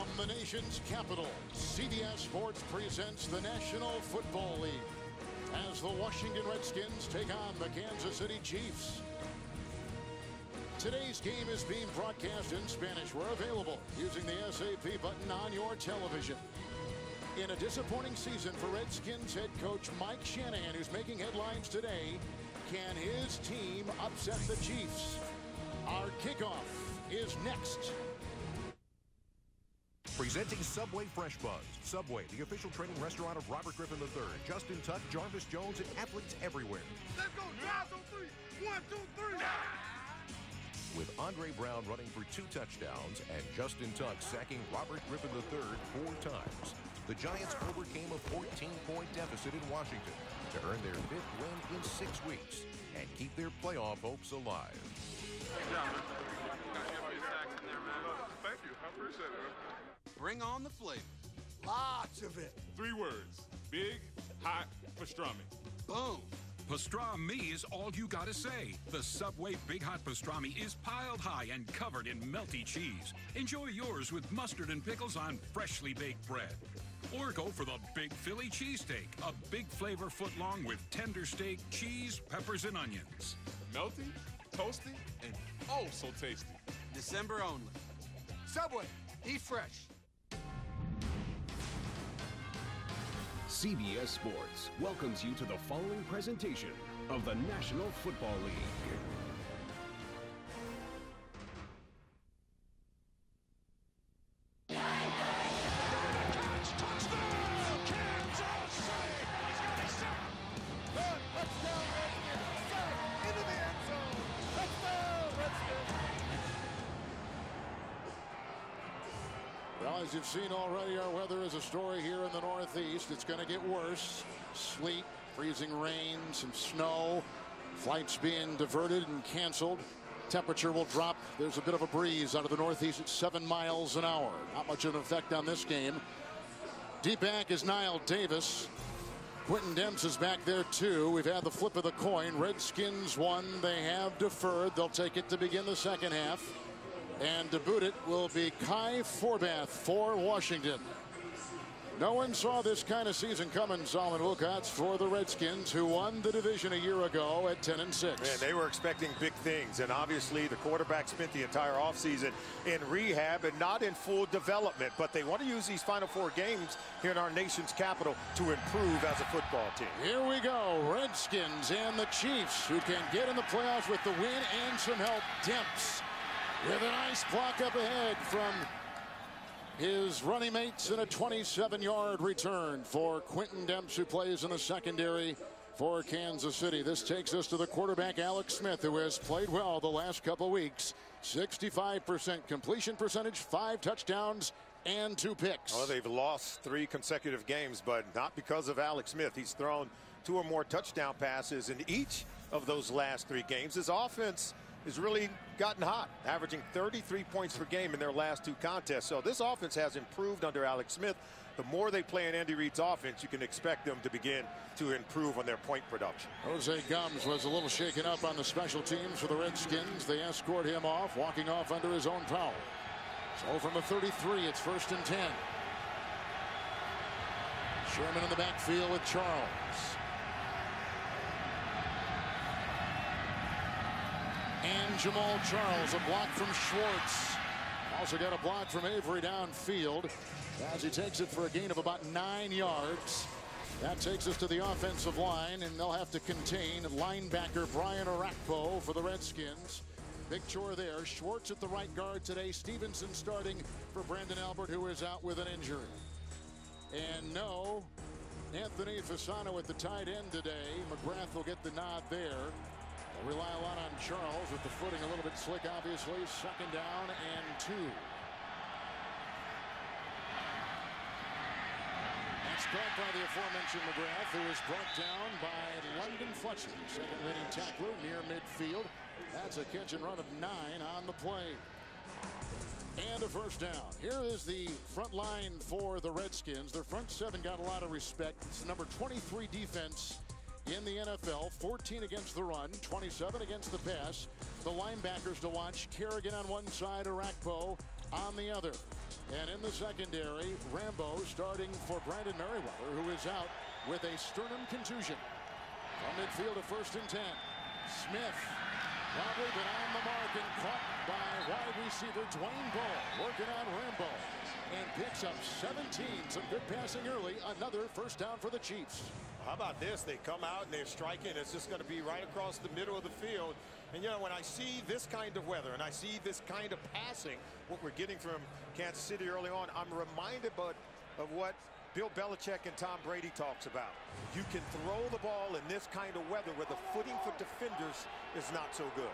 From the nation's capital, CBS Sports presents the National Football League as the Washington Redskins take on the Kansas City Chiefs. Today's game is being broadcast in Spanish. We're available using the SAP button on your television. In a disappointing season for Redskins head coach Mike Shanahan, who's making headlines today, can his team upset the Chiefs? Our kickoff is next. Presenting Subway Fresh Buzz. Subway, the official training restaurant of Robert Griffin III, Justin Tuck, Jarvis Jones, and athletes everywhere. Let's go, drives on three. 1, 2, 3. With Andre Brown running for 2 touchdowns and Justin Tuck sacking Robert Griffin III 4 times, the Giants overcame a 14-point deficit in Washington to earn their 5th win in 6 weeks and keep their playoff hopes alive. Good job, man. Got everybody sacks in there, man. Thank you. I appreciate it, man. Bring on the flavor. Lots of it. 3 words. Big, hot, pastrami. Boom. Pastrami is all you gotta say. The Subway Big Hot Pastrami is piled high and covered in melty cheese. Enjoy yours with mustard and pickles on freshly baked bread. Or go for the Big Philly Cheesesteak, a big flavor footlong with tender steak, cheese, peppers, and onions. Melty, toasty, and oh so tasty. December only. Subway, eat fresh. CBS Sports welcomes you to the following presentation of the National Football League. Well, as you've seen already, our weather is a story here in the Northeast. It's going to get worse. Sleet, freezing rain, some snow, flights being diverted and canceled. Temperature will drop. There's a bit of a breeze out of the Northeast at 7 miles an hour. Not much of an effect on this game. Deep back is Niall Davis. Quentin Demps is back there too. We've had the flip of the coin. Redskins won. They have deferred. They'll take it to begin the second half. And to boot it will be Kai Forbath for Washington. No one saw this kind of season coming, Solomon Wilcots, for the Redskins, who won the division a year ago at 10-6. Man, they were expecting big things, and obviously the quarterback spent the entire offseason in rehab and not in full development, but they want to use these final 4 games here in our nation's capital to improve as a football team. Here we go, Redskins and the Chiefs, who can get in the playoffs with the win and some help. Demps with a nice block up ahead from his running mates and a 27-yard return for Quentin Demps, who plays in the secondary for Kansas City. This takes us to the quarterback, Alex Smith, who has played well the last couple of weeks. 65% completion percentage, 5 touchdowns, and 2 picks. Well, they've lost 3 consecutive games, but not because of Alex Smith. He's thrown 2 or more touchdown passes in each of those last 3 games. His offense has really gotten hot, averaging 33 points per game in their last 2 contests. So this offense has improved under Alex Smith. The more they play in Andy Reid's offense, you can expect them to begin to improve on their point production. Jose Gums was a little shaken up on the special teams for the Redskins. They escort him off, walking off under his own foul. So from the 33, it's 1st and 10. Sherman in the backfield with Charles. And Jamal Charles, a block from Schwartz. Also got a block from Avery downfield as he takes it for a gain of about 9 yards. That takes us to the offensive line, and they'll have to contain linebacker Brian Orakpo for the Redskins. Big chore there. Schwartz at the right guard today. Stevenson starting for Brandon Albert, who is out with an injury. And no, Anthony Fasano at the tight end today. McGrath will get the nod there. They'll rely a lot on Charles with the footing a little bit slick, obviously. 2nd down and 2. That's caught by the aforementioned McGrath, who is brought down by London Fletcher, second-leading tackler near midfield. That's a catch and run of 9 on the play. And a 1st down. Here is the front line for the Redskins. Their front 7 got a lot of respect. It's the number 23 defense in the NFL. 14 against the run, 27 against the pass. The linebackers to watch: Kerrigan on one side, Orakpo on the other. And in the secondary, Rambo starting for Brandon Merriweather, who is out with a sternum contusion. From midfield to 1st and 10. Smith probably been on the mark and caught by wide receiver Dwayne Bowe, working on Rambo, and picks up 17. Some good passing early. Another first down for the Chiefs. How about this? They come out and they're striking. It's just going to be right across the middle of the field. And, you know, when I see this kind of weather and I see this kind of passing, what we're getting from Kansas City early on, I'm reminded of what Bill Belichick and Tom Brady talks about. You can throw the ball in this kind of weather where the footing for defenders is not so good.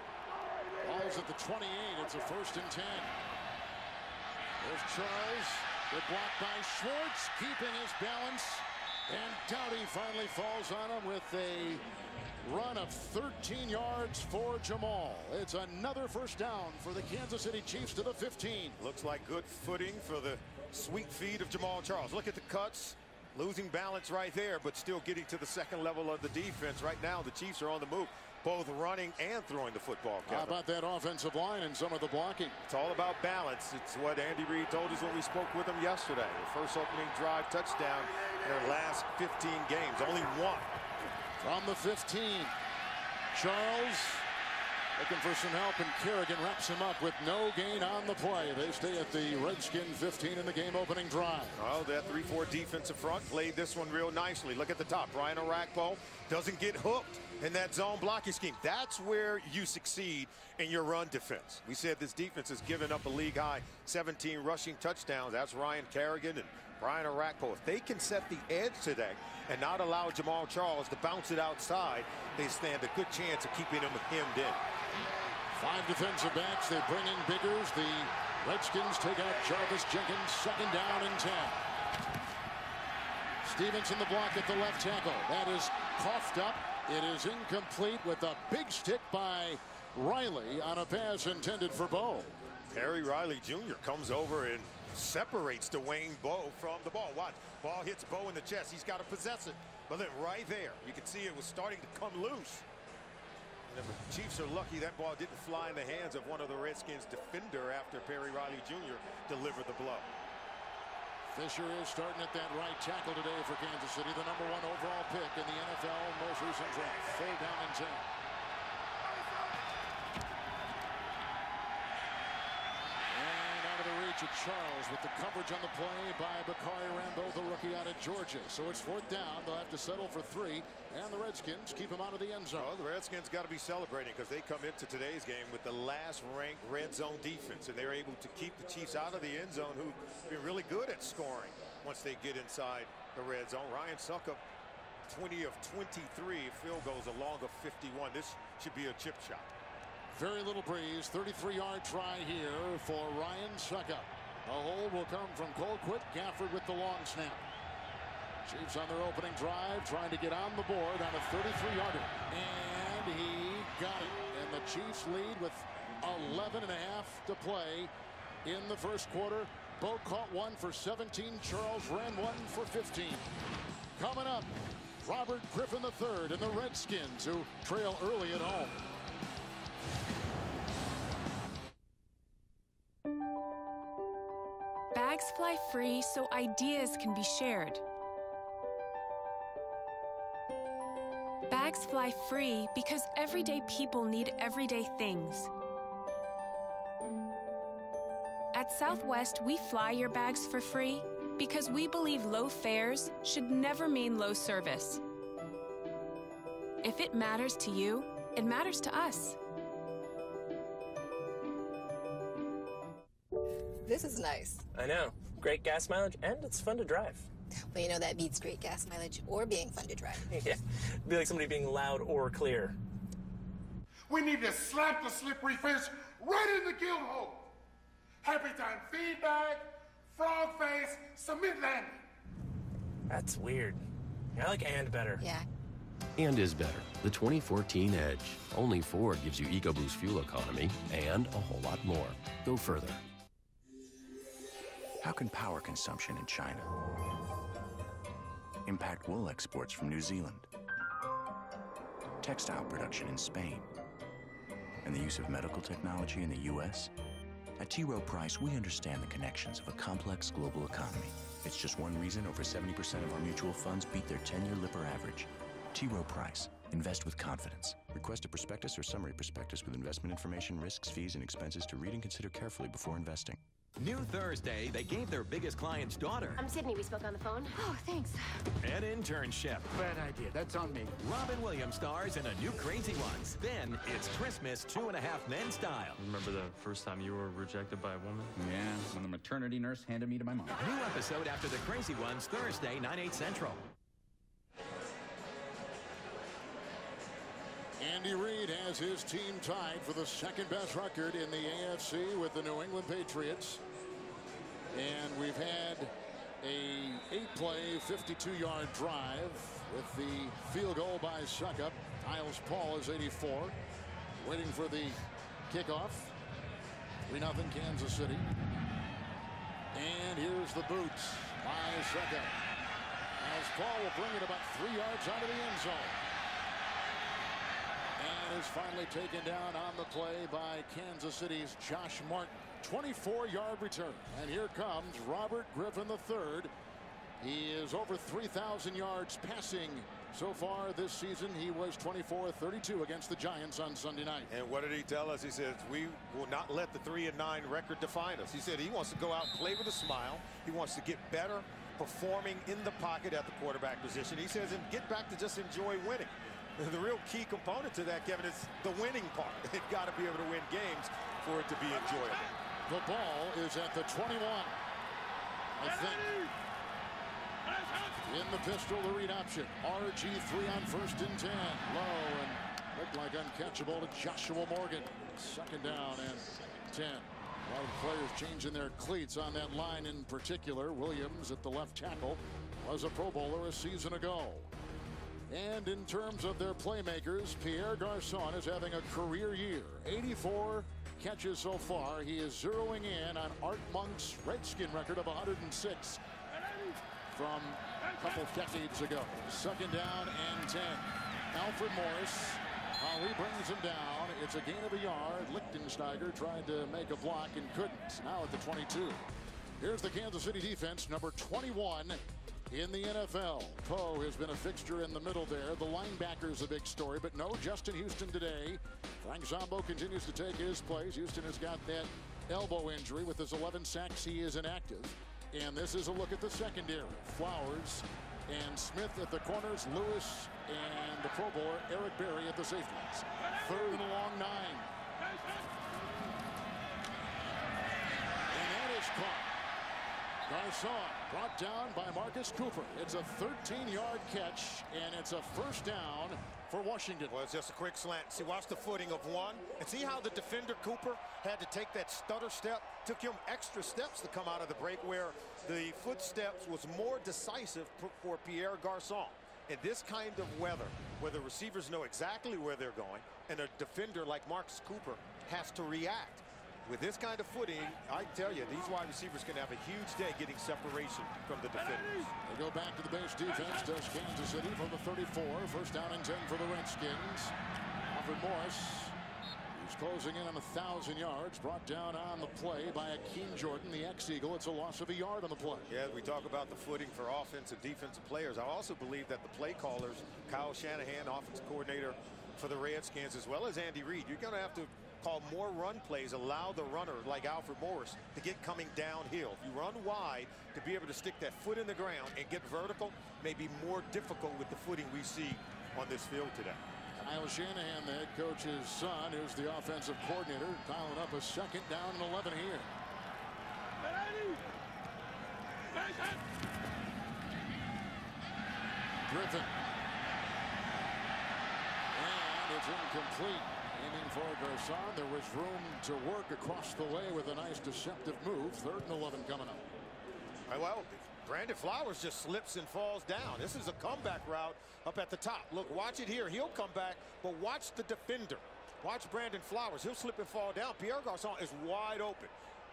Ball's at the 28. It's a 1st and 10. There's Charles. Good block by Schwartz, keeping his balance. And Doughty finally falls on him with a run of 13 yards for Jamal. It's another first down for the Kansas City Chiefs to the 15. Looks like good footing for the sweet feet of Jamal Charles. Look at the cuts. Losing balance right there, but still getting to the second level of the defense. Right now, the Chiefs are on the move, both running and throwing the football. Kevin. How about that offensive line and some of the blocking? It's all about balance. It's what Andy Reid told us when we spoke with him yesterday. The first opening drive touchdown in their last 15 games. Only one. From the 15, Charles looking for some help, and Kerrigan wraps him up with no gain on the play. They stay at the Redskin 15 in the game-opening drive. Oh, that 3-4 defensive front played this one real nicely. Look at the top. Brian Orakpo doesn't get hooked in that zone blocking scheme. That's where you succeed in your run defense. We said this defense has given up a league-high 17 rushing touchdowns. That's Ryan Kerrigan and Brian Orakpo. If they can set the edge today and not allow Jamal Charles to bounce it outside, they stand a good chance of keeping him hemmed in. 5 defensive backs. They bring in Biggers. The Redskins take out Jarvis Jenkins. 2nd down and 10. Stevenson the block at the left tackle. That is coughed up. It is incomplete with a big stick by Riley on a pass intended for Bowe. Perry Riley Jr. comes over and separates Dwayne Bowe from the ball. Watch. Ball hits Bowe in the chest. He's got to possess it. But then right there, you can see it was starting to come loose. And the Chiefs are lucky that ball didn't fly in the hands of one of the Redskins defender after Perry Riley Jr. delivered the blow. Fisher is starting at that right tackle today for Kansas City, the #1 overall pick in the NFL most recent draft. 4th down and 10. And out of the reach of Charles with the coverage on the play by Bakari Rambo, the rookie out of Georgia. So it's 4th down. They'll have to settle for 3, and the Redskins keep him out of the end zone. Well, the Redskins got to be celebrating because they come into today's game with the last ranked red zone defense, and they're able to keep the Chiefs out of the end zone, who've been really good at scoring once they get inside the red zone. Ryan Suckup, 20 of 23 field goals along of 51. This should be a chip shot. Very little breeze. 33-yard try here for Ryan Suckup. The hold will come from Colquitt. Gafford with the long snap. Chiefs on their opening drive trying to get on the board on a 33-yarder. And he got it. And the Chiefs lead with 11 and a half to play in the first quarter. Bowe caught one for 17. Charles ran one for 15. Coming up, Robert Griffin III and the Redskins, who trail early at home. Bags fly free so ideas can be shared. Bags fly free because everyday people need everyday things. At Southwest, we fly your bags for free because we believe low fares should never mean low service. If it matters to you, it matters to us. This is nice. I know. Great gas mileage, and it's fun to drive. Well, you know that beats great gas mileage or being fun to drive. Yeah, it'd be like somebody being loud or clear. We need to slap the slippery fish right in the gill hole. Happy time feedback, frog face, cement landing. That's weird. I like and better. Yeah. And is better. The 2014 Edge. Only Ford gives you EcoBoost fuel economy and a whole lot more. Go further. How can power consumption in China impact wool exports from New Zealand, textile production in Spain, and the use of medical technology in the U.S.? At T. Rowe Price, we understand the connections of a complex global economy. It's just one reason over 70% of our mutual funds beat their 10-year Lipper average. T. Rowe Price. Invest with confidence. Request a prospectus or summary prospectus with investment information, risks, fees, and expenses to read and consider carefully before investing. New Thursday, they gave their biggest client's daughter I'm Sydney. We spoke on the phone. Oh, thanks. an internship. Bad idea. That's on me. Robin Williams stars in a new Crazy Ones. Then it's Christmas 2.5 Men style. Remember the first time you were rejected by a woman? Yeah, when the maternity nurse handed me to my mom. New episode after the Crazy Ones, Thursday, 9/8 Central. Andy Reid has his team tied for the second best record in the AFC with the New England Patriots. And we've had a 8-play, 52-yard drive with the field goal by Suckup. Niles Paul is 84. Waiting for the kickoff. 3-0 Kansas City. And here's the boots by Suckup. Niles Paul will bring it about 3 yards out of the end zone. And is finally taken down on the play by Kansas City's Josh Martin. 24-yard return. And here comes Robert Griffin III. He is over 3,000 yards passing so far this season. He was 24-32 against the Giants on Sunday night. And what did he tell us? He says, we will not let the 3-9 record define us. He said he wants to go out and play with a smile. He wants to get better performing in the pocket at the quarterback position. He says, and get back to just enjoy winning. The real key component to that, Kevin, is the winning part. They've got to be able to win games for it to be enjoyable. The ball is at the 21. I think. In the pistol, the read option. RG3 on 1st and 10. Low and looked like uncatchable to Joshua Morgan. 2nd down and 10. A lot of players changing their cleats on that line in particular. Williams at the left tackle was a Pro Bowler a season ago. And in terms of their playmakers, Pierre Garçon is having a career year. 84 catches so far. He is zeroing in on Art Monk's Redskin record of 106 from a couple decades ago. 2nd down and 10. Alfred Morris, he brings him down. It's a gain of a yard. Lichtensteiger tried to make a block and couldn't. Now at the 22. Here's the Kansas City defense, number 21 in the NFL. Poe has been a fixture in the middle there. The linebacker's a big story, but no Justin Houston today. Frank Zombo continues to take his place. Houston has got that elbow injury. With his 11 sacks, he is inactive. And this is a look at the secondary. Flowers and Smith at the corners. Lewis and the Pro Bowler Eric Berry at the safeties. 3rd and a long 9. And that is caught. Garçon brought down by Marcus Cooper. It's a 13-yard catch, and it's a 1st down for Washington. Well, it's just a quick slant. See, watch the footing of one. And see how the defender, Cooper, had to take that stutter step. Took him extra steps to come out of the break, where the footsteps was more decisive for Pierre Garçon. In this kind of weather, where the receivers know exactly where they're going, and a defender like Marcus Cooper has to react. With this kind of footing, I tell you, these wide receivers can have a huge day getting separation from the defenders. They go back to the base defense. Does Kansas City from the 34. 1st down and 10 for the Redskins. Alfred Morris, he's closing in on 1,000 yards. Brought down on the play by Akeem Jordan, the ex-Eagle. It's a loss of a yard on the play. Yeah, we talk about the footing for offensive, defensive players. I also believe that the play callers, Kyle Shanahan, offensive coordinator for the Redskins, as well as Andy Reid, you're going to have to call more run plays, allow the runner like Alfred Morris to get coming downhill. If you run wide, to be able to stick that foot in the ground and get vertical may be more difficult with the footing we see on this field today. Kyle Shanahan, the head coach's son, who's the offensive coordinator, dialing up a 2nd down and 11 here. Griffin. And it's incomplete. Aiming for Garçon. There was room to work across the way with a nice deceptive move. 3rd and 11 coming up. Well, Brandon Flowers just slips and falls down. This is a comeback route up at the top. Look, watch it here. He'll come back, but watch the defender. Watch Brandon Flowers. He'll slip and fall down. Pierre Garçon is wide open.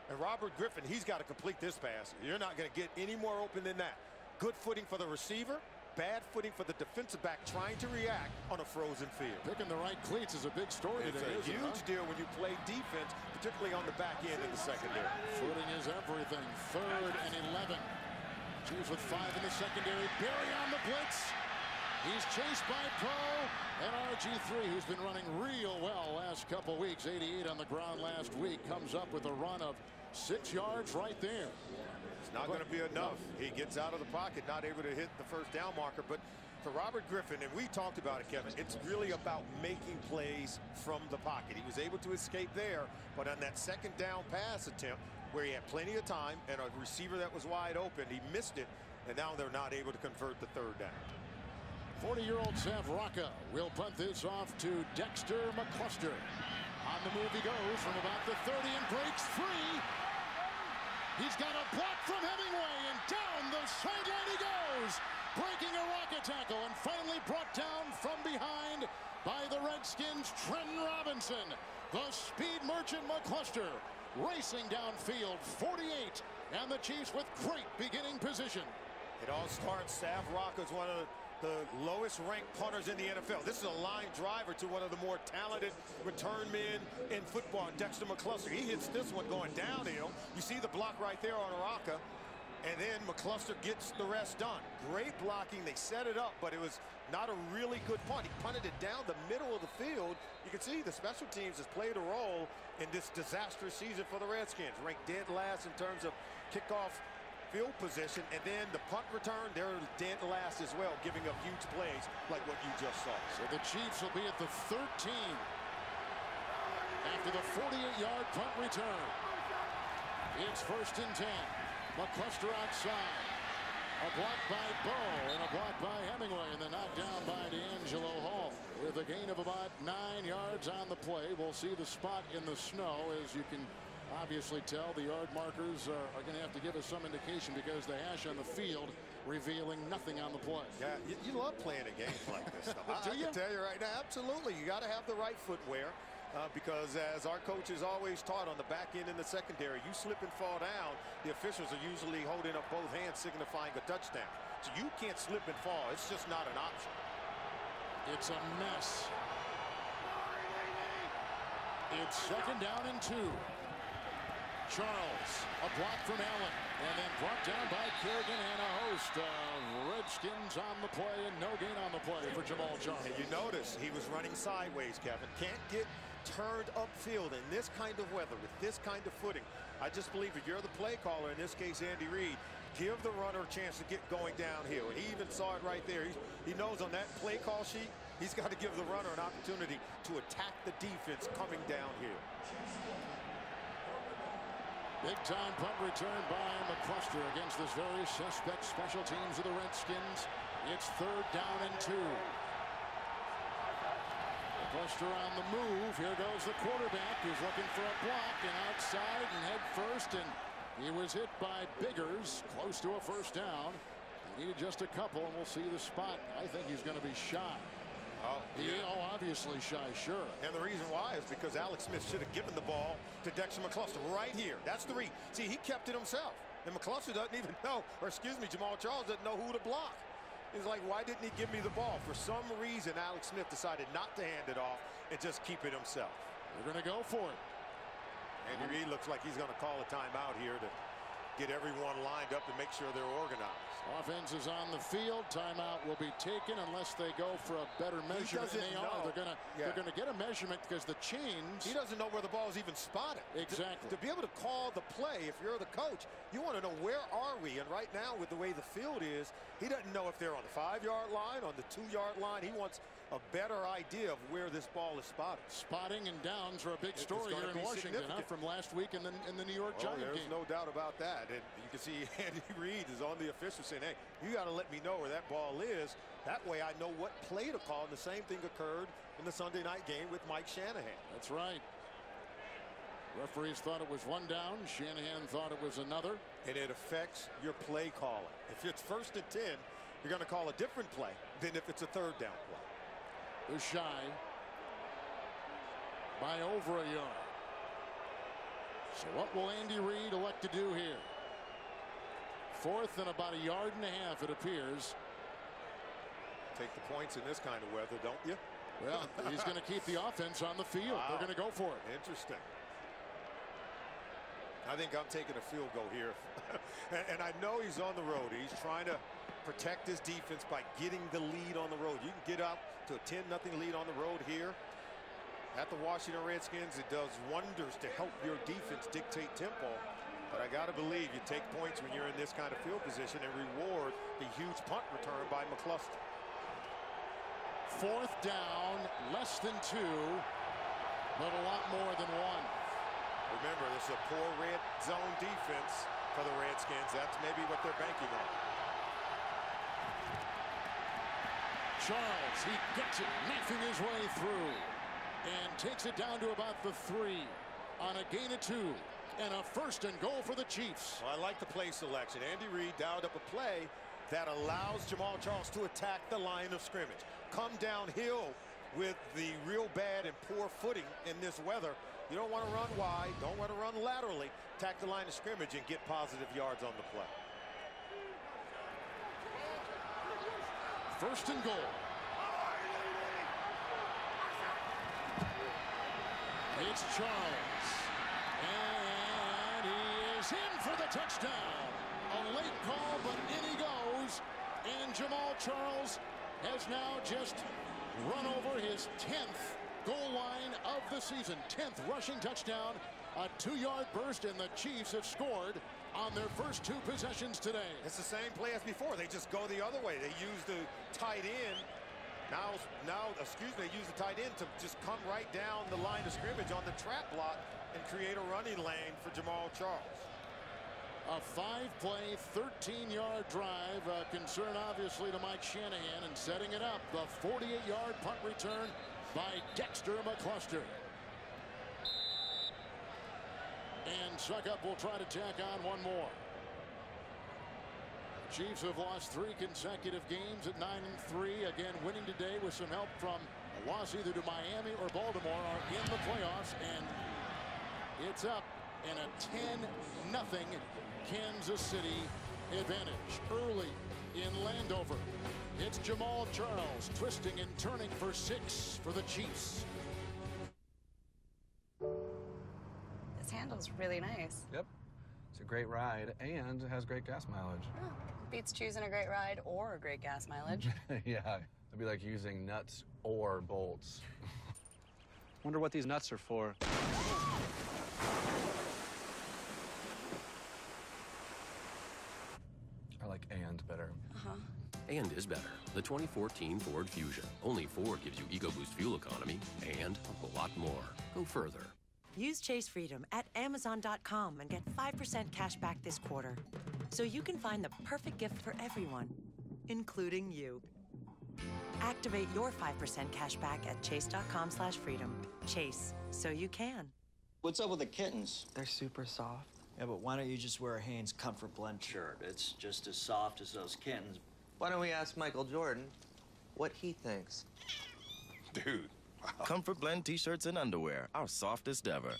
And Robert Griffin, he's got to complete this pass. You're not going to get any more open than that. Good footing for the receiver. bad footing for the defensive back trying to react on a frozen field. Picking the right cleats is a big story today. It's a huge deal when you play defense, particularly on the back end in the secondary. Footing is everything. 3rd and 11. Chiefs with 5 in the secondary. Berry on the blitz. He's chased by Poe and RG3, who's been running real well last couple weeks. 88 on the ground last week. Comes up with a run of 6 yards right there. It's not going to be enough. He gets out of the pocket, not able to hit the first down marker. But for Robert Griffin, and we talked about it, Kevin, it's really about making plays from the pocket. He was able to escape there, but on that second down pass attempt, where he had plenty of time and a receiver that was wide open, he missed it, and now they're not able to convert the 3rd down. 40-year-old Sav Rocca will punt this off to Dexter McCluster. On the move he goes from about the 30 and breaks free. He's got a block from Hemingway, and down the sideline he goes, breaking a Rocca tackle, and finally brought down from behind by the Redskins' Trenton Robinson. The speed merchant McCluster racing downfield, 48, and the Chiefs with great beginning position. It all starts. Sav Rocca's one of the lowest ranked punters in the NFL. This is a line driver to one of the more talented return men in football, Dexter McCluster. He hits this one going downhill. You see the block right there on Rocca, and then McCluster gets the rest done. Great blocking. They set it up, but it was not a really good punt. He punted it down the middle of the field. You can see the special teams has played a role in this disastrous season for the Redskins. Ranked dead last in terms of kickoff field position, and then the punt return, they're dead last as well, giving up huge plays like what you just saw. So the Chiefs will be at the 13 after the 48-yard punt return. It's 1st and 10. McCluster outside. A block by Bowe and a block by Hemingway, and then knocked down by D'Angelo Hall. With a gain of about 9 yards on the play. We'll see the spot in the snow. As you can obviously tell, the yard markers are going to have to give us some indication, because the hash on the field revealing nothing on the play. Yeah, you love playing a game like this. Do you? I can tell you right now, absolutely. You got to have the right footwear, because as our coaches always taught on the back end in the secondary, you slip and fall down, the officials are usually holding up both hands signifying a touchdown. So you can't slip and fall. It's just not an option. It's a mess. It's 2nd down and 2. Charles, a block from Allen, and then brought down by Kerrigan, and a host of Redskins on the play, and no gain on the play for Jamal Charles. And you notice he was running sideways, Kevin. Can't get turned upfield in this kind of weather with this kind of footing. I just believe if you're the play caller, in this case Andy Reid, give the runner a chance to get going downhill. And he even saw it right there. He knows on that play call sheet, he's got to give the runner an opportunity to attack the defense coming downhill. Big-time punt return by McCluster against this very suspect special teams of the Redskins. It's 3rd down and 2. McCluster on the move. Here goes the quarterback, who's looking for a block, and outside and head first, and he was hit by Biggers, close to a 1st down. He needed just a couple, and we'll see the spot. I think he's going to be shy. Oh, obviously shy, sure. And the reason why is because Alex Smith should have given the ball to Dexter McCluster right here. That's the reason. See, he kept it himself. And McCluster doesn't even know, or excuse me, Jamal Charles doesn't know who to block. He's like, why didn't he give me the ball? For some reason, Alex Smith decided not to hand it off and just keep it himself. They're going to go for it. Andy Reid looks like he's going to call a timeout here to get everyone lined up and make sure they're organized. Offense is on the field. Timeout will be taken unless they go for a better measurement. And they are. They're gonna get a measurement because the chains. He doesn't know where the ball is even spotted. Exactly. To be able to call the play, if you're the coach, you want to know where are we. And right now, with the way the field is, he doesn't know if they're on the 5-yard line, on the 2-yard line. He wants a better idea of where this ball is spotted. Spotting and downs are a big story here in Washington, from last week in the New York Giant game. There's no doubt about that. And you can see Andy Reid is on the official saying, hey, you got to let me know where that ball is. That way I know what play to call. And the same thing occurred in the Sunday night game with Mike Shanahan. That's right. Referees thought it was 1 down. Shanahan thought it was another. And it affects your play calling. If it's 1st and 10, you're going to call a different play than if it's a 3rd down play. They're shy by over a yard. So what will Andy Reid elect to do here? 4th and about 1.5 yards, it appears. Take the points in this kind of weather, don't you? Well, he's going to keep the offense on the field. Wow. They're going to go for it. Interesting. I think I'm taking a field goal here. and I know he's on the road. He's trying to protect his defense by getting the lead on the road. You can get up to a 10-0 lead on the road here. At the Washington Redskins, it does wonders to help your defense dictate tempo. But I got to believe you take points when you're in this kind of field position and reward the huge punt return by McCluster. 4th down, less than 2, but a lot more than 1. Remember, this is a poor red zone defense for the Redskins. That's maybe what they're banking on. Charles, he gets it, knifing his way through, and takes it down to about the 3 on a gain of 2. And a 1st and goal for the Chiefs. Well, I like the play selection. Andy Reid dialed up a play that allows Jamal Charles to attack the line of scrimmage. Come downhill with the real bad and poor footing in this weather. You don't want to run wide, don't want to run laterally. Attack the line of scrimmage and get positive yards on the play. 1st and goal. It's Charles. And he is in for the touchdown. A late call, but in he goes. And Jamal Charles has now just run over his 10th goal line of the season. 10th rushing touchdown. A 2-yard burst, and the Chiefs have scored on their first 2 possessions today. It's the same play as before. They just go the other way. They use the tight end. They use the tight end to just come right down the line of scrimmage on the trap block and create a running lane for Jamal Charles. A 5-play, 13-yard drive. Concern, obviously, to Mike Shanahan, and setting it up. The 48-yard punt return by Dexter McCluster. And Suckup will try to tack on one more. Chiefs have lost 3 consecutive games at 9-3. Again, winning today with some help from a loss either to Miami or Baltimore are in the playoffs, and it's up in a 10-0 Kansas City advantage. Early in Landover, it's Jamal Charles twisting and turning for 6 for the Chiefs. This handle's really nice. Yep. It's a great ride and it has great gas mileage. Oh, beats choosing a great ride or a great gas mileage. Yeah, it'd be like using nuts or bolts. Wonder what these nuts are for. I like and better. And is better. The 2014 Ford Fusion. Only Ford gives you EcoBoost fuel economy and a whole lot more. Go further. Use Chase Freedom at Amazon.com and get 5% cash back this quarter. So you can find the perfect gift for everyone, including you. Activate your 5% cash back at Chase.com/freedom. Chase, so you can. What's up with the kittens? They're super soft. Yeah, but why don't you just wear a Hanes Comfort Blend shirt? It's just as soft as those kittens. Why don't we ask Michael Jordan what he thinks? Dude, wow. Comfort Blend t-shirts and underwear, our softest ever.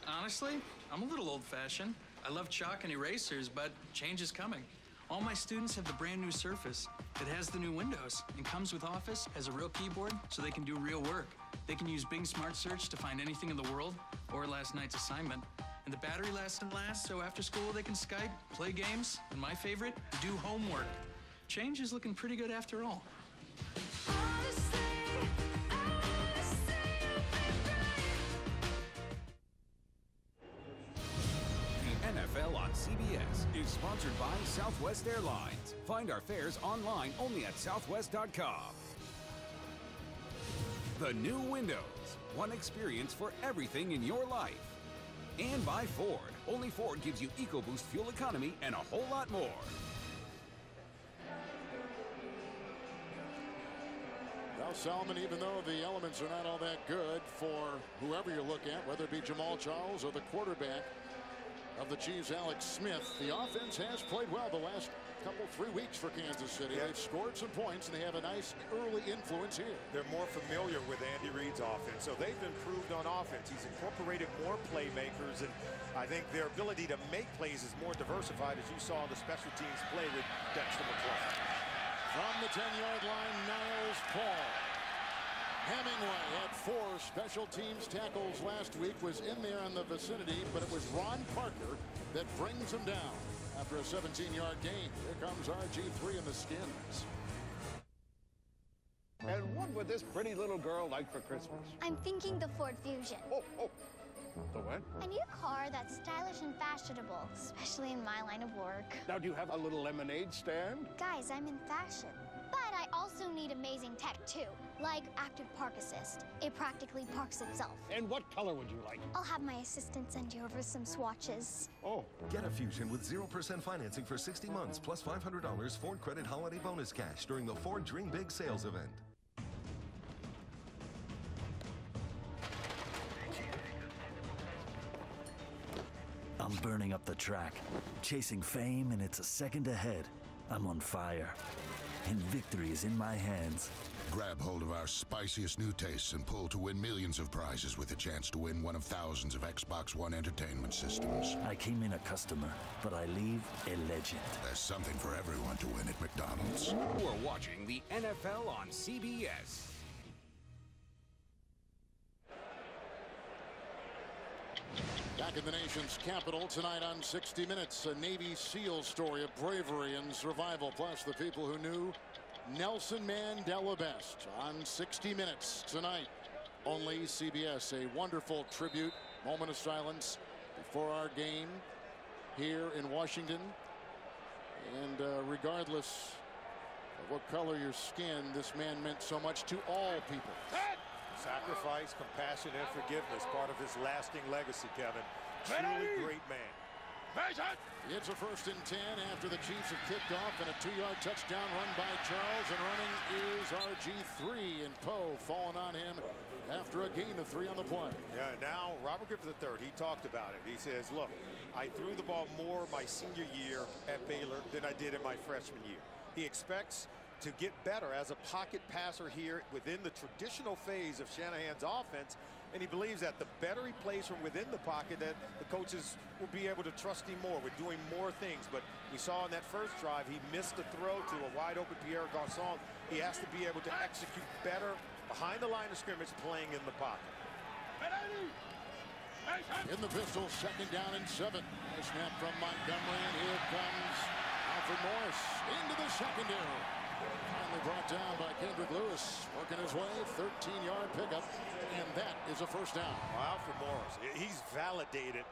Honestly, I'm a little old-fashioned. I love chalk and erasers, but change is coming. All my students have the brand new Surface. It has the new Windows and comes with Office, has a real keyboard so they can do real work. They can use Bing Smart Search to find anything in the world or last night's assignment. And the battery lasts and lasts, so after school they can Skype, play games, and my favorite, do homework. Change is looking pretty good after all. The NFL on CBS is sponsored by Southwest Airlines. Find our fares online only at southwest.com. The new Windows, one experience for everything in your life. And by Ford. Only Ford gives you EcoBoost fuel economy and a whole lot more. Well, Solomon, even though the elements are not all that good for whoever you look at, whether it be Jamal Charles or the quarterback of the Chiefs, Alex Smith, the offense has played well the last couple, 3 weeks for Kansas City. Yeah. They've scored some points, and they have a nice early influence here. They're more familiar with Andy Reid's offense, so they've improved on offense. He's incorporated more playmakers, and I think their ability to make plays is more diversified, as you saw the special teams play with Dexter McCluster. From the 10-yard line, Niles Paul. Hemingway had 4 special teams tackles last week, was in there in the vicinity, but it was Ron Parker that brings him down after a 17-yard gain. Here comes RG3 in the Skins. And what would this pretty little girl like for Christmas? I'm thinking the Ford Fusion. The what? I need a car that's stylish and fashionable, especially in my line of work. Now, do you have a little lemonade stand? Guys, I'm in fashion. But I also need amazing tech, too, like Active Park Assist. It practically parks itself. And what color would you like? I'll have my assistant send you over some swatches. Oh. Get a Fusion with 0% financing for 60 months, plus $500 Ford Credit Holiday Bonus Cash during the Ford Dream Big sales event. I'm burning up the track, chasing fame, and it's a second ahead. I'm on fire, and victory is in my hands. Grab hold of our spiciest new tastes and pull to win millions of prizes with a chance to win one of thousands of Xbox One entertainment systems. I came in a customer, but I leave a legend. There's something for everyone to win at McDonald's. We're watching the NFL on CBS. Back in the nation's capital tonight on 60 Minutes, a Navy SEAL story of bravery and survival, plus the people who knew Nelson Mandela best on 60 Minutes tonight. Only CBS, a wonderful tribute, moment of silence before our game here in Washington. And regardless of what color your skin, this man meant so much to all people. Sacrifice, compassion, and forgiveness, part of his lasting legacy, Kevin. Truly great man. It's a 1st and 10 after the Chiefs have kicked off, and a 2-yard touchdown run by Charles, and running is RG3, and Poe falling on him after a gain of 3 on the play. Yeah, now Robert Griffith III, he talked about it. He says, look, I threw the ball more my senior year at Baylor than I did in my freshman year. He expects to get better as a pocket passer here within the traditional phase of Shanahan's offense, and he believes that the better he plays from within the pocket, that the coaches will be able to trust him more with doing more things. But we saw in that first drive, he missed a throw to a wide open Pierre Garçon. He has to be able to execute better behind the line of scrimmage, playing in the pocket. In the pistol, 2nd down and 7. A snap from Montgomery, and here comes Alfred Morris into the secondary. Finally brought down by Kendrick Lewis, working his way, 13-yard pickup, and that is a 1st down. Well, Alfred Morris, he's validated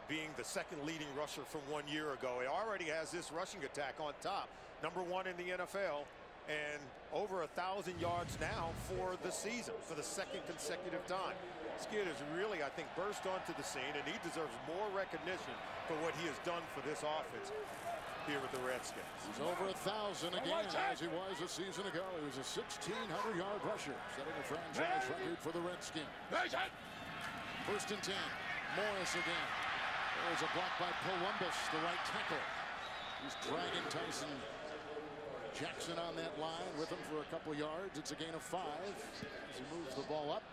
being the 2nd leading rusher from 1 year ago. He already has this rushing attack on top, #1 in the NFL, and over 1,000 yards now for the season, for the 2nd consecutive time. This kid has really, I think, burst onto the scene, and he deserves more recognition for what he has done for this offense here with the Redskins. He's over 1,000 again, as he was a season ago. He was a 1,600-yard rusher, setting a franchise record for the Redskins. 1st and 10. Morris again. There's a block by Columbus, the right tackle. He's dragging Tyson Jackson on that line with him for a couple yards. It's a gain of 5 as he moves the ball up.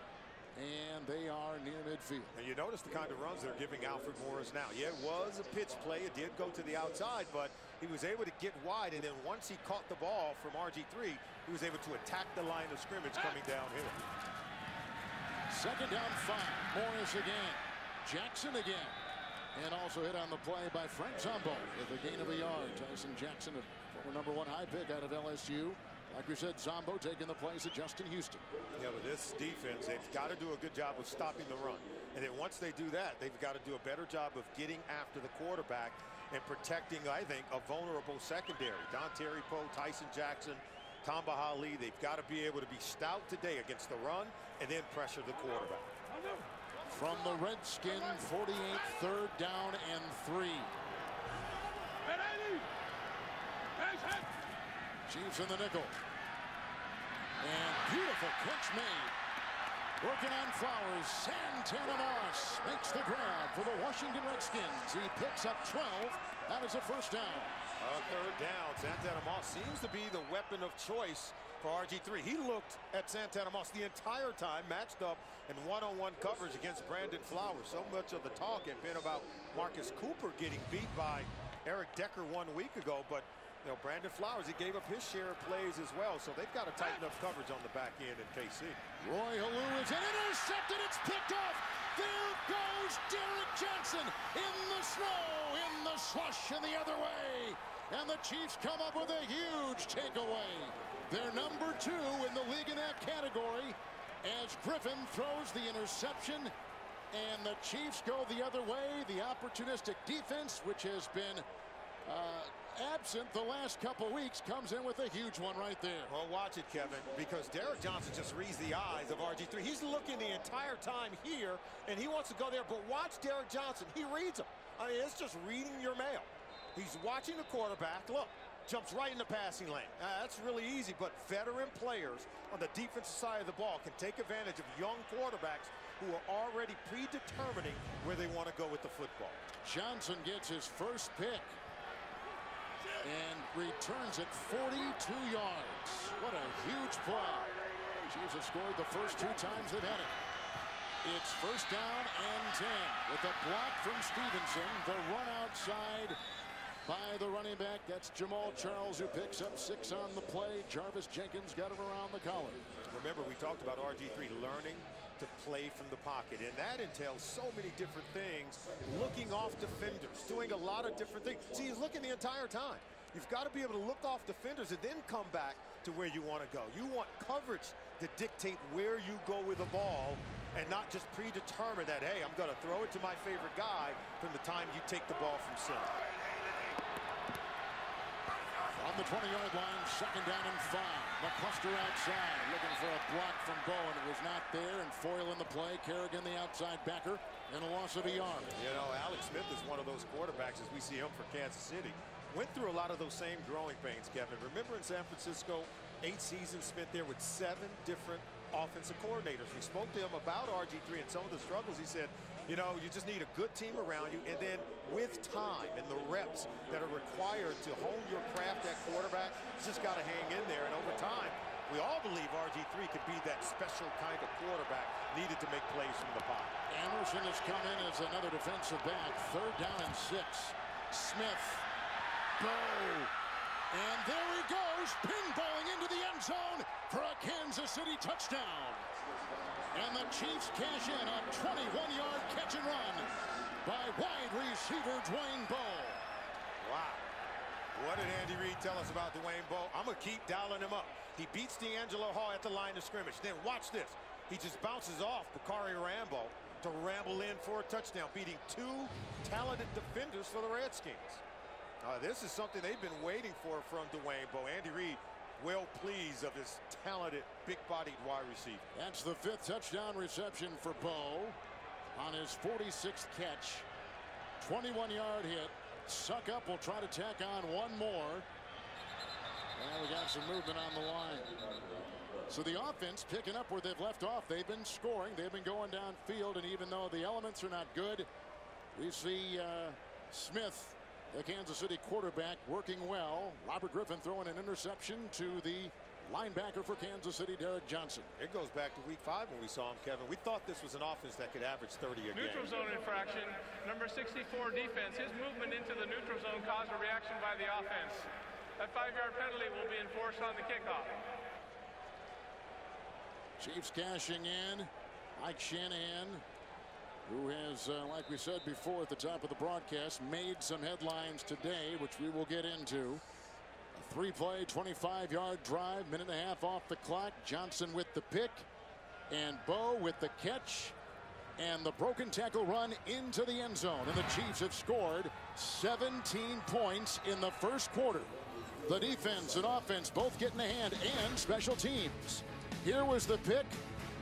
And they are near midfield. And you notice the kind of runs they're giving Alfred Morris now. Yeah, it was a pitch play. It did go to the outside, but he was able to get wide. And then once he caught the ball from RG3, he was able to attack the line of scrimmage coming downhill. 2nd down 5. Morris again. Jackson again. And also hit on the play by Frank Zombo with a gain of a yard. Tyson Jackson, a former #1 high pick out of LSU. Like we said, Zombo taking the place of Justin Houston. Yeah, but this defense, they've got to do a good job of stopping the run. And then once they do that, they've got to do a better job of getting after the quarterback and protecting, I think, a vulnerable secondary. Don Terry Poe, Tyson Jackson, Tamba Hali, they've got to be able to be stout today against the run and then pressure the quarterback. From the Redskin 48, 3rd down and 3. Chiefs in the nickel. And beautiful catch made. Working on Flowers. Santana Moss makes the grab for the Washington Redskins. He picks up 12. That is a 1st down. 3rd down. Santana Moss seems to be the weapon of choice for RG3. He looked at Santana Moss the entire time, matched up in one-on-one coverage against Brandon Flowers. So much of the talk had been about Marcus Cooper getting beat by Eric Decker 1 week ago, but You know, Brandon Flowers, he gave up his share of plays as well, so they've got to tighten up coverage on the back end in KC. Roy Halou is intercepted. It's picked off. There goes Derek Johnson in the snow, in the slush, and the other way. And the Chiefs come up with a huge takeaway. They're number 2 in the league in that category as Griffin throws the interception. And the Chiefs go the other way. The opportunistic defense, which has been absent the last couple weeks, comes in with a huge one right there. Well, watch it, Kevin, because Derek Johnson just reads the eyes of RG3. He's looking the entire time here, and he wants to go there. But watch Derek Johnson. He reads him. I mean, it's just reading your mail. He's watching the quarterback. Look, jumps right in the passing lane. That's really easy, but veteran players on the defensive side of the ball can take advantage of young quarterbacks who are already predetermining where they want to go with the football. Johnson gets his first pick and returns it 42 yards. What a huge play. Chiefs have scored the first 2 times they've had it. It's first down and 10 with a block from Stevenson. The run outside by the running back. That's Jamal Charles, who picks up 6 on the play. Jarvis Jenkins got him around the collar. Remember, we talked about RG3 learning to play from the pocket, and that entails so many different things. Looking off defenders, doing a lot of different things. See, he's looking the entire time. You've got to be able to look off defenders and then come back to where you want to go. You want coverage to dictate where you go with the ball and not just predetermine that, hey, I'm going to throw it to my favorite guy from the time you take the ball from center. On the 20-yard line, second down and 5. McCluster outside, looking for a block from Bowen. It was not there, and Foyle in the play. Kerrigan, the outside backer, and a loss of a yard. You know, Alex Smith is one of those quarterbacks, as we see him for Kansas City. Went through a lot of those same growing pains, Kevin. Remember in San Francisco, 8 seasons spent there with 7 different offensive coordinators. We spoke to him about RG3 and some of the struggles. He said, you know, you just need a good team around you, and then with time and the reps that are required to hone your craft at quarterback, you just got to hang in there. And over time, we all believe RG3 could be that special kind of quarterback needed to make plays from the pocket. Anderson has come in as another defensive back. Third down and 6. Smith. Bow. And there he goes, pinballing into the end zone for a Kansas City touchdown. And the Chiefs cash in a 21-yard catch and run by wide receiver Dwayne Bowe. Wow. What did Andy Reid tell us about Dwayne Bowe? I'm going to keep dialing him up. He beats D'Angelo Hall at the line of scrimmage. Then watch this. He just bounces off Bakari Rambo to ramble in for a touchdown, beating 2 talented defenders for the Redskins. This is something they've been waiting for from Dwayne Bowe. Andy Reid well pleased of his talented, big-bodied wide receiver. That's the 5th touchdown reception for Bowe on his 46th catch. 21-yard hit. Suck up will try to tack on one more. And we got some movement on the line. So the offense picking up where they've left off. They've been scoring. They've been going downfield. And even though the elements are not good, we see Smith, the Kansas City quarterback, working well. Robert Griffin throwing an interception to the linebacker for Kansas City, Derek Johnson. It goes back to week 5 when we saw him, Kevin. We thought this was an offense that could average 30 a game. Neutral zone infraction. Number 64 defense. His movement into the neutral zone caused a reaction by the offense. That 5-yard penalty will be enforced on the kickoff. Chiefs cashing in. Mike Shanahan, who has, like we said before at the top of the broadcast, made some headlines today, which we will get into. A 3-play, 25-yard drive, minute and a half off the clock. Johnson with the pick, and Bowe with the catch, and the broken tackle run into the end zone. And the Chiefs have scored 17 points in the first quarter. The defense and offense both getting a hand, and special teams. Here was the pick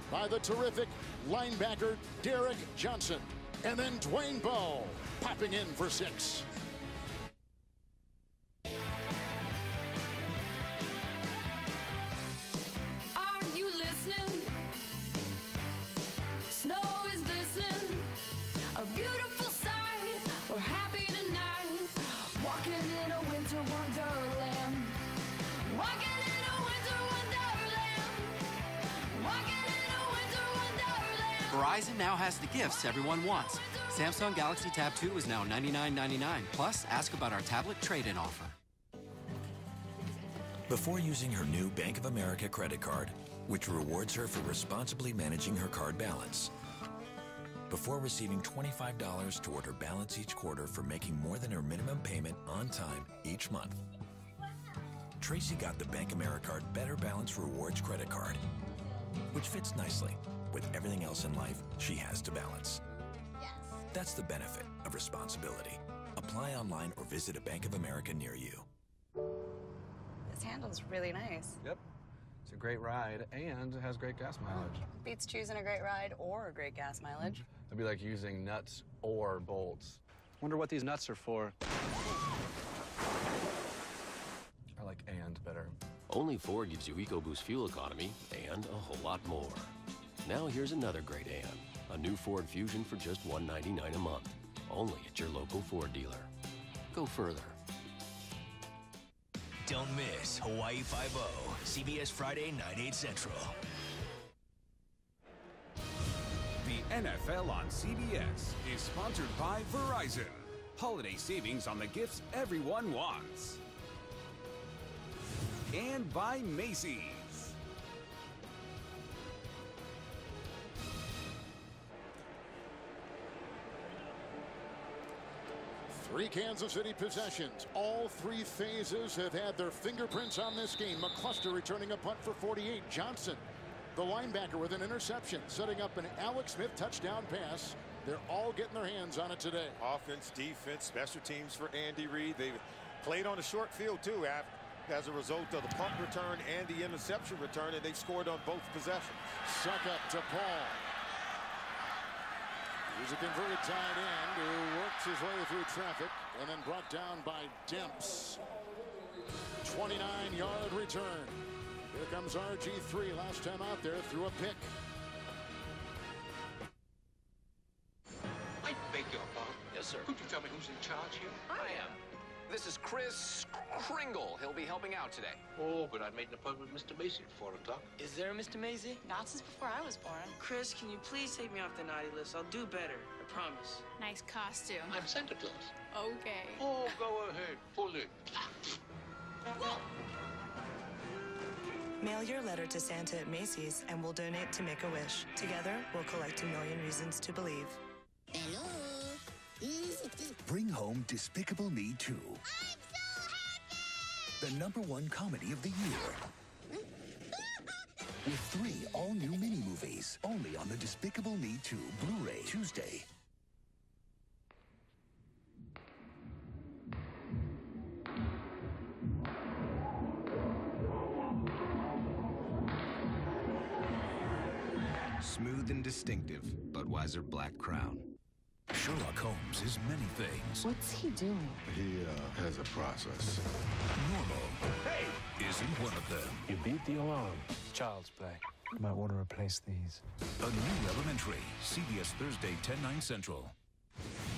by the terrific linebacker Derek Johnson. And then Dwayne Bowe popping in for 6. Are you listening? Snow is listening. A beautiful sight. We're happy tonight. Walking in a winter wonderland. Walking in a winter wonderland. Walking in a winter wonderland. Verizon now has the gifts everyone wants. Samsung Galaxy Tab 2 is now $99.99. Plus, ask about our tablet trade-in offer. Before using her new Bank of America credit card, which rewards her for responsibly managing her card balance. Before receiving $25 toward her balance each quarter for making more than her minimum payment on time each month. Tracy got the Bank Americard Better Balance Rewards credit card, which fits nicely with everything else in life she has to balance. Yes. That's the benefit of responsibility. Apply online or visit a Bank of America near you. This handle's really nice. Yep. It's a great ride and it has great gas mileage. Beats choosing a great ride or a great gas mileage. It'd be like using nuts or bolts. Wonder what these nuts are for. I like and better. Only Ford gives you EcoBoost fuel economy and a whole lot more. Now here's another great and. A new Ford Fusion for just $199 a month. Only at your local Ford dealer. Go further. Don't miss Hawaii 5-0, CBS Friday, 9/8 Central. The NFL on CBS is sponsored by Verizon. Holiday savings on the gifts everyone wants. And by Macy's. Three Kansas City possessions. All three phases have had their fingerprints on this game. McCluster returning a punt for 48. Johnson, the linebacker, with an interception, setting up an Alex Smith touchdown pass. They're all getting their hands on it today. Offense, defense, special teams for Andy Reid. They've played on a short field, too, as a result of the punt return and the interception return, and they've scored on both possessions. Suck up to Paul. He's a converted tight end who works his way through traffic and then brought down by Demps. 29-yard return. Here comes RG3, last time out there, threw a pick. I beg your pardon? Yes, sir. Could you tell me who's in charge here? I am. This is Chris Kringle. He'll be helping out today. Oh, but I made an appointment with Mr. Macy at 4 o'clock. Is there a Mr. Macy? Not since before I was born. Chris, can you please take me off the naughty list? I'll do better. I promise. Nice costume. I'm Santa Claus. Okay. Oh, go ahead. Pull it. Mail your letter to Santa at Macy's and we'll donate to Make-A-Wish. Together, we'll collect 1 million reasons to believe. Hello. Bring home Despicable Me 2. I'm so happy! The #1 comedy of the year. With 3 all-new mini-movies. Only on the Despicable Me 2 Blu-ray Tuesday. Smooth and distinctive, Budweiser Black Crown. Sherlock Holmes is many things. What's he doing? He has a process. Normal. Hey! Isn't one of them. You beat the alarm. Child's play. You might want to replace these. A New Elementary. CBS Thursday, 10/9 Central.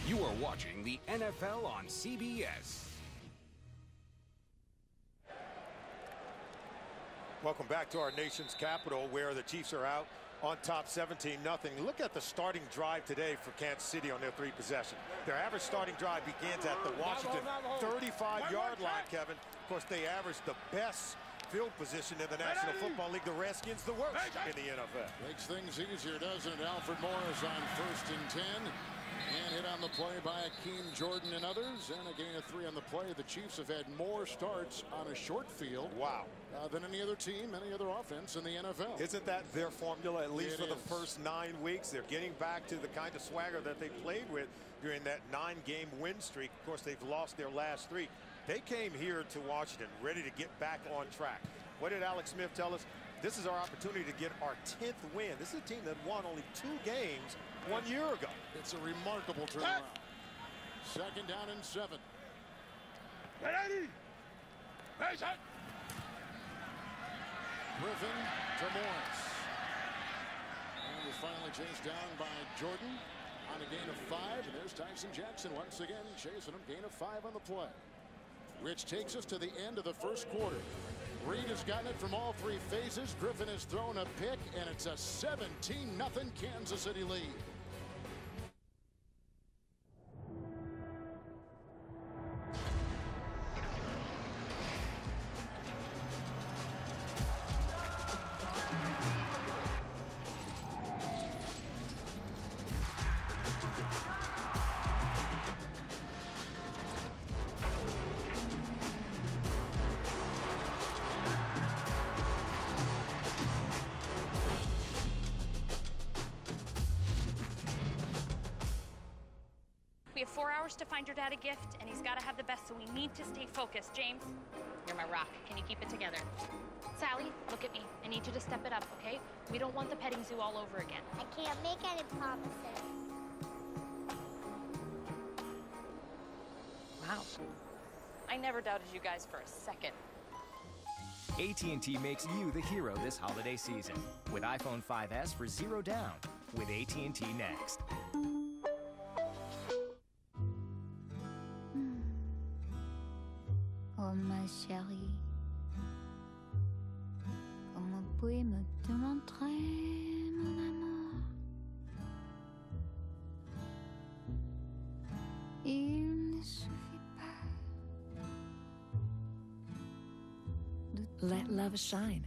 You are watching the NFL on CBS. Welcome back to our nation's capital, where the Chiefs are out on top 17-0. Look at the starting drive today for Kansas City on their 3 possessions. Their average starting drive begins at the Washington 35-yard line, Kevin. Of course, they average the best field position in the National Football League. The Redskins, the worst in the NFL. Makes things easier, doesn't it? Alfred Morris on 1st and 10. And hit on the play by Akeem Jordan and others. And a gain of 3 on the play. The Chiefs have had more starts on a short field. Wow. Than any other team, any other offense in the NFL. Isn't that their formula, at least for the first 9 weeks? They're getting back to the kind of swagger that they played with during that 9-game win streak. Of course, they've lost their last 3. They came here to Washington ready to get back on track. What did Alex Smith tell us? This is our opportunity to get our 10th win. This is a team that won only 2 games 1 year ago. It's a remarkable turnaround. 2nd down and 7. Ready? Patient. Griffin to Morris. And was finally chased down by Jordan on a gain of 5. And there's Tyson Jackson once again chasing him. Gain of 5 on the play. Which takes us to the end of the first quarter. Reed has gotten it from all 3 phases. Griffin has thrown a pick, and it's a 17-0 Kansas City lead. We have 4 hours to find your dad a gift, and he's got to have the best, so we need to stay focused. James, you're my rock. Can you keep it together? Sally, look at me. I need you to step it up, okay? We don't want the petting zoo all over again. I can't make any promises. Wow. I never doubted you guys for a second. AT&T makes you the hero this holiday season with iPhone 5S for 0 down with AT&T Next. Oh ma chérie, comment puis-je te montrer mon amour? Il ne suffit pas. Let love shine.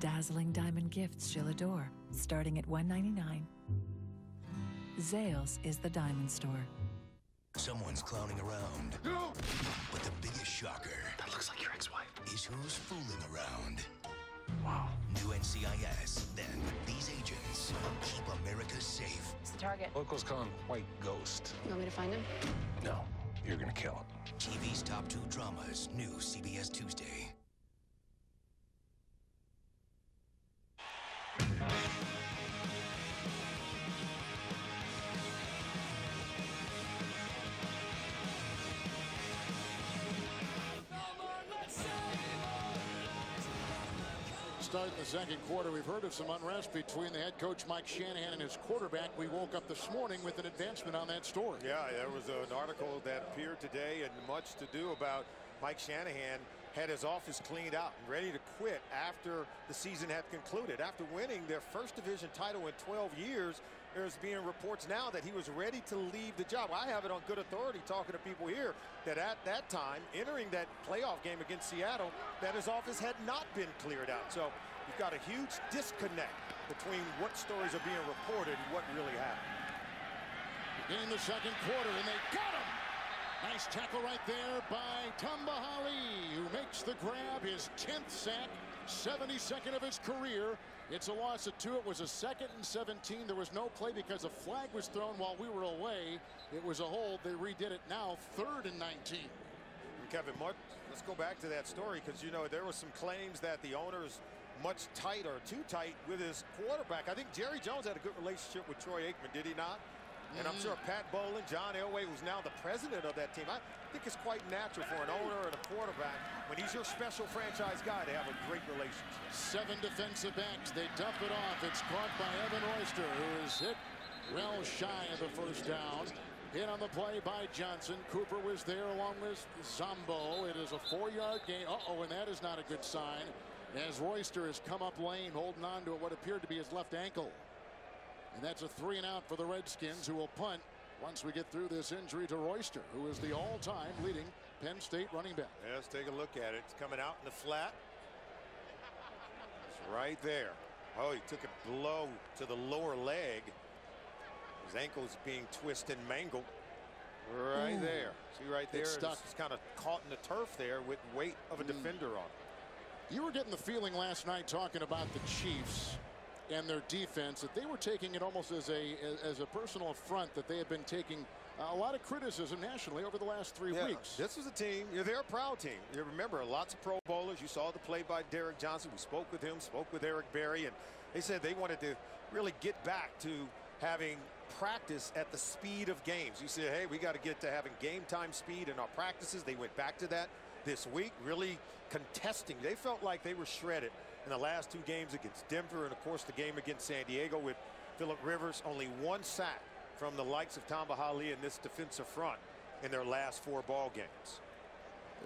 Dazzling diamond gifts she'll adore, starting at $1.99. Zales is the diamond store. Someone's clowning around. But the biggest shocker... That looks like your ex-wife. ...is who's fooling around. Wow. New NCIS. Then, these agents keep America safe. It's the target. Locals call him White Ghost. You want me to find him? No, you're gonna kill him. TV's top 2 dramas. New CBS Tuesday. Start in the second quarter. We've heard of some unrest between the head coach Mike Shanahan and his quarterback. We woke up this morning with an advancement on that story. Yeah, there was an article that appeared today, and much to do about Mike Shanahan had his office cleaned out and ready to quit after the season had concluded. After winning their first division title in 12 years, there's being reports now that he was ready to leave the job. I have it on good authority talking to people here that at that time, entering that playoff game against Seattle, that his office had not been cleared out. So you've got a huge disconnect between what stories are being reported and what really happened. In the second quarter, and they got him! Nice tackle right there by Tambahali, who makes the grab, his 10th sack, 72nd of his career. It's a loss of 2. It was a 2nd and 17. There was no play because a flag was thrown while we were away. It was a hold. They redid it now, 3rd and 19. Kevin, let's go back to that story because, you know, there were some claims that the owner's much tight or too tight with his quarterback. I think Jerry Jones had a good relationship with Troy Aikman, did he not? And I'm sure Pat Bowlen, John Elway, who's now the president of that team, I think it's quite natural for an owner and a quarterback, when he's your special franchise guy, to have a great relationship. 7 defensive backs. They dump it off. It's caught by Evan Royster, who is hit well shy of the first down. Hit on the play by Johnson. Cooper was there along with Zombo. It is a 4-yard gain. Uh-oh, and that is not a good sign, as Royster has come up lane, holding on to what appeared to be his left ankle. And that's a 3 and out for the Redskins, who will punt once we get through this injury to Royster, who is the all-time leading Penn State running back. Yeah, let's take a look at it. It's coming out in the flat. It's right there. Oh, he took a blow to the lower leg. His ankle's being twisted and mangled. Right there. See right there? It's stuck. It's kind of caught in the turf there with weight of a defender on it. You were getting the feeling last night talking about the Chiefs and their defense that they were taking it almost as a personal affront that they had been taking a lot of criticism nationally over the last 3 weeks. This was a team, they're a proud team. You remember, lots of Pro Bowlers. You saw the play by Derek Johnson. We spoke with him, spoke with Eric Berry, and they said they wanted to really get back to having practice at the speed of games. You said, hey, we got to get to having game time speed in our practices. They went back to that this week, really contesting. They felt like they were shredded in the last 2 games against Denver, and of course the game against San Diego with Phillip Rivers. Only 1 sack from the likes of Tambahali in this defensive front in their last 4 ball games.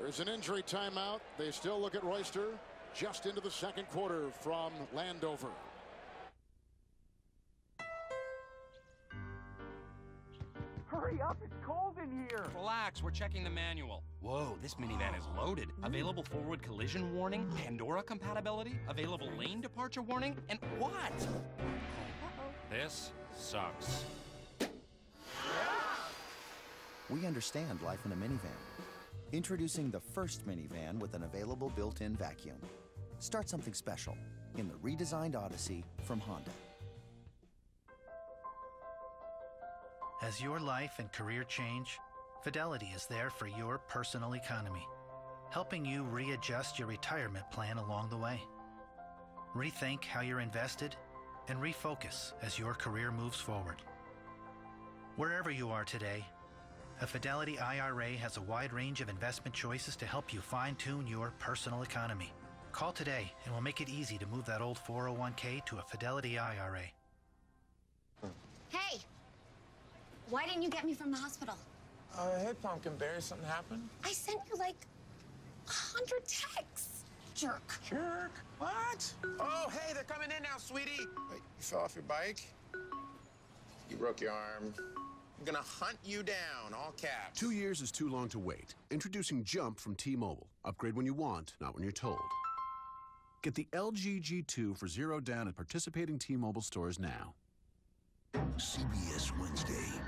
There's an injury timeout. They still look at Royster just into the second quarter from Landover. Hurry up, it's cold in here. Relax, we're checking the manual. Whoa, this minivan is loaded. Available forward collision warning, Pandora compatibility, available lane departure warning, and what? This sucks. We understand life in a minivan. Introducing the first minivan with an available built-in vacuum. Start something special in the redesigned Odyssey from Honda. As your life and career change, Fidelity is there for your personal economy, helping you readjust your retirement plan along the way. Rethink how you're invested and refocus as your career moves forward. Wherever you are today, a Fidelity IRA has a wide range of investment choices to help you fine-tune your personal economy. Call today and we'll make it easy to move that old 401k to a Fidelity IRA. Hey! Why didn't you get me from the hospital? Hey, Pumpkinberry, something happened? I sent you like 100 texts. Jerk. Jerk? What? Oh, hey, they're coming in now, sweetie. Wait, you fell off your bike? You broke your arm. I'm gonna hunt you down, all caps. 2 years is too long to wait. Introducing Jump from T-Mobile. Upgrade when you want, not when you're told. Get the LG G2 for $0 down at participating T-Mobile stores now. CBS Wednesday.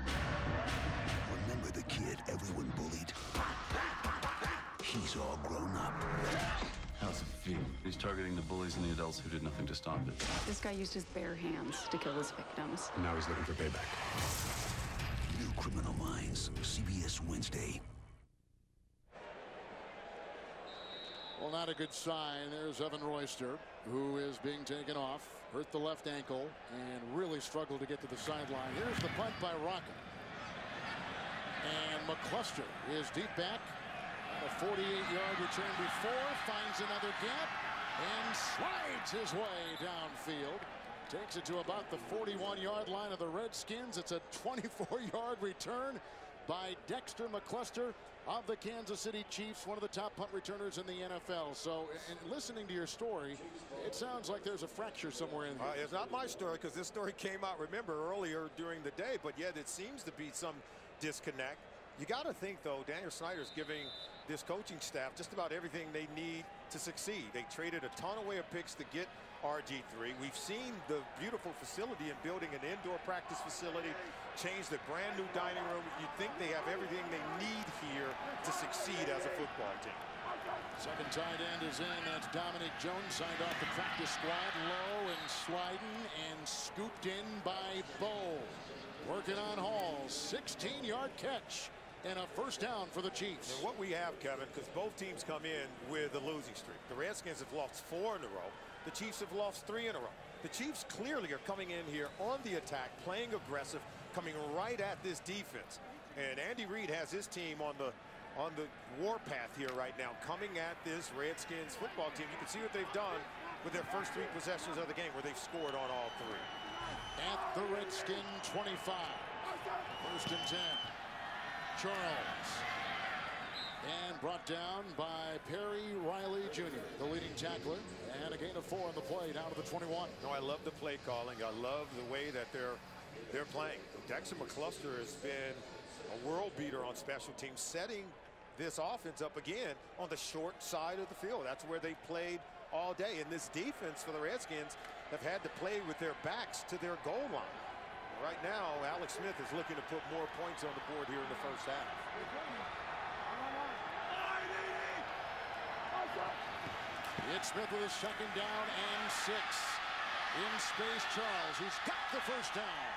Remember the kid everyone bullied? He's all grown up. How's it feel? He's targeting the bullies and the adults who did nothing to stop it. This guy used his bare hands to kill his victims. And now he's looking for payback. New Criminal Minds. CBS Wednesday. Well, not a good sign. There's Evan Royster, who is being taken off. Hurt the left ankle and really struggled to get to the sideline. Here's the punt by Rocket. And McCluster is deep back. A 48-yard return before. Finds another gap and slides his way downfield. Takes it to about the 41-yard line of the Redskins. It's a 24-yard return by Dexter McCluster of the Kansas City Chiefs, one of the top punt returners in the NFL. So, in listening to your story, it sounds like there's a fracture somewhere in there. It's not my story, because this story came out, remember, earlier during the day, but yet it seems to be some disconnect. You got to think, though, Daniel Snyder's giving this coaching staff just about everything they need to succeed. They traded a ton away of picks to get RG3. We've seen the beautiful facility in building an indoor practice facility, changed a brand new dining room. You'd think they have everything they need here to succeed as a football team. Second tight end is in. That's Dominic Jones, signed off the practice squad. Low and sliding and scooped in by Bowe. Working on Hall. 16-yard catch and a first down for the Chiefs. And what we have, Kevin, because both teams come in with a losing streak. The Redskins have lost 4 in a row. The Chiefs have lost 3 in a row. The Chiefs clearly are coming in here on the attack, playing aggressive, coming right at this defense. And Andy Reid has his team on the warpath here right now, coming at this Redskins football team. You can see what they've done with their first 3 possessions of the game, where they've scored on all 3. At the Redskin 25. First and 10. Charles. And brought down by Perry Riley Jr., the leading tackler. And a gain of 4 on the play, down to the 21. No, I love the play calling. I love the way that they're playing. Dexter McCluster has been a world beater on special teams, setting this offense up again on the short side of the field. That's where they played all day. And this defense for the Redskins have had to play with their backs to their goal line. Right now, Alex Smith is looking to put more points on the board here in the first half. It's Smith with a second down and 6. In space, Charles, who's got the first down.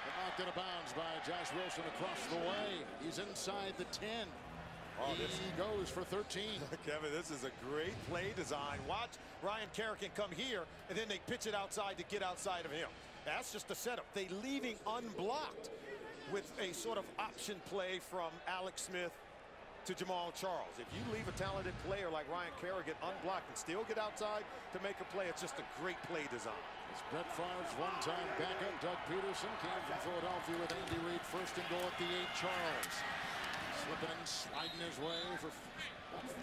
But knocked out of bounds by Josh Wilson across the way. He's inside the 10. He goes for 13. Kevin, this is a great play design. Watch Ryan Kerrigan come here, and then they pitch it outside to get outside of him. That's just the setup. They leaving unblocked with a sort of option play from Alex Smith to Jamal Charles. If you leave a talented player like Ryan Kerrigan unblocked and still get outside to make a play, it's just a great play design. It's Brett Favre's one-time backup. Doug Peterson came from Philadelphia with Andy Reid. First and goal at the 8. Charles slipping and sliding his way for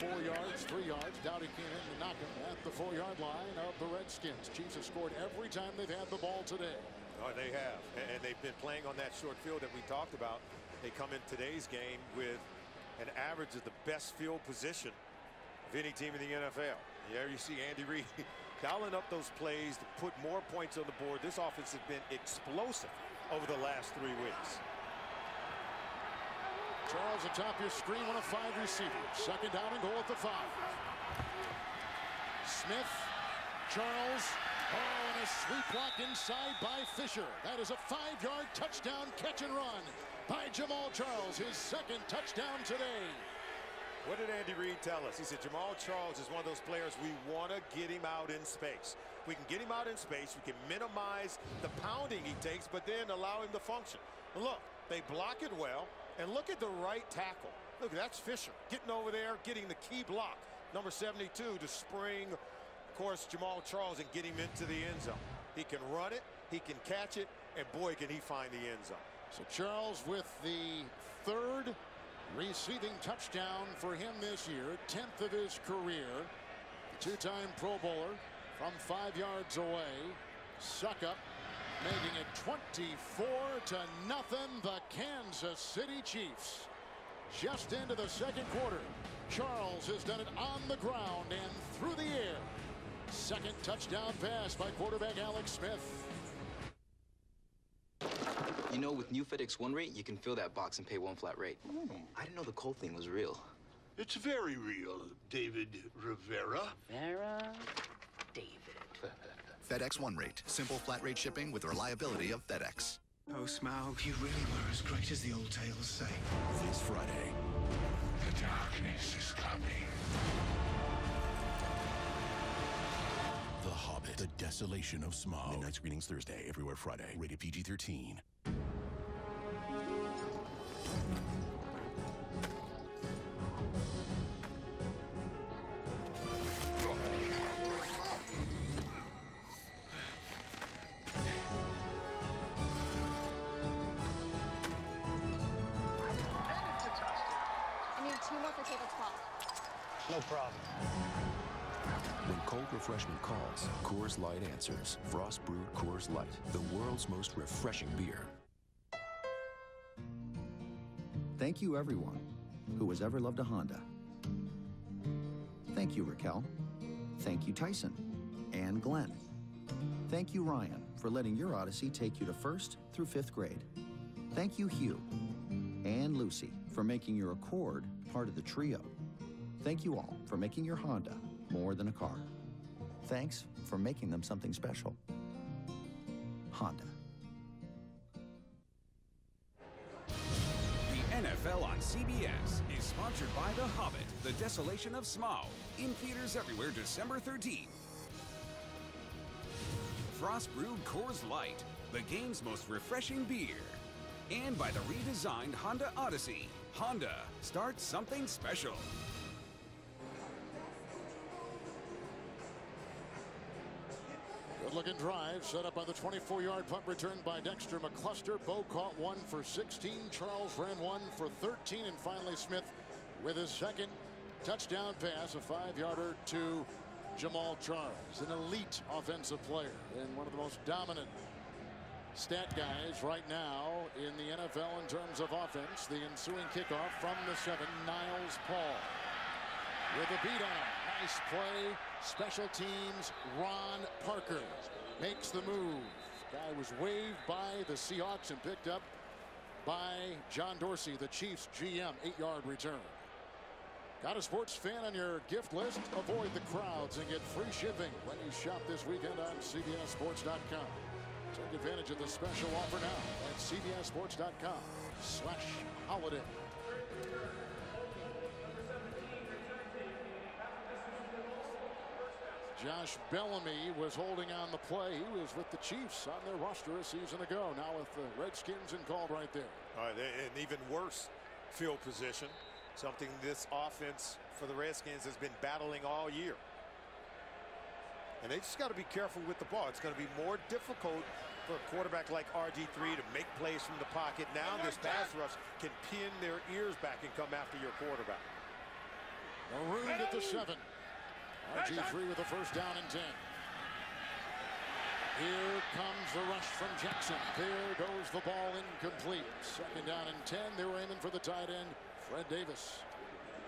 4 yards, 3 yards. Dowdy came in to knock him at the 4-yard line of the Redskins. Chiefs have scored every time they've had the ball today. Oh, they have. And they've been playing on that short field that we talked about. They come in today's game with an average of the best field position of any team in the NFL. There you see Andy Reid dialing up those plays to put more points on the board. This offense has been explosive over the last 3 weeks. Charles atop your screen, one of 5 receivers. Second down and goal at the 5. Smith, Charles, and a sweep block inside by Fisher. That is a 5-yard touchdown catch and run by Jamal Charles, his second touchdown today. What did Andy Reid tell us? He said Jamal Charles is one of those players we want to get him out in space. We can get him out in space. We can minimize the pounding he takes, but then allow him to function. And look, they block it well. And look at the right tackle. Look, that's Fisher getting over there, getting the key block. Number 72 to spring, of course, Jamal Charles and get him into the end zone. He can run it, he can catch it, and boy, can he find the end zone. So Charles with the third receiving touchdown for him this year, 10th of his career. Two-time Pro Bowler from 5 yards away. Suckup making it 24-0. The Kansas City Chiefs. Just into the second quarter. Charles has done it on the ground and through the air. Second touchdown pass by quarterback Alex Smith. You know, with new FedEx One rate, you can fill that box and pay one flat rate. I didn't know the cold thing was real. It's very real, David Rivera. David. FedEx One rate. Simple flat rate shipping with the reliability of FedEx. Oh, Smaug, you really were as great as the old tales say. This Friday, The darkness is coming. The Hobbit, The Desolation of Smaug. Midnight screenings Thursday, everywhere Friday. Rated PG-13. I need 2 more for table 12. No problem. When cold refreshment calls, Coors Light answers. Frost brewed Coors Light, the world's most refreshing beer. Thank you, everyone who has ever loved a Honda. Thank you, Raquel. Thank you, Tyson. And Glenn. Thank you, Ryan, for letting your Odyssey take you to 1st through 5th grade. Thank you, Hugh. And Lucy, for making your Accord part of the trio. Thank you all for making your Honda more than a car. Thanks for making them something special. Honda. The NFL on CBS is sponsored by The Hobbit, The Desolation of Smaug, in theaters everywhere December 13th. Frost brewed Coors Light, the game's most refreshing beer. And by the redesigned Honda Odyssey. Honda, start something special. Good-looking drive set up on the 24-yard punt return by Dexter McCluster. Bo caught one for 16. Charles ran one for 13. And finally Smith with his second touchdown pass, a 5-yarder to Jamal Charles, an elite offensive player and one of the most dominant stat guys right now in the NFL in terms of offense. The ensuing kickoff from the 7, Niles Paul with a beat on him. Nice play. Special teams, Ron Parker makes the move. Guy was waved by the Seahawks and picked up by John Dorsey, the Chiefs GM. 8-yard return. Got a sports fan on your gift list? Avoid the crowds and get free shipping when you shop this weekend on CBSSports.com. Take advantage of the special offer now at CBSSports.com/holiday. Josh Bellamy was holding on the play. He was with the Chiefs on their roster a season ago. Now with the Redskins and called right there. And even worse field position. Something this offense for the Redskins has been battling all year. And they just got to be careful with the ball. It's going to be more difficult for a quarterback like RG3 to make plays from the pocket. Now this pass rush can pin their ears back and come after your quarterback. Marooned at the 7. RG3 with a first down and 10. Here comes the rush from Jackson. There goes the ball incomplete. Second down and 10. They were aiming for the tight end, Fred Davis.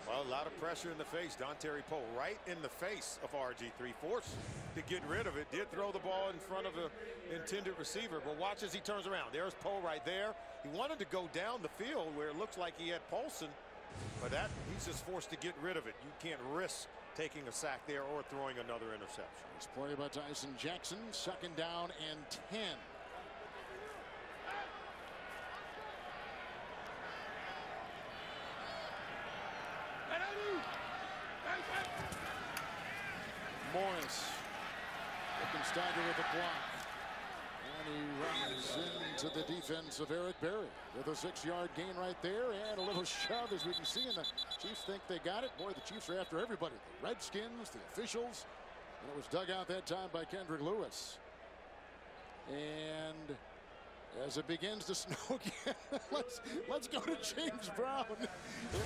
Well, a lot of pressure in the face. Dontari Poe right in the face of RG3. Forced to get rid of it. Did throw the ball in front of the intended receiver. But watch as he turns around. There's Poe right there. He wanted to go down the field where it looks like he had Paulson. But he's just forced to get rid of it. You can't risk taking a sack there or throwing another interception. It's play by Tyson Jackson. Second down and 10. Morris looking stagger with the block. And he runs into the defense of Eric Berry with a 6-yard gain right there and a little shove, as we can see. And the Chiefs think they got it. Boy, the Chiefs are after everybody. The Redskins, the officials. And it was dug out that time by Kendrick Lewis. And as it begins to snow again, let's go to James Brown in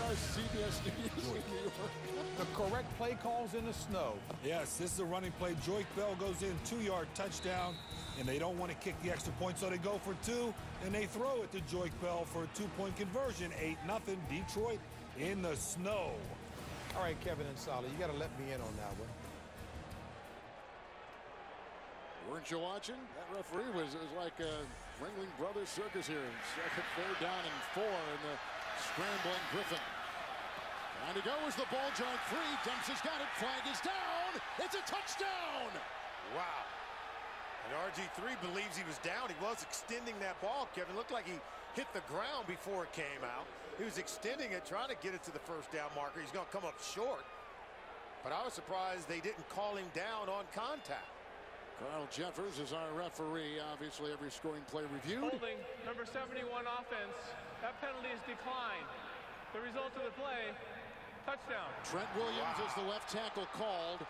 our CBS Studios in New York. The correct play calls in the snow. Yes, this is a running play. Joyke Bell goes in, 2-yard touchdown, and they don't want to kick the extra point, so they go for 2, and they throw it to Joyke Bell for a 2-point conversion. 8-0 Detroit in the snow. All right, Kevin and Solly, you got to let me in on that one. Weren't you watching? That referee was like a Ringling Brothers circus here. Second, 3rd down and 4 in the scrambling Griffin. Trying to go as the ball joint free. Dempsey's got it. Flag is down. It's a touchdown. Wow. And RG3 believes he was down. He was extending that ball, Kevin. Looked like he hit the ground before it came out. He was extending it, trying to get it to the 1st down marker. He's going to come up short. But I was surprised they didn't call him down on contact. Carl Jeffers is our referee. Obviously, every scoring play reviewed. Holding, number 71 offense. That penalty is declined. The result of the play, touchdown. Trent Williams is the left tackle called,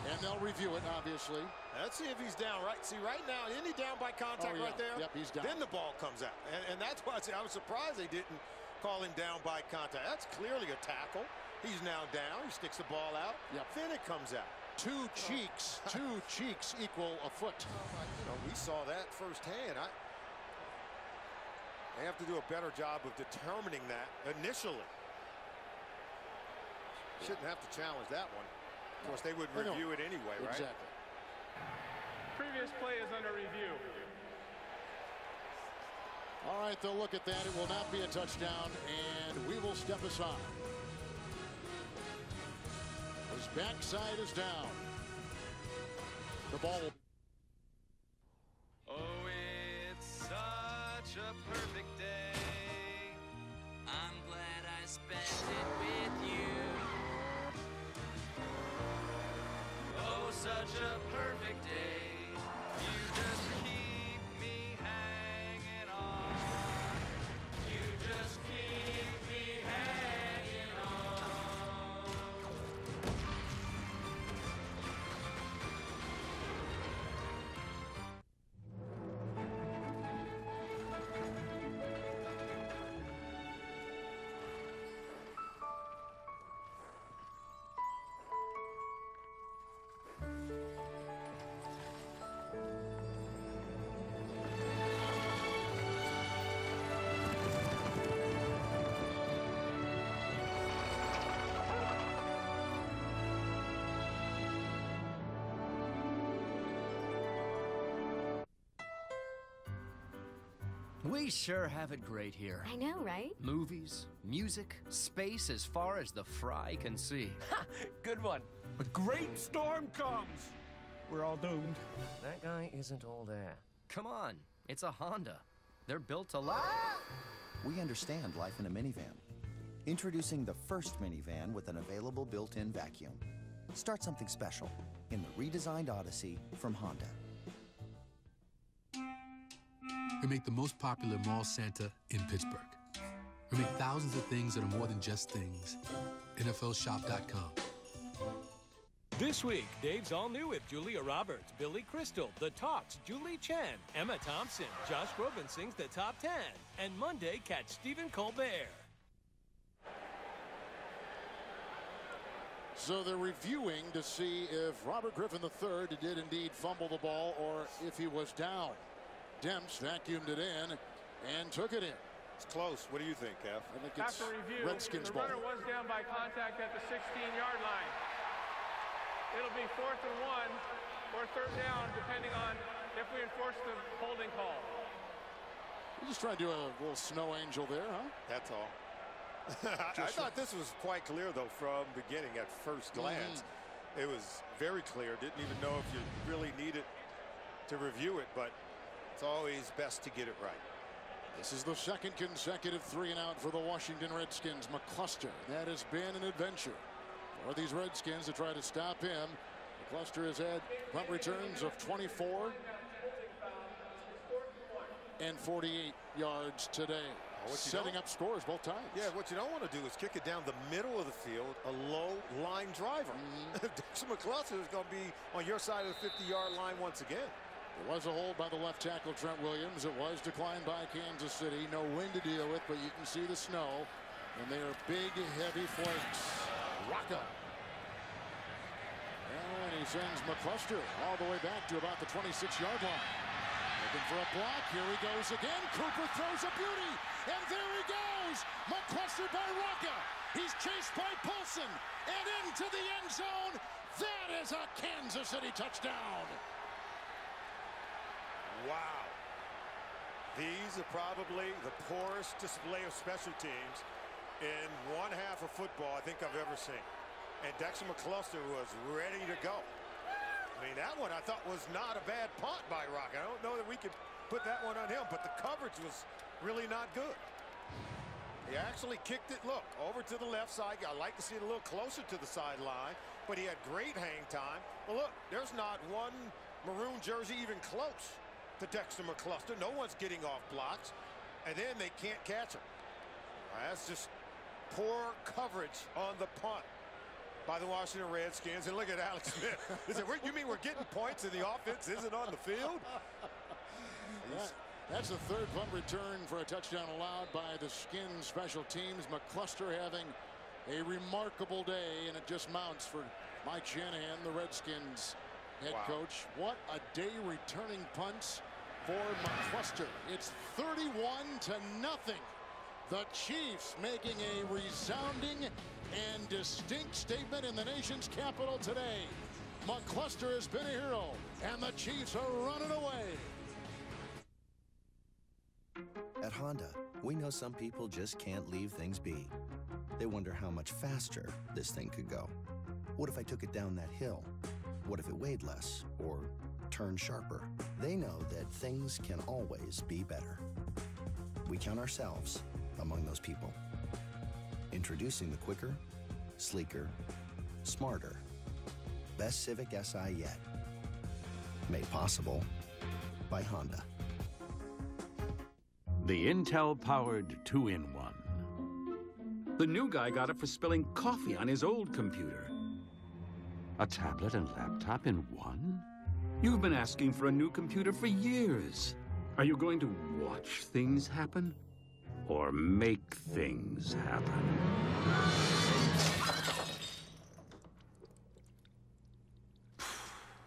and they'll review it, obviously. Let's see if he's down. Right. See, right now, isn't he down by contact right there? Yep, he's down. Then the ball comes out. And that's why I was surprised they didn't call him down by contact. That's clearly a tackle. He's now down. He sticks the ball out. Yep. Then it comes out. Two cheeks equal a foot. You know, we saw that firsthand. They have to do a better job of determining that initially. Shouldn't have to challenge that one. Of course, they would review it anyway, right? Exactly. Previous play is under review. All right, they'll look at that. It will not be a touchdown, and we will step aside. His backside is down. The ball. Oh, it's such a perfect day. I'm glad I spent it with you. Oh, such a perfect day. You just keep me hanging on. You just keep me hanging on. We sure have it great here. I know, right? Movies, music, space as far as the fry can see. Ha! Good one. A great storm comes. We're all doomed. That guy isn't all there. Come on, it's a Honda. They're built to last. We understand life in a minivan. Introducing the first minivan with an available built-in vacuum. Start something special in the redesigned Odyssey from Honda. We make the most popular mall Santa in Pittsburgh. We make thousands of things that are more than just things. NFLshop.com. This week, Dave's all new with Julia Roberts, Billy Crystal, The Talks, Julie Chen, Emma Thompson, Josh Groban sings the top 10, and Monday, catch Stephen Colbert. So they're reviewing to see if Robert Griffin III did indeed fumble the ball or if he was down. Demps vacuumed it in and took it in. It's close. What do you think, Kev? I think it's After review, Redskins the ball. runner was down by contact at the 16-yard line. It'll be 4th and 1 or 3rd down, depending on if we enforce the holding call. You just trying to do a little snow angel there, huh? That's all. I thought this was quite clear, though, from beginning at first glance. It was very clear. Didn't even know if you really needed to review it, but it's always best to get it right. This is the second consecutive 3-and-out for the Washington Redskins. McCluster, that has been an adventure for these Redskins to try to stop him. McCluster has had punt returns of 24 and 48 yards today. Setting up scores both times. Yeah, what you don't want to do is kick it down the middle of the field, a low line driver. Dexter McCluster is going to be on your side of the 50-yard line once again. There was a hold by the left tackle, Trent Williams. It was declined by Kansas City. No wind to deal with, but you can see the snow. And they are big, heavy flakes. Rocca. And he sends McCluster all the way back to about the 26-yard line. Looking for a block. Here he goes again. Cooper throws a beauty. And there he goes. McCluster by Rocca. He's chased by Paulson. And into the end zone. That is a Kansas City touchdown. Wow. These are probably the poorest display of special teams in one half of football I think I've ever seen. And Dexter McCluster was ready to go. I mean, that one I thought was not a bad punt by Rock. I don't know that we could put that one on him, but the coverage was really not good. He actually kicked it, look, over to the left side. I like to see it a little closer to the sideline, but he had great hang time. Well, look, there's not one maroon jersey even close to Dexter McCluster. No one's getting off blocks, and then they can't catch him. That's just poor coverage on the punt by the Washington Redskins. And look at Alex Smith. You mean we're getting points and the offense isn't on the field? That's the third punt return for a touchdown allowed by the Skins special teams. McCluster having a remarkable day, and it just mounts for Mike Shanahan, the Redskins head coach. What a day returning punts for McCluster. It's 31-0. The Chiefs making a resounding and distinct statement in the nation's capital today. McCluster has been a hero, and the Chiefs are running away. At Honda, we know some people just can't leave things be. They wonder how much faster this thing could go. What if I took it down that hill? What if it weighed less or turned sharper? They know that things can always be better. We count ourselves among those people. Introducing the quicker, sleeker, smarter, best Civic Si yet. Made possible by Honda. The Intel-powered 2-in-1. The new guy got it for spilling coffee on his old computer. A tablet and laptop in one? You've been asking for a new computer for years. Are you going to watch things happen? Or make things happen?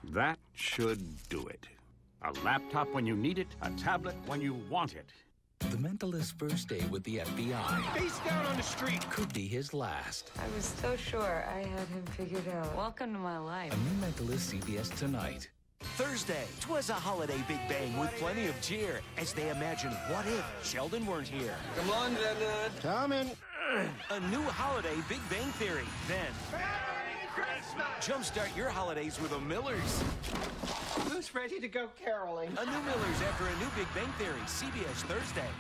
That should do it. A laptop when you need it, a tablet when you want it. The mentalist's first day with the FBI. Face down on the street. Could be his last. I was so sure I had him figured out. Welcome to my life. A new Mentalist CBS tonight. Thursday, 'twas a holiday Big Bang with plenty of cheer as they imagine what if Sheldon weren't here. Come on, Leonard. Coming. A new holiday Big Bang Theory. Then, Merry Christmas! jumpstart your holidays with a Miller's. Who's ready to go caroling? A new Miller's after a new Big Bang Theory. CBS Thursday.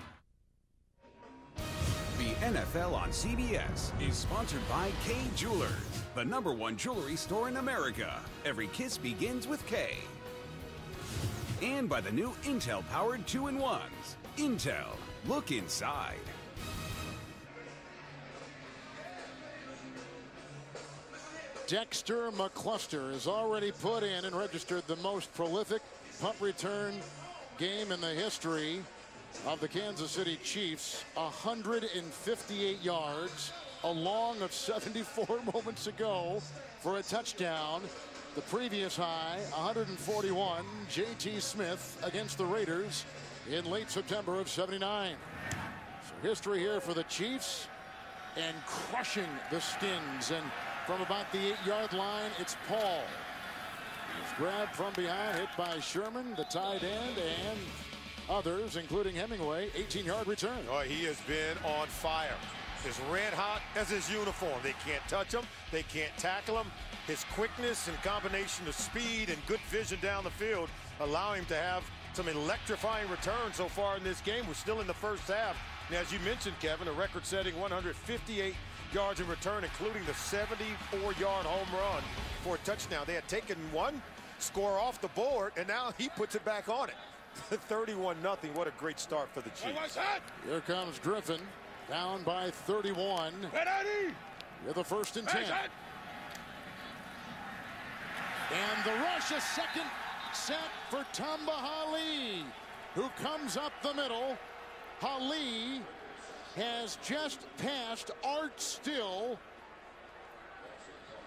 The NFL on CBS is sponsored by K Jewelers, the #1 jewelry store in America. Every kiss begins with K. And by the new Intel-powered 2-in-1s. Intel. Look inside. Dexter McCluster has already put in and registered the most prolific punt return game in the history of the Kansas City Chiefs. 158 yards, a long of 74 moments ago for a touchdown. The previous high, 141, J.T. Smith against the Raiders in late September of '79. So history here for the Chiefs and crushing the Skins. And from about the 8-yard line, it's Paul. He's grabbed from behind, hit by Sherman, the tight end, and others, including Hemingway. 18-yard return. Oh, he has been on fire. As red hot as his uniform. They can't touch him. They can't tackle him. His quickness and combination of speed and good vision down the field allow him to have some electrifying returns so far in this game. We're still in the first half. And as you mentioned, Kevin, a record-setting 158 yards in return, including the 74-yard home run for a touchdown. They had taken one score off the board, and now he puts it back on it. 31-0. What a great start for the Chiefs. Here comes Griffin, down by 31. With a 1st and 10. And the rush, a second set for Tamba Hali, who comes up the middle. Hali has just passed Art Still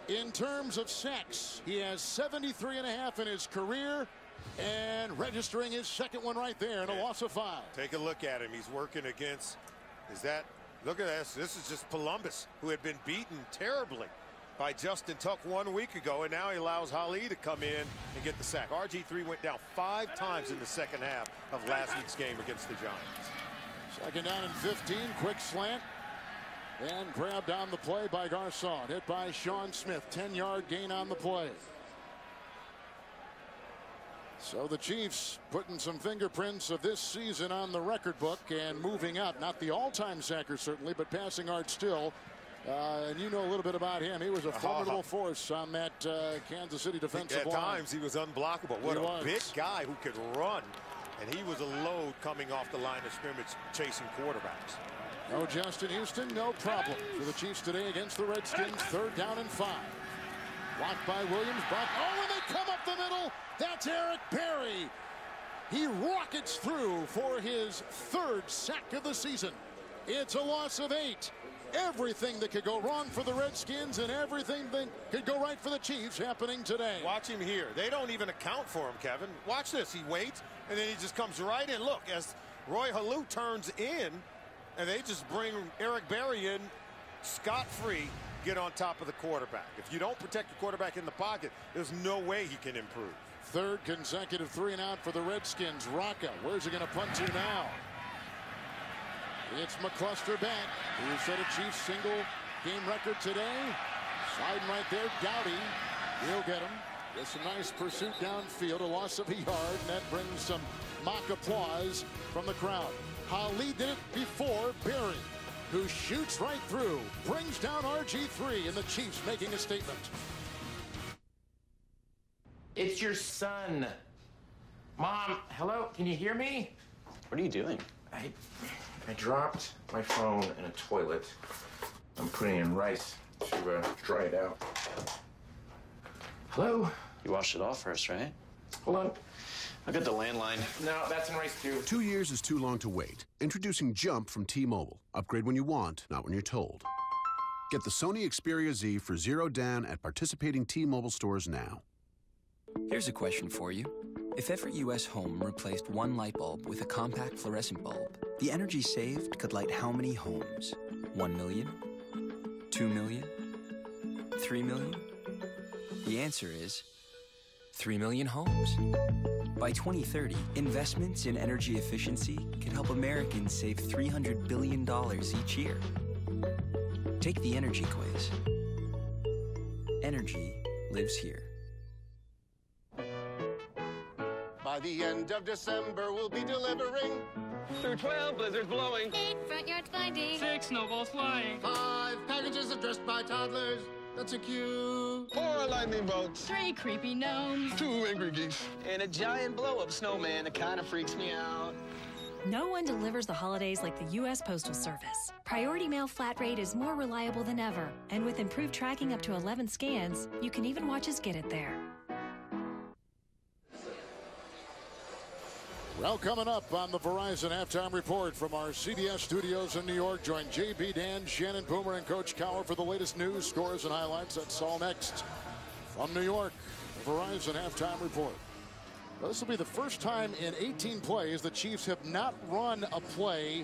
in terms of sacks. He has 73.5 in his career, and registering his second one right there, and a loss of 5. Take a look at him. He's working against, look at this. This is just Columbus, who had been beaten terribly by Justin Tuck 1 week ago, and now he allows Hali to come in and get the sack. RG3 went down 5 times in the second half of last week's game against the Giants. Second down and 15, quick slant, and grabbed on the play by Garcon. Hit by Sean Smith, 10-yard gain on the play. So the Chiefs putting some fingerprints of this season on the record book and moving up. Not the all-time sacker, certainly, but passing Art Still. And you know a little bit about him. He was a formidable force on that Kansas City defensive line. At times, he was unblockable. What a big guy who could run. And he was a load coming off the line of scrimmage, chasing quarterbacks. No Justin Houston, no problem for the Chiefs today against the Redskins. 3rd down and 5. Blocked by Williams. Oh, and they come up the middle. That's Eric Berry. He rockets through for his 3rd sack of the season. It's a loss of 8. Everything that could go wrong for the Redskins and everything that could go right for the Chiefs happening today. Watch him here. They don't even account for him, Kevin. Watch this. He waits, and then he just comes right in. Look, as Roy Halou turns in, and they just bring Eric Berry in scot-free, get on top of the quarterback. If you don't protect the quarterback in the pocket, there's no way he can improve. 3rd consecutive 3-and-out for the Redskins. Rocca, where's he going to punt to now? It's McCluster back, who set a Chiefs single game record today. Sliding right there, Dowdy. He'll get him. With some nice pursuit downfield, a loss of a yard, and that brings some mock applause from the crowd. Hali did it before Berry, who shoots right through, brings down RG3, and the Chiefs making a statement. It's your son. Mom, hello, can you hear me? What are you doing? I dropped my phone in a toilet. I'm putting in rice to dry it out. Hello? You washed it off first, right? Hold on. I got the landline. No, that's in rice too. 2 years is too long to wait. Introducing Jump from T-Mobile. Upgrade when you want, not when you're told. Get the Sony Xperia Z for $0 down at participating T-Mobile stores now. Here's a question for you. If every U.S. home replaced one light bulb with a compact fluorescent bulb, the energy saved could light how many homes? 1 million? 2 million? 3 million? The answer is 3 million homes. By 2030, investments in energy efficiency can help Americans save $300 billion each year. Take the energy quiz. Energy lives here. By the end of December, we'll be delivering through 12 blizzards blowing, 8 front yards blinding, 6 snowballs flying, 5 packages addressed by toddlers. That's a cue. 4 lightning bolts, 3 creepy gnomes, 2 angry geese, and a giant blow-up snowman that kind of freaks me out. No one delivers the holidays like the U.S. Postal Service. Priority Mail Flat Rate is more reliable than ever, and with improved tracking up to 11 scans, you can even watch us get it there. Well, coming up on the Verizon Halftime Report from our CBS studios in New York, join JB, Dan, Shannon Boomer, and Coach Cowher for the latest news, scores, and highlights. That's all next. From New York, the Verizon Halftime Report. Well, this will be the first time in 18 plays the Chiefs have not run a play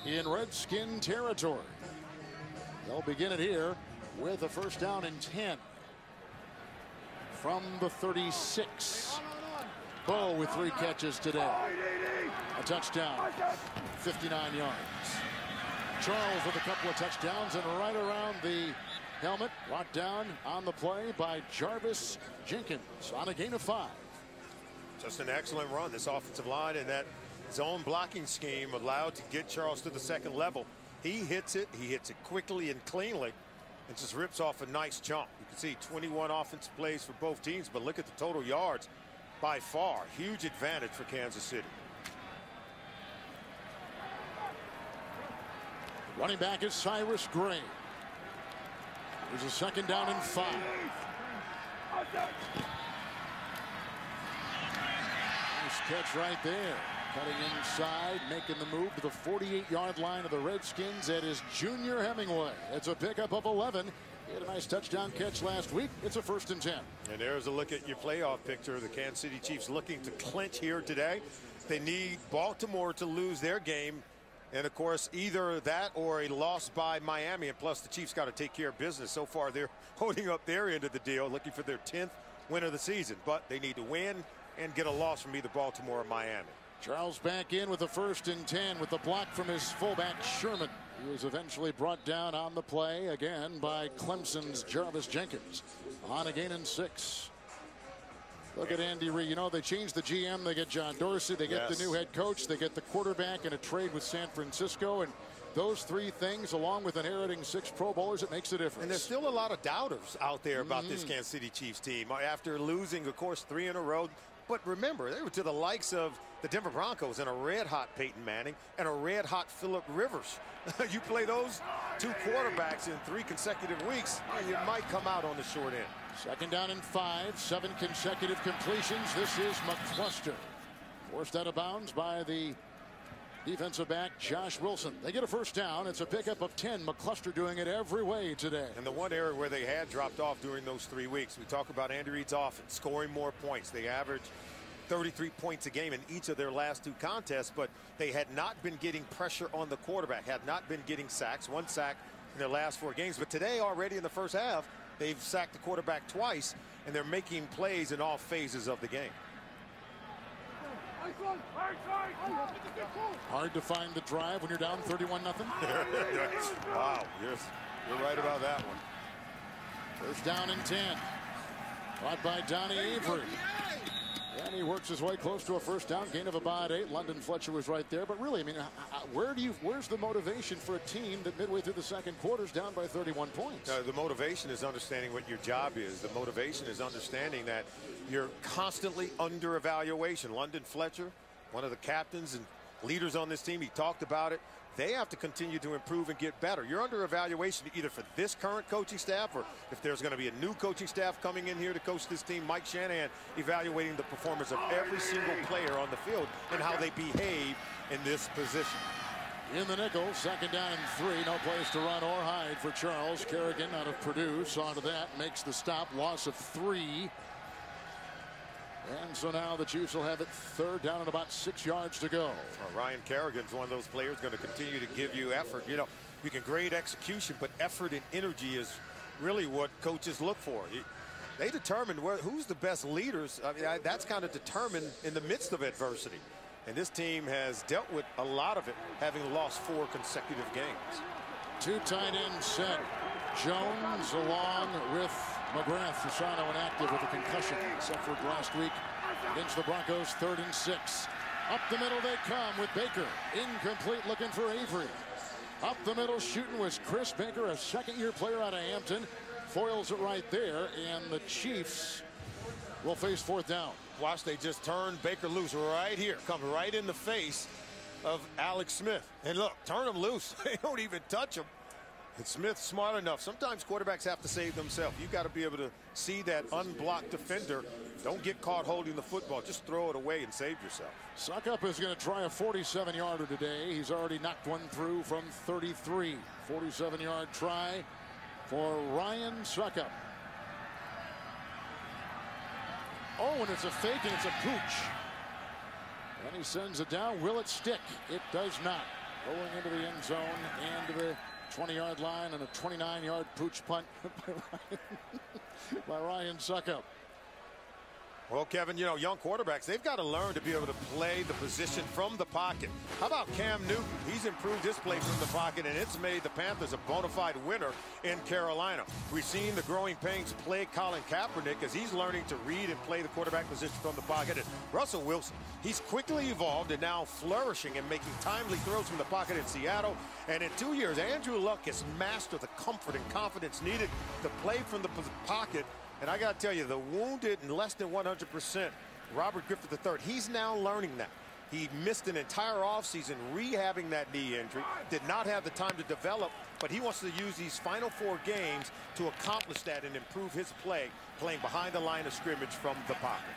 in Redskin territory. They'll begin it here with a 1st down and 10 from the 36. Bo with 3 catches today. A touchdown, 59 yards. Charles with a couple of touchdowns, and right around the helmet, brought down on the play by Jarvis Jenkins on a gain of 5. Just an excellent run. This offensive line and that zone blocking scheme allowed to get Charles to the second level. He hits it quickly and cleanly, and just rips off a nice chunk. You can see 21 offensive plays for both teams, but look at the total yards. By far, huge advantage for Kansas City. Running back is Cyrus Gray. There's a second down and 5. Nice catch right there. Cutting inside, making the move to the 48-yard line of the Redskins. That is Junior Hemingway. It's a pickup of 11. He had a nice touchdown catch last week. It's a 1st and 10. And there's a look at your playoff picture. The Kansas City Chiefs looking to clinch here today. They need Baltimore to lose their game. And, of course, either that or a loss by Miami. And plus, the Chiefs got to take care of business. So far, they're holding up their end of the deal, looking for their 10th win of the season. But they need to win and get a loss from either Baltimore or Miami. Charles back in with a 1st and 10 with the block from his fullback Sherman. He was eventually brought down on the play again by Clemson's Jarvis Jenkins. On a gain and 6. Look at Andy Reid. You know, they changed the GM. They get John Dorsey. They get the new head coach. They get the quarterback in a trade with San Francisco. And those 3 things, along with inheriting 6 Pro Bowlers, it makes a difference. And there's still a lot of doubters out there about this Kansas City Chiefs team. After losing, of course, 3 in a row. But remember, they were to the likes of the Denver Broncos and a red-hot Peyton Manning and a red-hot Phillip Rivers. You play those 2 quarterbacks in 3 consecutive weeks, you might come out on the short end. Second down and 5, 7 consecutive completions. This is McCluster. Forced out of bounds by the defensive back, Josh Wilson. They get a 1st down. It's a pickup of 10. McCluster doing it every way today. And the one area where they had dropped off during those 3 weeks, we talk about Andy Reid's offense, scoring more points. They average 33 points a game in each of their last 2 contests, but they had not been getting pressure on the quarterback, had not been getting sacks. 1 sack in their last 4 games. But today, already in the first half, they've sacked the quarterback twice, and they're making plays in all phases of the game. Hard to find the drive when you're down 31-0. Wow, yes, you're right about that one. 1st down and 10. Caught by Donnie Avery. And he works his way close to a 1st down, gain of about 8. London Fletcher was right there. But really, I mean, where's the motivation for a team that midway through the second quarter is down by 31 points? The motivation is understanding what your job is. The motivation is understanding that you're constantly under evaluation. London Fletcher, one of the captains and leaders on this team, he talked about it. They have to continue to improve and get better. You're under evaluation either for this current coaching staff or if there's going to be a new coaching staff coming in here to coach this team. Mike Shanahan evaluating the performance of every single player on the field and how they behave in this position. In the nickel, 2nd down and 3. No place to run or hide for Charles. Kerrigan out of Purdue saw to that, makes the stop, loss of 3. And so now the Chiefs will have it 3rd down and about 6 yards to go. Ryan Kerrigan's one of those players going to continue to give you effort. You know, you can grade execution, but effort and energy is really what coaches look for. They determine who's the best leaders. I mean, that's kind of determined in the midst of adversity. And this team has dealt with a lot of it, having lost 4 consecutive games. 2 tight ends set. Jones along with McGrath. Fasano inactive with a concussion. Suffered last week against the Broncos. 3rd and 6. Up the middle they come with Baker. Incomplete, looking for Avery. Up the middle shooting was Chris Baker, a 2nd-year player out of Hampton. Foils it right there, and the Chiefs will face 4th down. Watch, they just turn Baker loose right here. Come right in the face of Alex Smith. And look, turn him loose. They don't even touch him. And Smith's smart enough. Sometimes quarterbacks have to save themselves. You've got to be able to see that unblocked defender. Don't get caught holding the football. Just throw it away and save yourself. Suckup is going to try a 47-yarder today. He's already knocked one through from 33. 47-yard try for Ryan Suckup. Oh, and it's a fake, and it's a pooch. And he sends it down. Will it stick? It does not. Going into the end zone and to the 20-yard line, and a 29-yard pooch punt by Ryan Suckup. Well, Kevin, you know, young quarterbacks, they've got to learn to be able to play the position from the pocket. How about Cam Newton? He's improved his play from the pocket, and it's made the Panthers a bona fide winner in Carolina. We've seen the growing pains plague Colin Kaepernick as he's learning to read and play the quarterback position from the pocket. And Russell Wilson, he's quickly evolved and now flourishing and making timely throws from the pocket in Seattle. And in 2 years, Andrew Luck has mastered the comfort and confidence needed to play from the pocket. And I got to tell you, the wounded and less than 100% Robert Griffin III, he's now learning that. He missed an entire offseason rehabbing that knee injury, did not have the time to develop, but he wants to use these final 4 games to accomplish that and improve his play, playing behind the line of scrimmage from the pocket.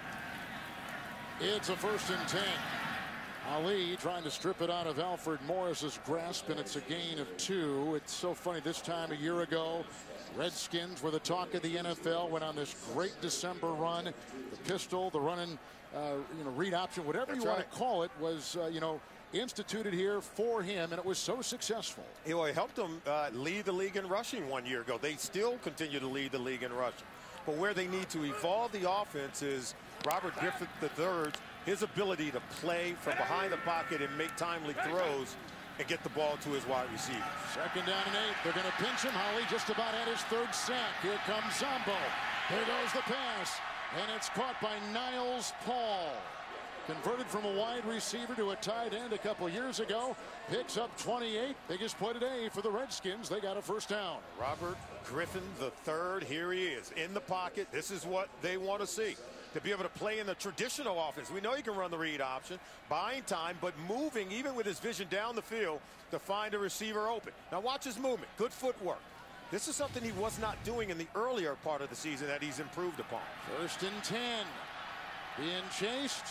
It's a 1st and 10. Ali trying to strip it out of Alfred Morris's grasp, and it's a gain of 2. It's so funny, this time a year ago, Redskins were the talk of the NFL, went on this great December run. The pistol, the running, read option, whatever you want to call it, was, instituted here for him, and it was so successful. It helped them lead the league in rushing 1 year ago. They still continue to lead the league in rushing. But where they need to evolve the offense is Robert Griffin III, his ability to play from behind the pocket and make timely throws and get the ball to his wide receiver. 2nd down and 8. They're going to pinch him. Holly just about had his 3rd sack. Here comes Zombo. There goes the pass. And it's caught by Niles Paul. Converted from a wide receiver to a tight end a couple years ago. Picks up 28. Biggest play today for the Redskins. They got a 1st down. Robert Griffin III, here he is in the pocket. This is what they want to see. To be able to play in the traditional offense. We know he can run the read option, buying time, but moving even with his vision down the field to find a receiver open. Now watch his movement. Good footwork. This is something he was not doing in the earlier part of the season that he's improved upon. 1st and 10. Being chased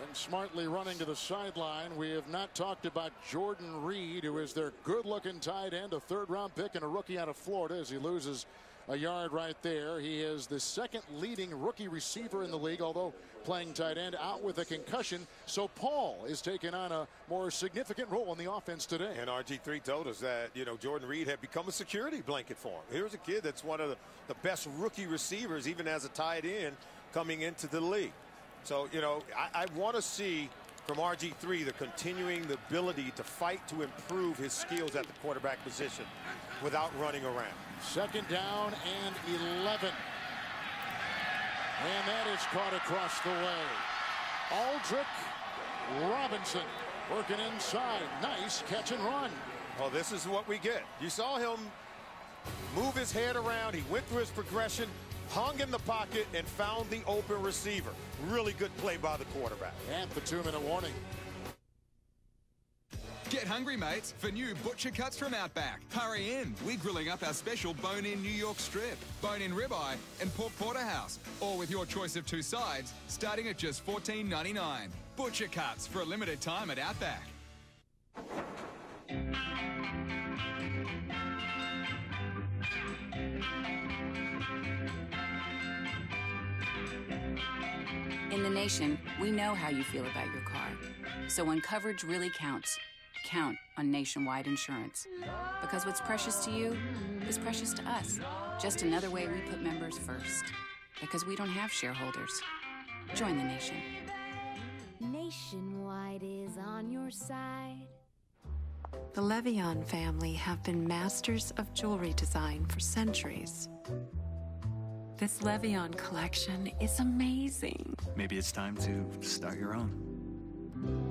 and smartly running to the sideline. We have not talked about Jordan Reed, who is their good-looking tight end, a 3rd-round pick and a rookie out of Florida, as he loses a yard right there. He is the 2nd leading rookie receiver in the league, although playing tight end, out with a concussion. So Paul is taking on a more significant role in the offense today. And RG3 told us that, Jordan Reed had become a security blanket for him. Here's a kid that's one of the best rookie receivers, even as a tight end, coming into the league. So, I want to see from RG3 the continuing the ability to fight to improve his skills at the quarterback position without running around. 2nd down and 11. And that is caught across the way. Aldrick Robinson working inside. Nice catch and run. Well, this is what we get. You saw him move his head around. He went through his progression, hung in the pocket, and found the open receiver. Really good play by the quarterback. And the 2-minute warning. Get hungry, mates, for new butcher cuts from Outback. Hurry in. We're grilling up our special bone-in New York strip, bone-in ribeye, and pork porterhouse. All with your choice of 2 sides, starting at just $14.99. Butcher cuts for a limited time at Outback. In the Nation, we know how you feel about your car. So when coverage really counts, count on Nationwide Insurance. Because what's precious to you is precious to us. Just another way we put members first. Because we don't have shareholders. Join the Nation. Nationwide is on your side. The Levion family have been masters of jewelry design for centuries. This Levion collection is amazing. Maybe it's time to start your own.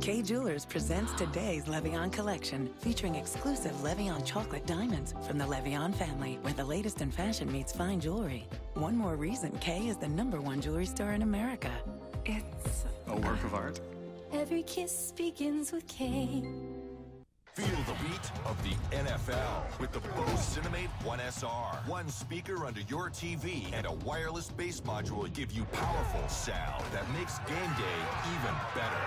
Kay Jewelers presents today's Levion collection, featuring exclusive Levion chocolate diamonds from the Levion family, where the latest in fashion meets fine jewelry. One more reason Kay is the #1 jewelry store in America. It's a work of art. Every kiss begins with Kay. Feel the beat of the NFL with the Bose Cinemate 1SR. One speaker under your TV and a wireless bass module give you powerful sound that makes game day even better.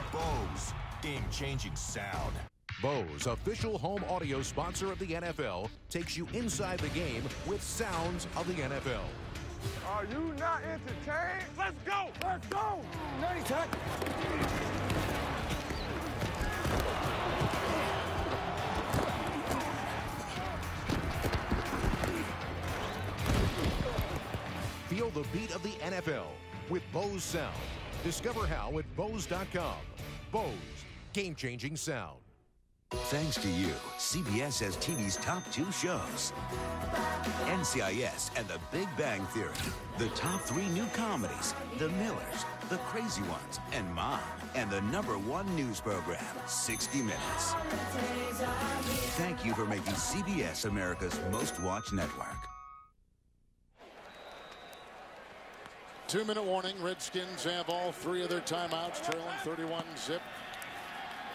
Bose, game-changing sound. Bose, official home audio sponsor of the NFL, takes you inside the game with sounds of the NFL. Are you not entertained? Let's go! Let's go! 90 time. Feel the beat of the NFL with Bose Sound. Discover how at Bose.com. Bose, game-changing sound. Thanks to you, CBS has TV's top 2 shows. NCIS and The Big Bang Theory. The top 3 new comedies, The Millers, The Crazy Ones, and Mom. And the #1 news program, 60 Minutes. Thank you for making CBS America's most watched network. 2-minute warning. Redskins have all 3 of their timeouts, trailing 31-zip.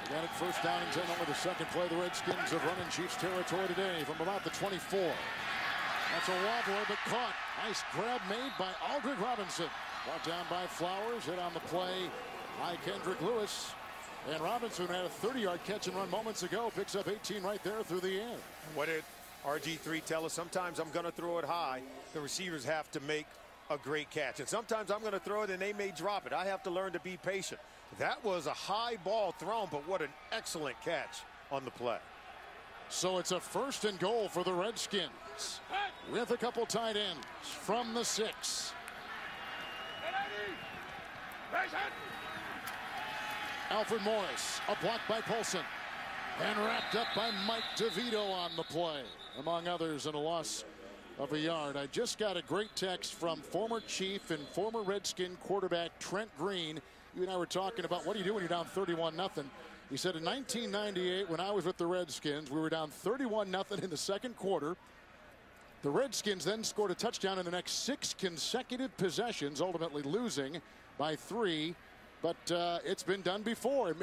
Again at first down and 10 over the second play. The Redskins have run in Chiefs territory today from about the 24. That's a wobbler, but caught. Nice grab made by Aldridge Robinson. Brought down by Flowers. Hit on the play by Kendrick Lewis. And Robinson had a 30-yard catch and run moments ago. Picks up 18 right there through the air. What did RG3 tell us? Sometimes I'm going to throw it high. The receivers have to make a great catch. And sometimes I'm going to throw it and they may drop it. I have to learn to be patient. That was a high ball thrown, but what an excellent catch on the play. So it's a 1st and goal for the Redskins with a couple tight ends from the 6. Alfred Morris, a block by Polson, and wrapped up by Mike DeVito on the play, among others, in a loss of a yard. I just got a great text from former Chief and former Redskin quarterback Trent Green. You and I were talking about what do you do when you're down 31-0. He said in 1998, when I was with the Redskins, we were down 31-0 in the second quarter. The Redskins then scored a touchdown in the next 6 consecutive possessions, ultimately losing by 3. But it's been done before.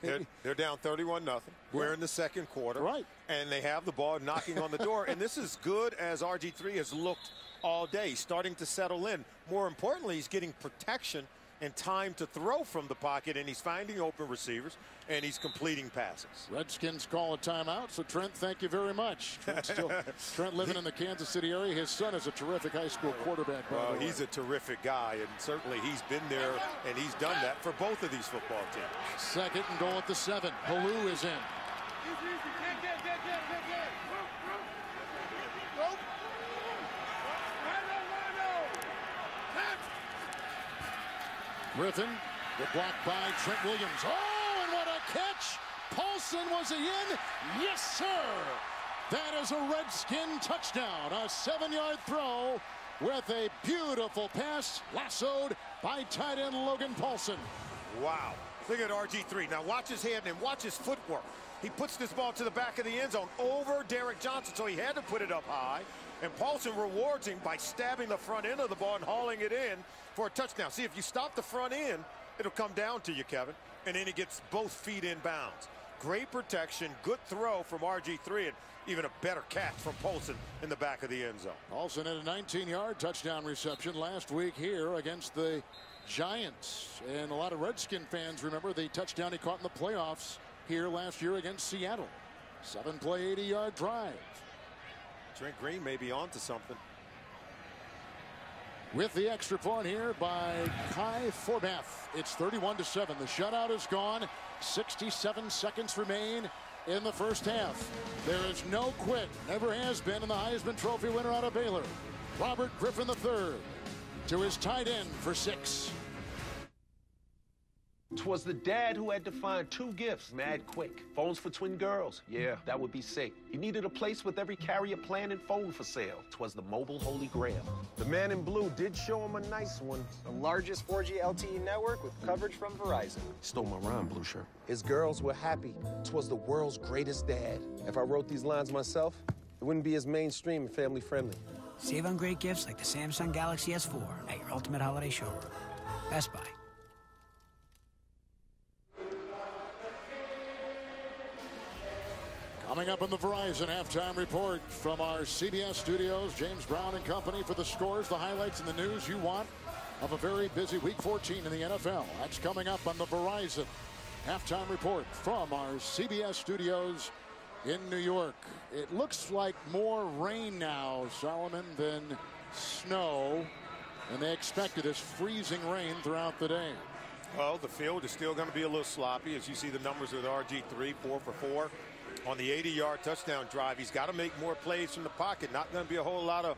They're down 31-0. We're in the second quarter. Right. And they have the ball knocking on the door. And this is good as RG3 has looked all day, starting to settle in. More importantly, he's getting protection and time to throw from the pocket, and he's finding open receivers, and he's completing passes. Redskins call a timeout, so Trent, thank you very much. Trent living in the Kansas City area. His son is a terrific high school quarterback. Well, he's a terrific guy, and certainly he's been there, and he's done that for both of these football teams. 2nd and goal at the 7. Halou is in. Griffin, the block by Trent Williams. Oh, and what a catch! Paulson, was he in? Yes, sir! That is a Redskin touchdown. A 7-yard throw with a beautiful pass lassoed by tight end Logan Paulson. Wow. Look at RG3. Now watch his hand and watch his footwork. He puts this ball to the back of the end zone over Derek Johnson, so he had to put it up high. And Paulson rewards him by stabbing the front end of the ball and hauling it in for a touchdown. See, if you stop the front end, it'll come down to you, Kevin. And then he gets both feet in bounds. Great protection, good throw from RG3, and even a better catch from Paulson in the back of the end zone. Paulson had a 19-yard touchdown reception last week here against the Giants. And a lot of Redskin fans remember the touchdown he caught in the playoffs here last year against Seattle. 7-play, 80-yard drive. Trent Green may be on to something. With the extra point here by Kai Forbath. It's 31-7. The shutout is gone. 67 seconds remain in the first half. There is no quit. Never has been in the Heisman Trophy winner out of Baylor. Robert Griffin III to his tight end for 6. 'Twas the dad who had to find 2 gifts mad quick. Phones for twin girls. Yeah, that would be sick. He needed a place with every carrier plan and phone for sale. 'Twas the mobile holy grail. The man in blue did show him a nice one. The largest 4G LTE network with coverage from Verizon. Stole my rhyme, Blue Shirt. His girls were happy. 'Twas the world's greatest dad. If I wrote these lines myself, it wouldn't be as mainstream and family friendly. Save on great gifts like the Samsung Galaxy S4 at your ultimate holiday showroom. Best Buy. Coming up on the Verizon halftime report from our CBS studios, James Brown and company for the scores, the highlights, and the news you want of a very busy Week 14 in the NFL. That's coming up on the Verizon halftime report from our CBS studios in New York. It looks like more rain now, Solomon, than snow, and they expected this freezing rain throughout the day. Well, the field is still going to be a little sloppy, as you see the numbers with RG3, 4 for 4. On the 80-yard touchdown drive, he's got to make more plays from the pocket. Not going to be a whole lot of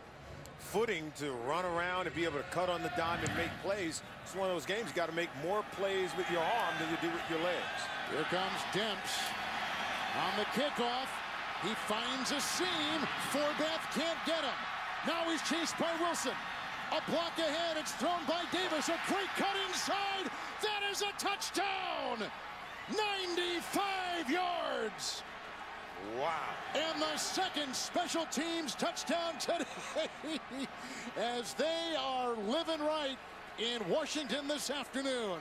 footing to run around and be able to cut on the dime and make plays. It's one of those games you got to make more plays with your arm than you do with your legs. Here comes Demps on the kickoff. He finds a seam. Forbath can't get him. Now he's chased by Wilson. A block ahead. It's thrown by Davis. A great cut inside. That is a touchdown. 95 yards. Wow. And the second special teams touchdown today as they are living right in Washington this afternoon.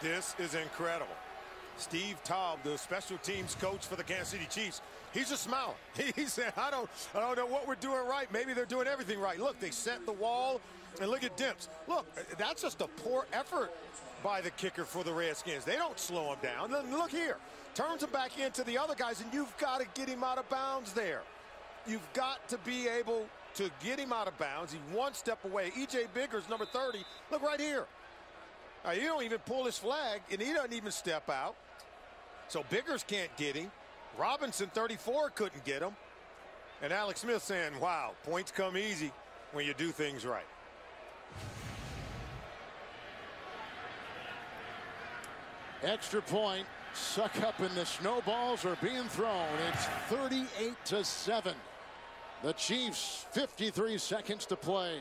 This is incredible. Steve Taub, the special teams coach for the Kansas City Chiefs, he's just smiling. He said, I don't know what we're doing right. Maybe they're doing everything right. Look, they set the wall, and look at Demps. Look, that's just a poor effort by the kicker for the Redskins. They don't slow him down. Look here. Turns him back into the other guys, and you've got to get him out of bounds there. You've got to be able to get him out of bounds. He's one step away. E.J. Biggers, number 30. Look right here. You don't even pull his flag, and he doesn't even step out. So Biggers can't get him. Robinson, 34, couldn't get him. And Alex Smith saying, wow, points come easy when you do things right. Extra point. Suck up, and the snowballs are being thrown. It's 38-7. The Chiefs, 53 seconds to play.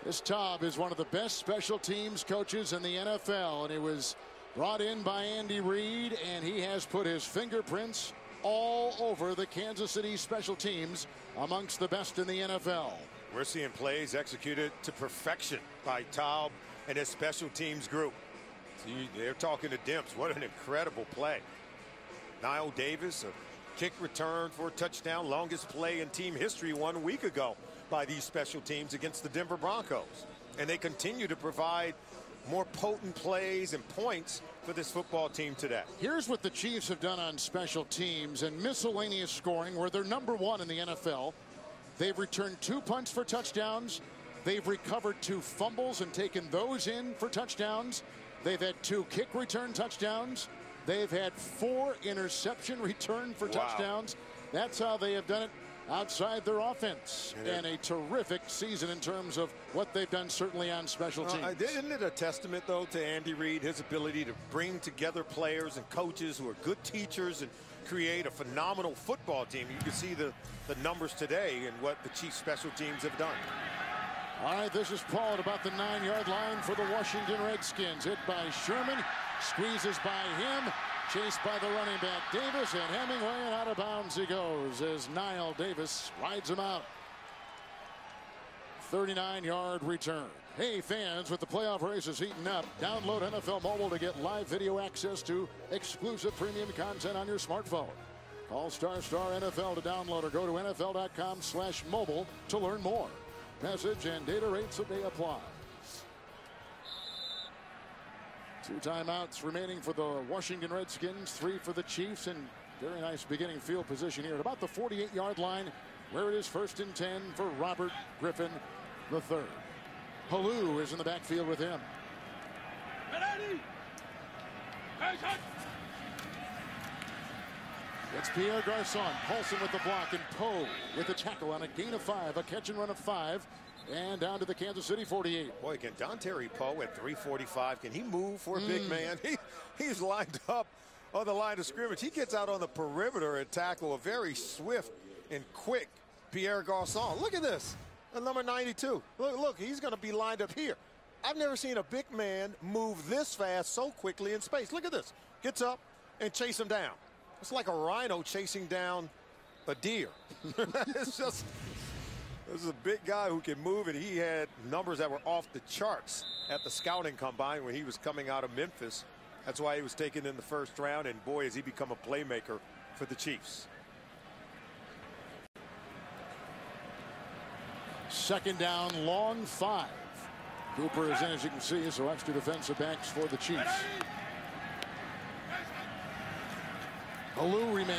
This Taub is one of the best special teams coaches in the NFL, and he was brought in by Andy Reid, and he has put his fingerprints all over the Kansas City special teams, amongst the best in the NFL. We're seeing plays executed to perfection by Taub and his special teams group. See, they're talking to Demps. What an incredible play. Niall Davis, a kick return for a touchdown, longest play in team history 1 week ago by these special teams against the Denver Broncos. And they continue to provide more potent plays and points for this football team today. Here's what the Chiefs have done on special teams and miscellaneous scoring, where they're #1 in the NFL. They've returned 2 punts for touchdowns. They've recovered 2 fumbles and taken those in for touchdowns. They've had 2 kick return touchdowns. They've had 4 interception return for touchdowns. That's how they have done it outside their offense. And a terrific season in terms of what they've done, certainly on special teams. Isn't it a testament, though, to Andy Reid, his ability to bring together players and coaches who are good teachers and create a phenomenal football team? You can see the numbers today and what the Chiefs special teams have done. All right, this is Paul at about the 9-yard line for the Washington Redskins. Hit by Sherman, squeezes by him, chased by the running back Davis, and Hemingway, and out of bounds he goes as Niall Davis rides him out. 39-yard return. Hey, fans, with the playoff races heating up, download NFL Mobile to get live video access to exclusive premium content on your smartphone. Call ** NFL to download or go to NFL.com/mobile to learn more. Message and data rates may apply. 2 timeouts remaining for the Washington Redskins, 3 for the Chiefs, and very nice beginning field position here at about the 48-yard line, where it is 1st and 10 for Robert Griffin III. Halou is in the backfield with him. It's Pierre Garçon. Paulson with the block, and Poe with the tackle on a gain of 5, a catch and run of 5, and down to the Kansas City 48. Boy, can Dontari Poe at 345, can he move for a big man? He's lined up on the line of scrimmage. He gets out on the perimeter and tackle a very swift and quick Pierre Garçon. Look at this, number 92. Look, he's going to be lined up here. I've never seen a big man move this fast so quickly in space. Look at this. Gets up and chase him down. It's like a rhino chasing down a deer. It's just, this is a big guy who can move, and he had numbers that were off the charts at the scouting combine when he was coming out of Memphis. That's why he was taken in the 1st round, and boy, has he become a playmaker for the Chiefs. 2nd down, long 5. Cooper is in, as you can see, so extra defensive backs for the Chiefs. Halou remains.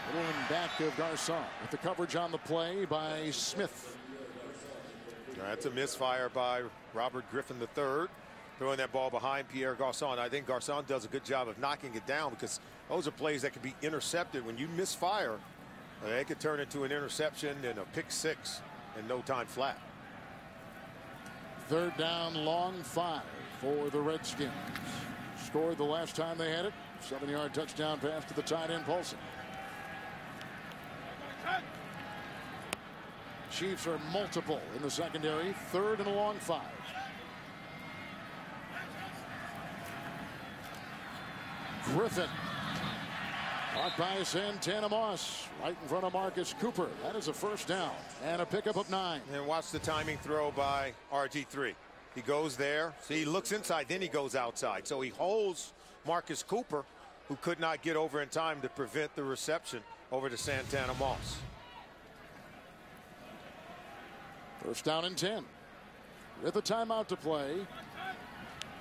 Little in back of Garçon with the coverage on the play by Smith. That's a misfire by Robert Griffin III, throwing that ball behind Pierre Garçon. I think Garçon does a good job of knocking it down, because those are plays that can be intercepted. When you misfire, They could turn into an interception and a pick six in no time flat. 3rd down, long 5 for the Redskins. Scored the last time they had it. 7-yard touchdown pass to the tight end, Paulson. Chiefs are multiple in the secondary. 3rd and a long 5. Griffin. Caught by Santana Moss right in front of Marcus Cooper. That is a 1st down and a pickup of 9. And watch the timing throw by RG3. He goes there. See, he looks inside, then he goes outside. So he holds Marcus Cooper, who could not get over in time to prevent the reception over to Santana Moss. 1st down and 10. With a timeout to play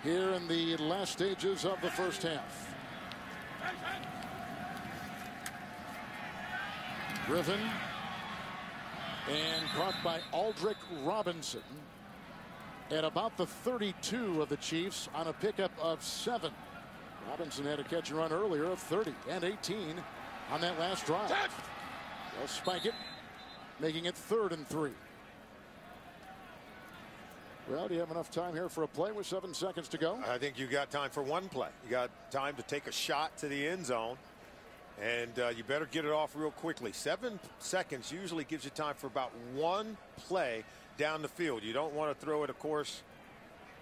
here in the last stages of the 1st half. Griffin and caught by Aldrick Robinson at about the 32 of the Chiefs on a pickup of 7. Robinson had a catch and run earlier of 30 and 18 on that last drive. They'll spike it, making it 3rd and 3. Well, do you have enough time here for a play with 7 seconds to go? I think you got time for one play. You got time to take a shot to the end zone. And you better get it off real quickly. 7 seconds usually gives you time for about one play down the field. You don't want to throw it, of course,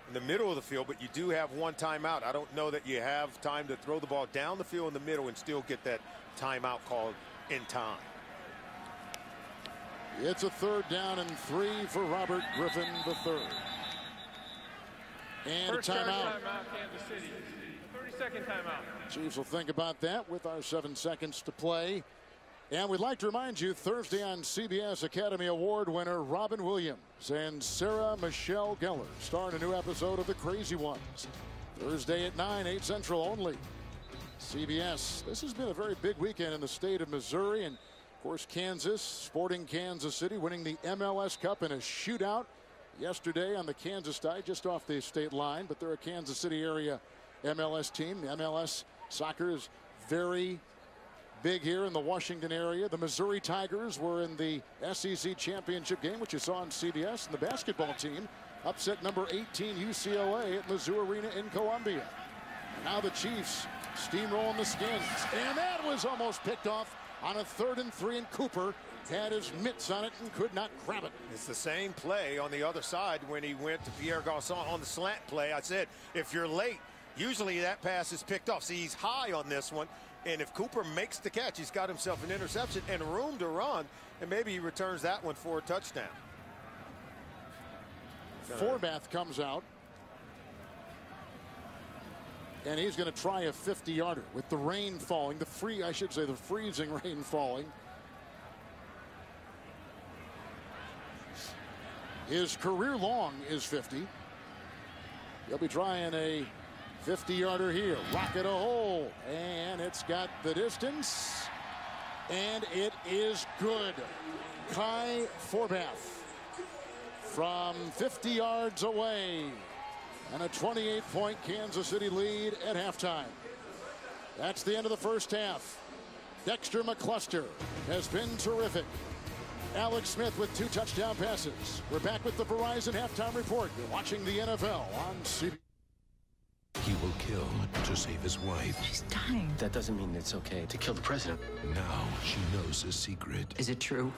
in the middle of the field, but you do have one timeout. I don't know that you have time to throw the ball down the field in the middle and still get that timeout called in time. It's a 3rd down and 3 for Robert Griffin III. And First a timeout. timeout, Kansas City. 30-second timeout. Chiefs will think about that with our 7 seconds to play. And we'd like to remind you, Thursday on CBS, Academy Award winner Robin Williams and Sarah Michelle Gellar star in a new episode of The Crazy Ones. Thursday at 9, 8 Central only. CBS. This has been a very big weekend in the state of Missouri. And, of course, Kansas, Sporting Kansas City, winning the MLS Cup in a shootout yesterday on the Kansas side, just off the state line. But they're a Kansas City area MLS team. The MLS soccer is very big here in the Washington area. The Missouri Tigers were in the SEC championship game, which you saw on CBS. And the basketball team upset number 18 UCLA at Mizzou Arena in Columbia. Now the Chiefs steamrolling the Skins. And that was almost picked off on a 3rd and 3, and Cooper had his mitts on it and could not grab it. It's the same play on the other side when he went to Pierre Garçon on the slant play. I said, if you're late, usually that pass is picked off. See, he's high on this one. And if Cooper makes the catch, he's got himself an interception and room to run. And maybe he returns that one for a touchdown. Forbath comes out. And he's going to try a 50-yarder with the rain falling. The freezing rain falling. His career long is 50. He'll be trying a 50-yarder here. Rocket a hole. And it's got the distance. And it is good. Kai Forbath from 50 yards away. And a 28-point Kansas City lead at halftime. That's the end of the first half. Dexter McCluster has been terrific. Alex Smith with 2 touchdown passes. We're back with the Verizon Halftime Report. You're watching the NFL on CBS. He will kill to save his wife. She's dying. That doesn't mean it's okay to kill the president. Now she knows his secret. Is it true?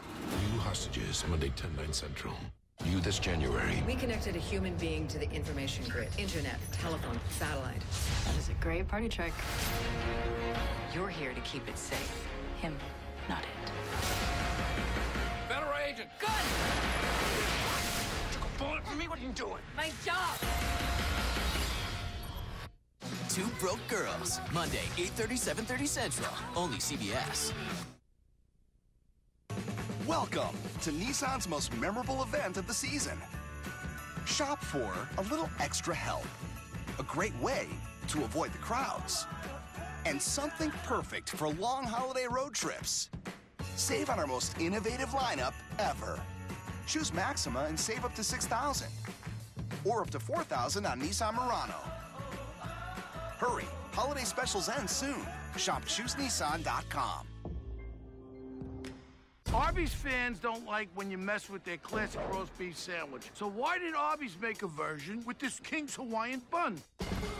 New hostages, Monday, 10, 9 Central. You this January. We connected a human being to the information grid. Internet, telephone, satellite. That is a great party trick. You're here to keep it safe. Him, not it. Federal agent. Gun! Took a bullet for me? What are you doing? My job! 2 Broke Girls. Monday, 8:30, 7:30 Central. Only CBS. Welcome to Nissan's most memorable event of the season. Shop for a little extra help, a great way to avoid the crowds, and something perfect for long holiday road trips. Save on our most innovative lineup ever. Choose Maxima and save up to $6,000, or up to $4,000 on Nissan Murano. Hurry, holiday specials end soon. Shop ChooseNissan.com. Arby's fans don't like when you mess with their classic roast beef sandwich. So why did Arby's make a version with this King's Hawaiian bun?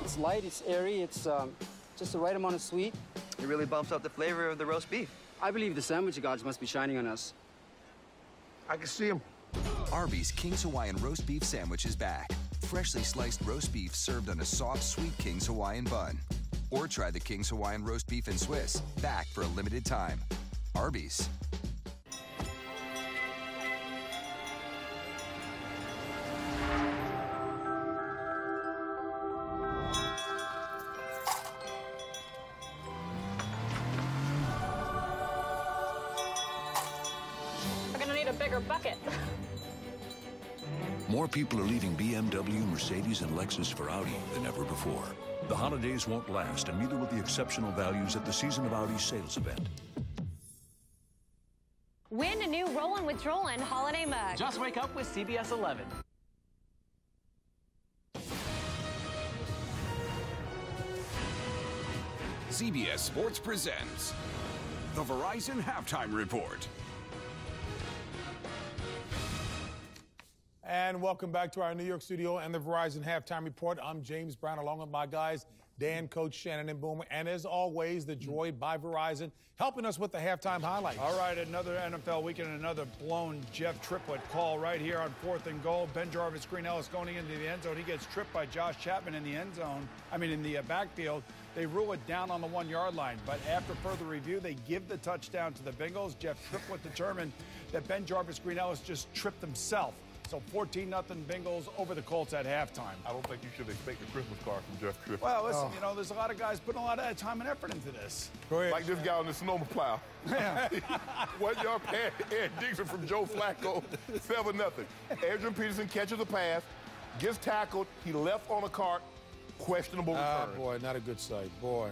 It's light, it's airy, it's just the right amount of sweet. It really bumps up the flavor of the roast beef. I believe the sandwich gods must be shining on us. I can see them. Arby's King's Hawaiian roast beef sandwich is back. Freshly sliced roast beef served on a soft, sweet King's Hawaiian bun. Or try the King's Hawaiian roast beef and Swiss, back for a limited time. Arby's. We're gonna need a bigger bucket. More people are leaving BMW, Mercedes, and Lexus for Audi than ever before. The holidays won't last, and neither will the exceptional values at the Season of Audi sales event. Win a new Rollin' with Trollin' holiday mug. Just wake up with CBS 11. CBS Sports presents the Verizon Halftime Report. And welcome back to our New York studio and the Verizon Halftime Report. I'm James Brown, along with my guys, Dan, Coach Shannon, and Boomer. And as always, the droid by Verizon, helping us with the halftime highlights. All right, another NFL weekend, another blown Jeff triplet call right here on 4th and goal. Ben Jarvis, Green Ellis going into the end zone. He gets tripped by Josh Chapman in the end zone. In the backfield. They rule it down on the 1-yard line. But after further review, they give the touchdown to the Bengals. Jeff Triplett determined that Ben Jarvis, Green Ellis just tripped himself. So 14-0 Bengals over the Colts at halftime. I don't think you should expect a Christmas card from Jeff Triplett. Well, listen, there's a lot of guys putting a lot of time and effort into this. Go ahead. Like this guy on the snowplow. Yeah. 1-yard pass, Ed Dixon from Joe Flacco, 7-0. Adrian Peterson catches a pass, gets tackled. He left on a cart. Questionable return. Boy, not a good sight. Boy.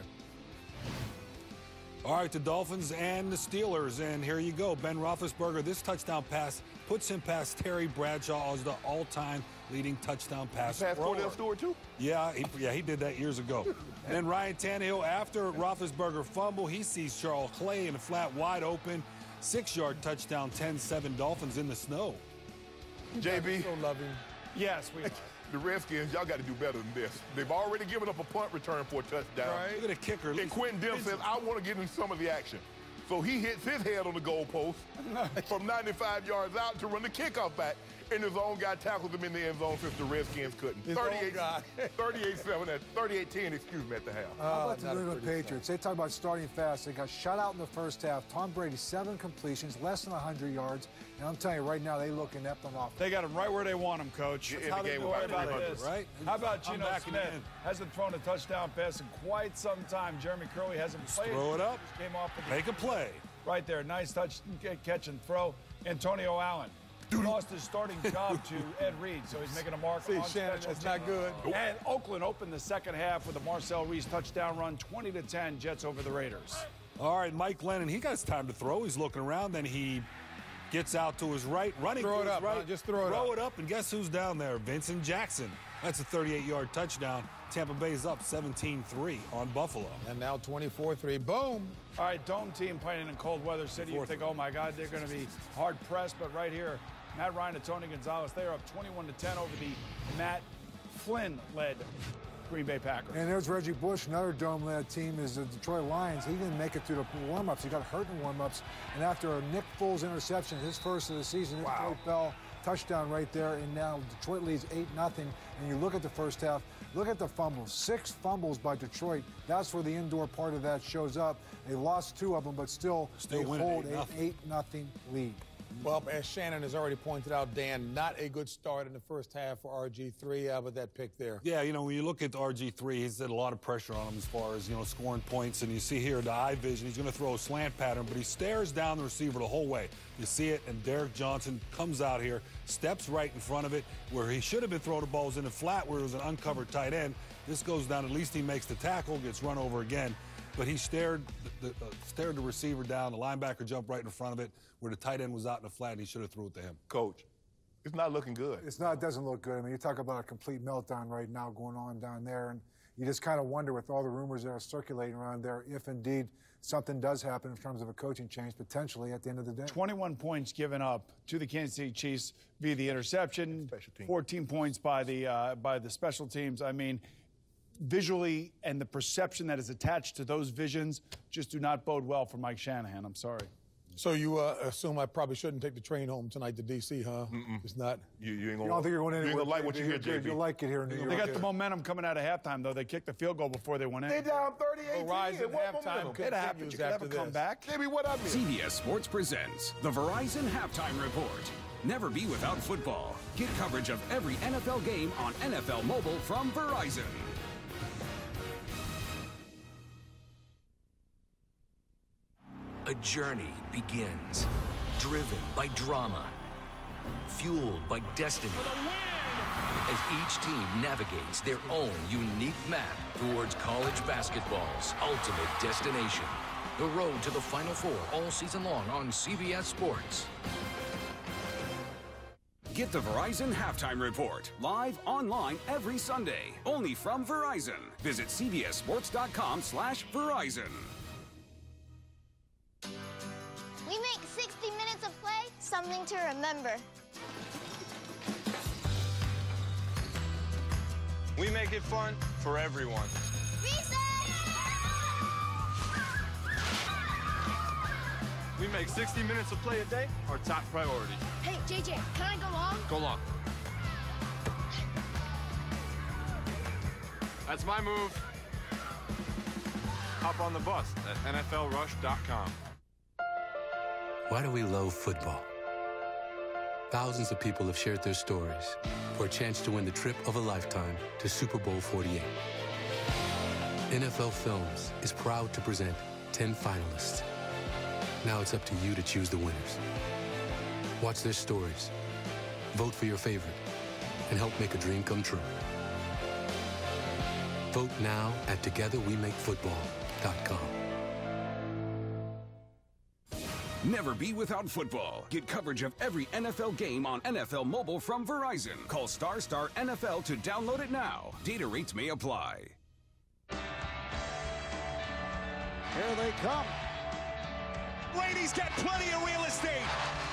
All right, the Dolphins and the Steelers, and here you go. Ben Roethlisberger, this touchdown pass puts him past Terry Bradshaw as the all-time leading touchdown pass thrower. Cordell Stewart, too? Yeah, he did that years ago. And then Ryan Tannehill, after Roethlisberger fumble, he sees Charles Clay in a flat, wide open, 6-yard touchdown, 10-7 Dolphins in the snow. JB. So loving. Yes, we are. The Redskins, y'all got to do better than this. They've already given up a punt return for a touchdown. Right. Look at the kicker. And Quentin Dillon says, I want to get in some of the action. So he hits his head on the goalpost from 95 yards out to run the kickoff back. And his own guy tackles him in the end zone since the Redskins couldn't. 38-7, 38-10, excuse me, at the half. How about the New England Patriots? They talk about starting fast. They got shut out in the first half. Tom Brady, 7 completions, less than 100 yards. And I'm telling you right now, they look inept on offense. They got him right where they want him, Coach. That's how they worry about this. Right? How about Geno Smith? Hasn't thrown a touchdown pass in quite some time. Jeremy Curley hasn't played. Throw it up. Just came off with Make a play. Right there. Nice touch, catch, and throw. Antonio Allen. He lost his starting job to Ed Reed, so he's making a mark on Shannon, special that's not good. And Oakland opened the second half with a Marcel Reese touchdown run, 20-10, Jets over the Raiders. All right, Mike Lennon, he got time to throw. He's looking around, then he gets out to his right, running throw to it his up, right. Just throw it up, and guess who's down there? Vincent Jackson. That's a 38-yard touchdown. Tampa Bay's up 17-3 on Buffalo. And now 24-3. Boom. All right, dome team playing in cold weather city. You think, oh, my God, they're going to be hard-pressed. But right here, Matt Ryan and Tony Gonzalez, they're up 21-10 over the Matt Flynn-led Green Bay Packers. And there's Reggie Bush, another dome-led team, is the Detroit Lions. He didn't make it through the warm-ups. He got hurt in warm-ups. And after a Nick Foles interception, his first of the season, Detroit Bell touchdown right there. And now Detroit leads 8-0. And you look at the first half, look at the fumbles. 6 fumbles by Detroit. That's where the indoor part of that shows up. They lost 2 of them, but still they hold an 8-0 lead. Well, as Shannon has already pointed out, Dan, not a good start in the first half for RG3, but that pick there. Yeah, when you look at RG3, he's had a lot of pressure on him as far as, scoring points. And you see here the eye vision, he's going to throw a slant pattern, but he stares down the receiver the whole way. You see it, and Derek Johnson comes out here, steps right in front of it, where he should have been throwing the balls in the flat where it was an uncovered tight end. This goes down, at least he makes the tackle, gets run over again. But he stared the receiver down. The linebacker jumped right in front of it where the tight end was out in the flat, and he should have threw it to him. Coach, it's not looking good. It doesn't look good. I mean, you talk about a complete meltdown right now going on down there, and you just kind of wonder with all the rumors that are circulating around there if indeed something does happen in terms of a coaching change potentially at the end of the day. 21 points given up to the Kansas City Chiefs via the interception, 14 points by the special teams. I mean, visually and the perception that is attached to those visions just do not bode well for Mike Shanahan. I'm sorry. So you assume I probably shouldn't take the train home tonight to D.C., huh? It's not. You ain't I don't think you're going anywhere. You ain't gonna like what you hear, JB. You'll like it here in New York. They got the momentum coming out of halftime, though. They kicked the field goal before they went in. They down 38. Verizon halftime It happens. You can have a comeback. JB, what I miss? CBS Sports presents the Verizon Halftime Report. Never be without football. Get coverage of every NFL game on NFL Mobile from Verizon. A journey begins, driven by drama, fueled by destiny, as each team navigates their own unique map towards college basketball's ultimate destination. The road to the Final Four all season long on CBS Sports. Get the Verizon Halftime Report, live online every Sunday, only from Verizon. Visit cbssports.com/Verizon. We make 60 minutes of play something to remember. We make it fun for everyone. We make 60 minutes of play a day our top priority. Hey, JJ, can I go long? Go long. That's my move. Hop on the bus at NFLRush.com. Why do we love football? Thousands of people have shared their stories for a chance to win the trip of a lifetime to Super Bowl 48. NFL Films is proud to present 10 finalists. Now it's up to you to choose the winners. Watch their stories, vote for your favorite, and help make a dream come true. Vote now at TogetherWeMakeFootball.com. Never be without football. Get coverage of every NFL game on NFL Mobile from Verizon. Call ** NFL to download it now. Data rates may apply. Here they come. Brady's got plenty of real estate.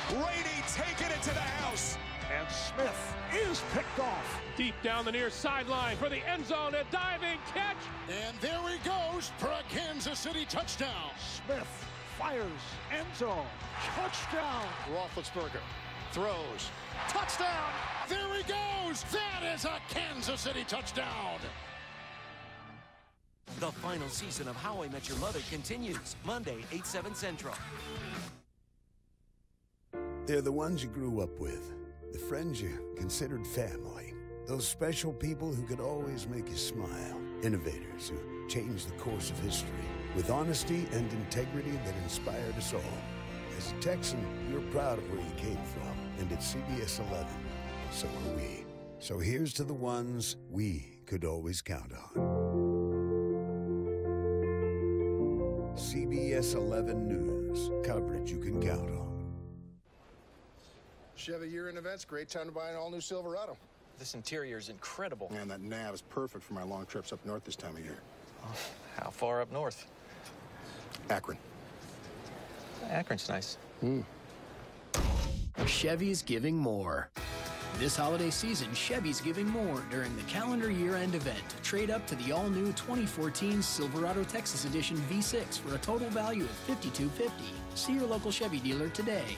Brady taking it to the house. And Smith is picked off. Deep down the near sideline for the end zone, a diving catch. And there he goes for a Kansas City touchdown. Smith fires, end zone, touchdown. Roethlisberger throws, touchdown. There he goes. That is a Kansas City touchdown. The final season of How I Met Your Mother continues Monday, 8/7 Central. They're the ones you grew up with, the friends you considered family, those special people who could always make you smile, innovators who changed the course of history with honesty and integrity that inspired us all. As a Texan, you're proud of where you came from, and at CBS 11, so are we. So here's to the ones we could always count on. CBS 11 News, coverage you can count on. Chevy year-end events, great time to buy an all-new Silverado. This interior is incredible. And that nav is perfect for my long trips up north this time of year. Oh, how far up north? Akron. Akron's nice. Chevy's giving more. This holiday season, Chevy's giving more during the calendar year-end event. Trade up to the all-new 2014 Silverado Texas Edition V6 for a total value of $5,250. See your local Chevy dealer today.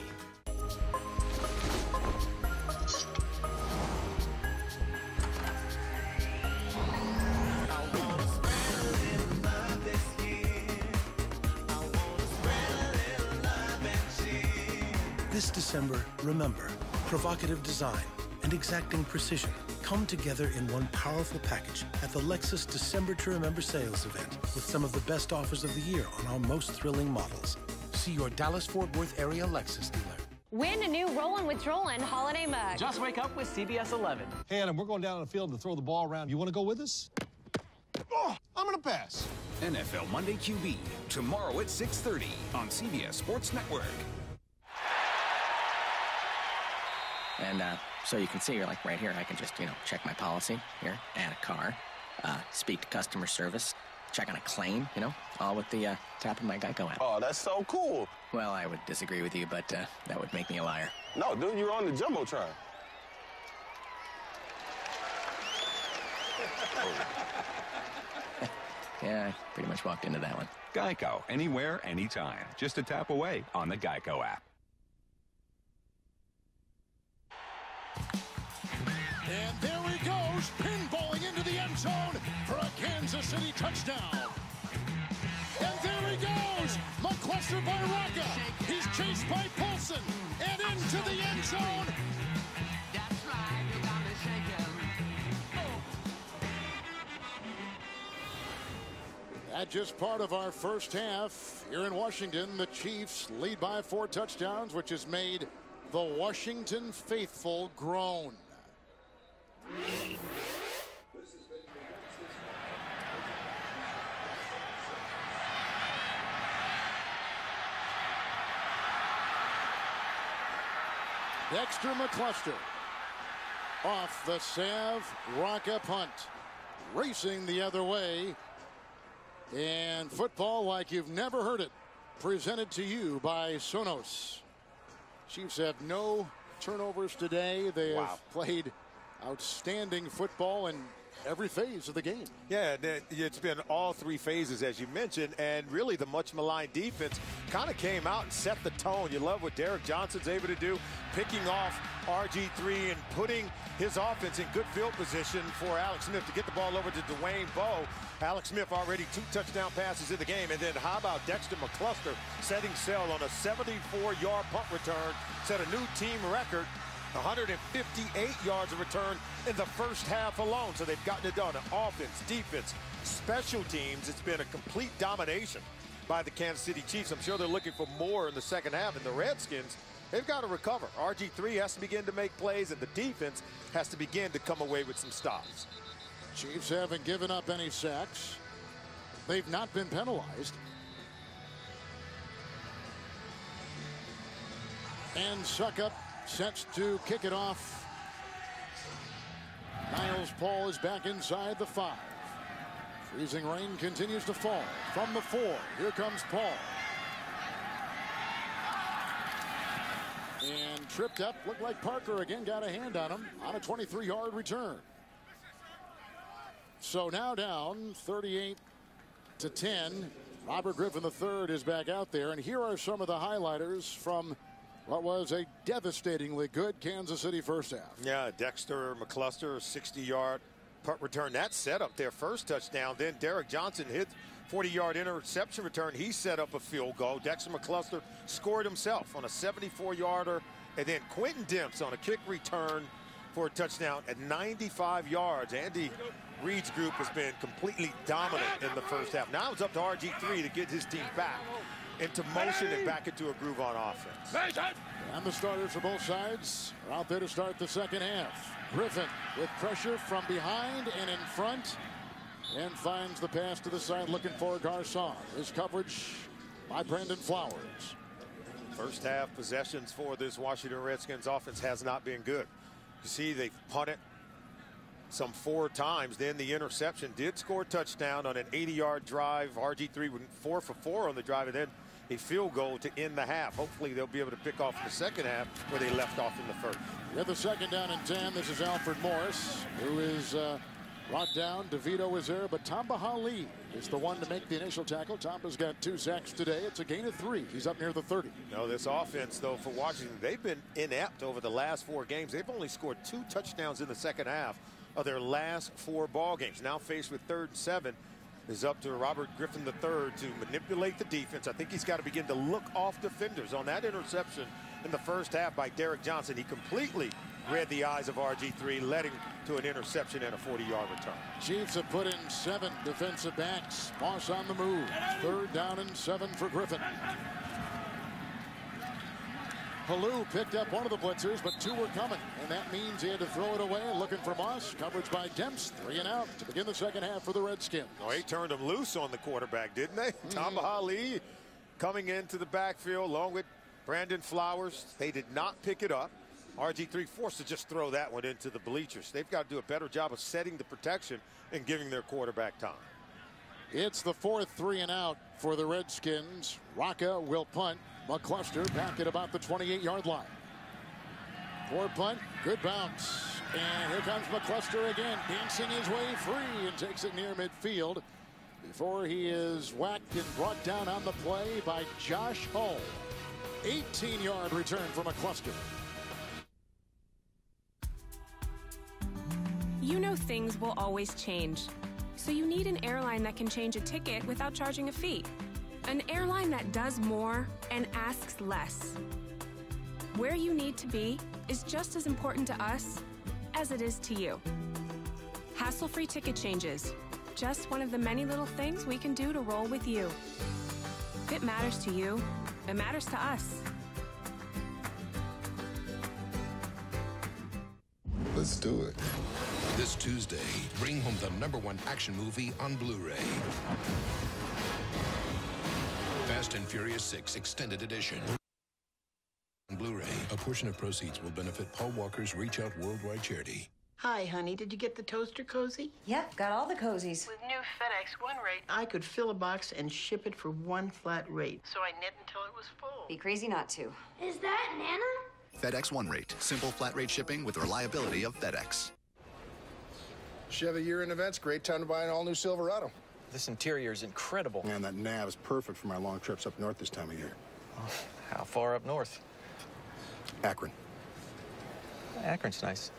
This December, remember, provocative design and exacting precision come together in one powerful package at the Lexus December to Remember sales event with some of the best offers of the year on our most thrilling models. See your Dallas-Fort Worth area Lexus dealer. Win a new Rollin' with Drollin' holiday mug. Just wake up with CBS 11. Hey, Adam, we're going down on the field to throw the ball around. You want to go with us? Oh, I'm going to pass. NFL Monday QB, tomorrow at 6:30 on CBS Sports Network. And so you can see, you're like right here, I can just, check my policy here, add a car, speak to customer service, check on a claim, you know, all with the tap of my Geico app. Oh, that's so cool. Well, I would disagree with you, but that would make me a liar. No, dude, you're on the Jumbotron. Yeah, I pretty much walked into that one. Geico, anywhere, anytime. Just a tap away on the Geico app. And there he goes, pinballing into the end zone for a Kansas City touchdown. And there he goes, McCluster by Rocca. He's chased by Paulson and into the end zone. That's right, you gotta shake him. That's just part of our first half. Here in Washington, the Chiefs lead by 4 touchdowns, which has made the Washington faithful groan. Dexter McCluster off the Sav Rocca punt, racing the other way. And football like you've never heard it, presented to you by Sonos. Chiefs have no turnovers today. They have played outstanding football in every phase of the game. Yeah, it's been all 3 phases, as you mentioned, and really the much maligned defense kind of came out and set the tone. You love what Derek Johnson's able to do, picking off RG3 and putting his offense in good field position for Alex Smith to get the ball over to Dwayne Bowe. Alex Smith already 2 touchdown passes in the game. And then how about Dexter McCluster setting sail on a 74-yard punt return, set a new team record, 158 yards of return in the first half alone. So they've gotten it done. Offense, defense, special teams. It's been a complete domination by the Kansas City Chiefs. I'm sure they're looking for more in the second half. And the Redskins, they've got to recover. RG3 has to begin to make plays, and the defense has to begin to come away with some stops. Chiefs haven't given up any sacks. They've not been penalized. And Suckup sets to kick it off. Niles Paul is back inside the 5. Freezing rain continues to fall from the 4. Here comes Paul. And tripped up. Looked like Parker again got a hand on him on a 23-yard return. So now down 38-10. Robert Griffin III is back out there. And here are some of the highlighters from what was a devastatingly good Kansas City first half. Yeah, Dexter McCluster, 60-yard punt return. That set up their first touchdown. Then Derek Johnson hit 40-yard interception return. He set up a field goal. Dexter McCluster scored himself on a 74-yarder. And then Quentin Demps on a kick return for a touchdown at 95 yards. Andy Reid's group has been completely dominant in the first half. Now it's up to RG3 to get his team back into motion and back into a groove on offense. And the starters for both sides are out there to start the second half. Griffin with pressure from behind and in front, and finds the pass to the side looking for Garcon. His coverage by Brandon Flowers. First half possessions for this Washington Redskins offense has not been good. You see they've punted some 4 times. Then the interception did score a touchdown on an 80-yard drive. RG3 went 4 for 4 on the drive, and then a field goal to end the half. Hopefully they'll be able to pick off in the second half where they left off in the first. With the second down and 10, this is Alfred Morris, who is brought down. DeVito is there, but Tamba Hali is the one to make the initial tackle. Tamba's got 2 sacks today. It's a gain of 3. He's up near the 30. No, this offense, though, for Washington, they've been inept over the last 4 games. They've only scored 2 touchdowns in the second half of their last 4 ball games. Now faced with 3rd and 7, is up to Robert Griffin III to manipulate the defense. I think he's got to begin to look off defenders. On that interception in the first half by Derek Johnson, he completely read the eyes of RG3, leading to an interception and a 40-yard return. Chiefs have put in 7 defensive backs. Moss on the move. 3rd down and 7 for Griffin. Halou picked up one of the blitzers, but 2 were coming, and that means he had to throw it away. Looking for Moss. Coverage by Demps. 3 and out to begin the second half for the Redskins. Oh, they turned him loose on the quarterback, didn't they? Tamba Hali coming into the backfield along with Brandon Flowers. They did not pick it up. RG3 forced to just throw that one into the bleachers. They've got to do a better job of setting the protection and giving their quarterback time. It's the 4th 3-and-out for the Redskins. Rocca will punt. McCluster back at about the 28-yard line. For punt, good bounce. And here comes McCluster again, dancing his way free and takes it near midfield before he is whacked and brought down on the play by Josh Hull. 18-yard return for McCluster. You know things will always change, so you need an airline that can change a ticket without charging a fee. An airline that does more and asks less. Where you need to be is just as important to us as it is to you. Hassle-free ticket changes. Just one of the many little things we can do to roll with you. If it matters to you, it matters to us. Let's do it. This Tuesday, bring home the #1 action movie on Blu-ray. Fast and Furious 6 Extended Edition. On Blu-ray, a portion of proceeds will benefit Paul Walker's Reach Out Worldwide charity. Hi, honey. Did you get the toaster cozy? Yep, got all the cozies. With new FedEx One rate, I could fill a box and ship it for one flat rate. So I knit until it was full. Be crazy not to. Is that Nana? FedEx One rate. Simple flat rate shipping with the reliability of FedEx. Chevy year-end events, great time to buy an all-new Silverado. This interior is incredible. And that nav is perfect for my long trips up north this time of year. Oh, how far up north? Akron. Akron's nice.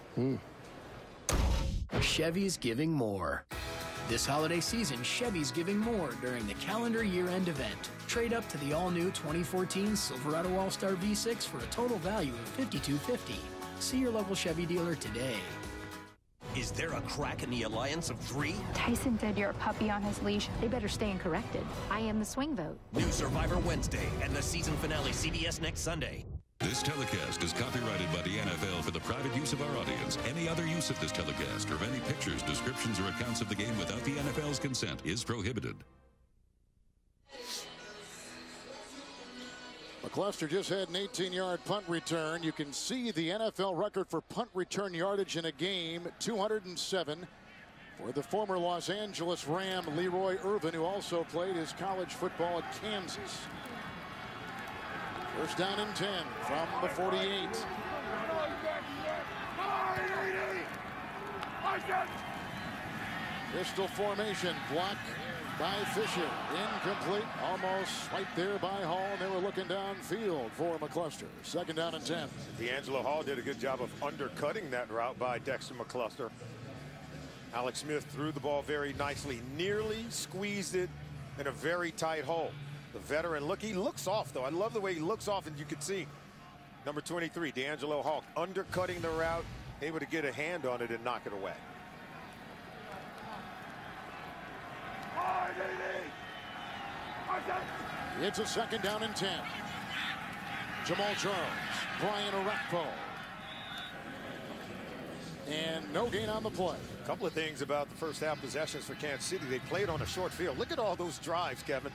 Chevy's giving more. This holiday season, Chevy's giving more during the calendar year-end event. Trade up to the all-new 2014 Silverado All-Star V6 for a total value of $52.50. See your local Chevy dealer today. Is there a crack in the alliance of three? Tyson said you're a puppy on his leash. They better stay corrected. I am the swing vote. New Survivor Wednesday and the season finale CBS next Sunday. This telecast is copyrighted by the NFL for the private use of our audience. Any other use of this telecast or of any pictures, descriptions, or accounts of the game without the NFL's consent is prohibited. McCluster just had an 18-yard punt return. You can see the NFL record for punt return yardage in a game, 207. For the former Los Angeles Ram, Leroy Irvin, who also played his college football at Kansas. First down and 10 from the 48. Pistol formation, block by Fisher. Incomplete, almost swiped there by Hall. They were looking downfield for McCluster. Second down and 10. D'Angelo Hall did a good job of undercutting that route by Dexter McCluster. Alex Smith threw the ball very nicely, nearly squeezed it in a very tight hole. The veteran, look, he looks off, though. I love the way he looks off, and you can see number 23, D'Angelo Hall, undercutting the route, able to get a hand on it and knock it away. It's a second down and 10. Jamal Charles, Brian Orakpo. And no gain on the play. A couple of things about the first half possessions for Kansas City. They played on a short field. Look at all those drives, Kevin.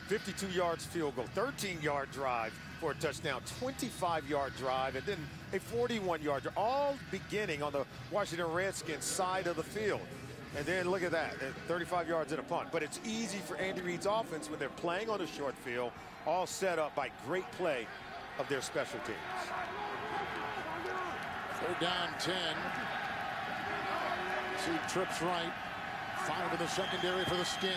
52 yards field goal, 13-yard drive for a touchdown, 25-yard drive, and then a 41-yard drive, all beginning on the Washington Redskins side of the field. And then look at that, 35 yards in a punt. But it's easy for Andy Reid's offense when they're playing on a short field, all set up by great play of their special teams. Third down 10. See trips right. 5 in the secondary for the Skins.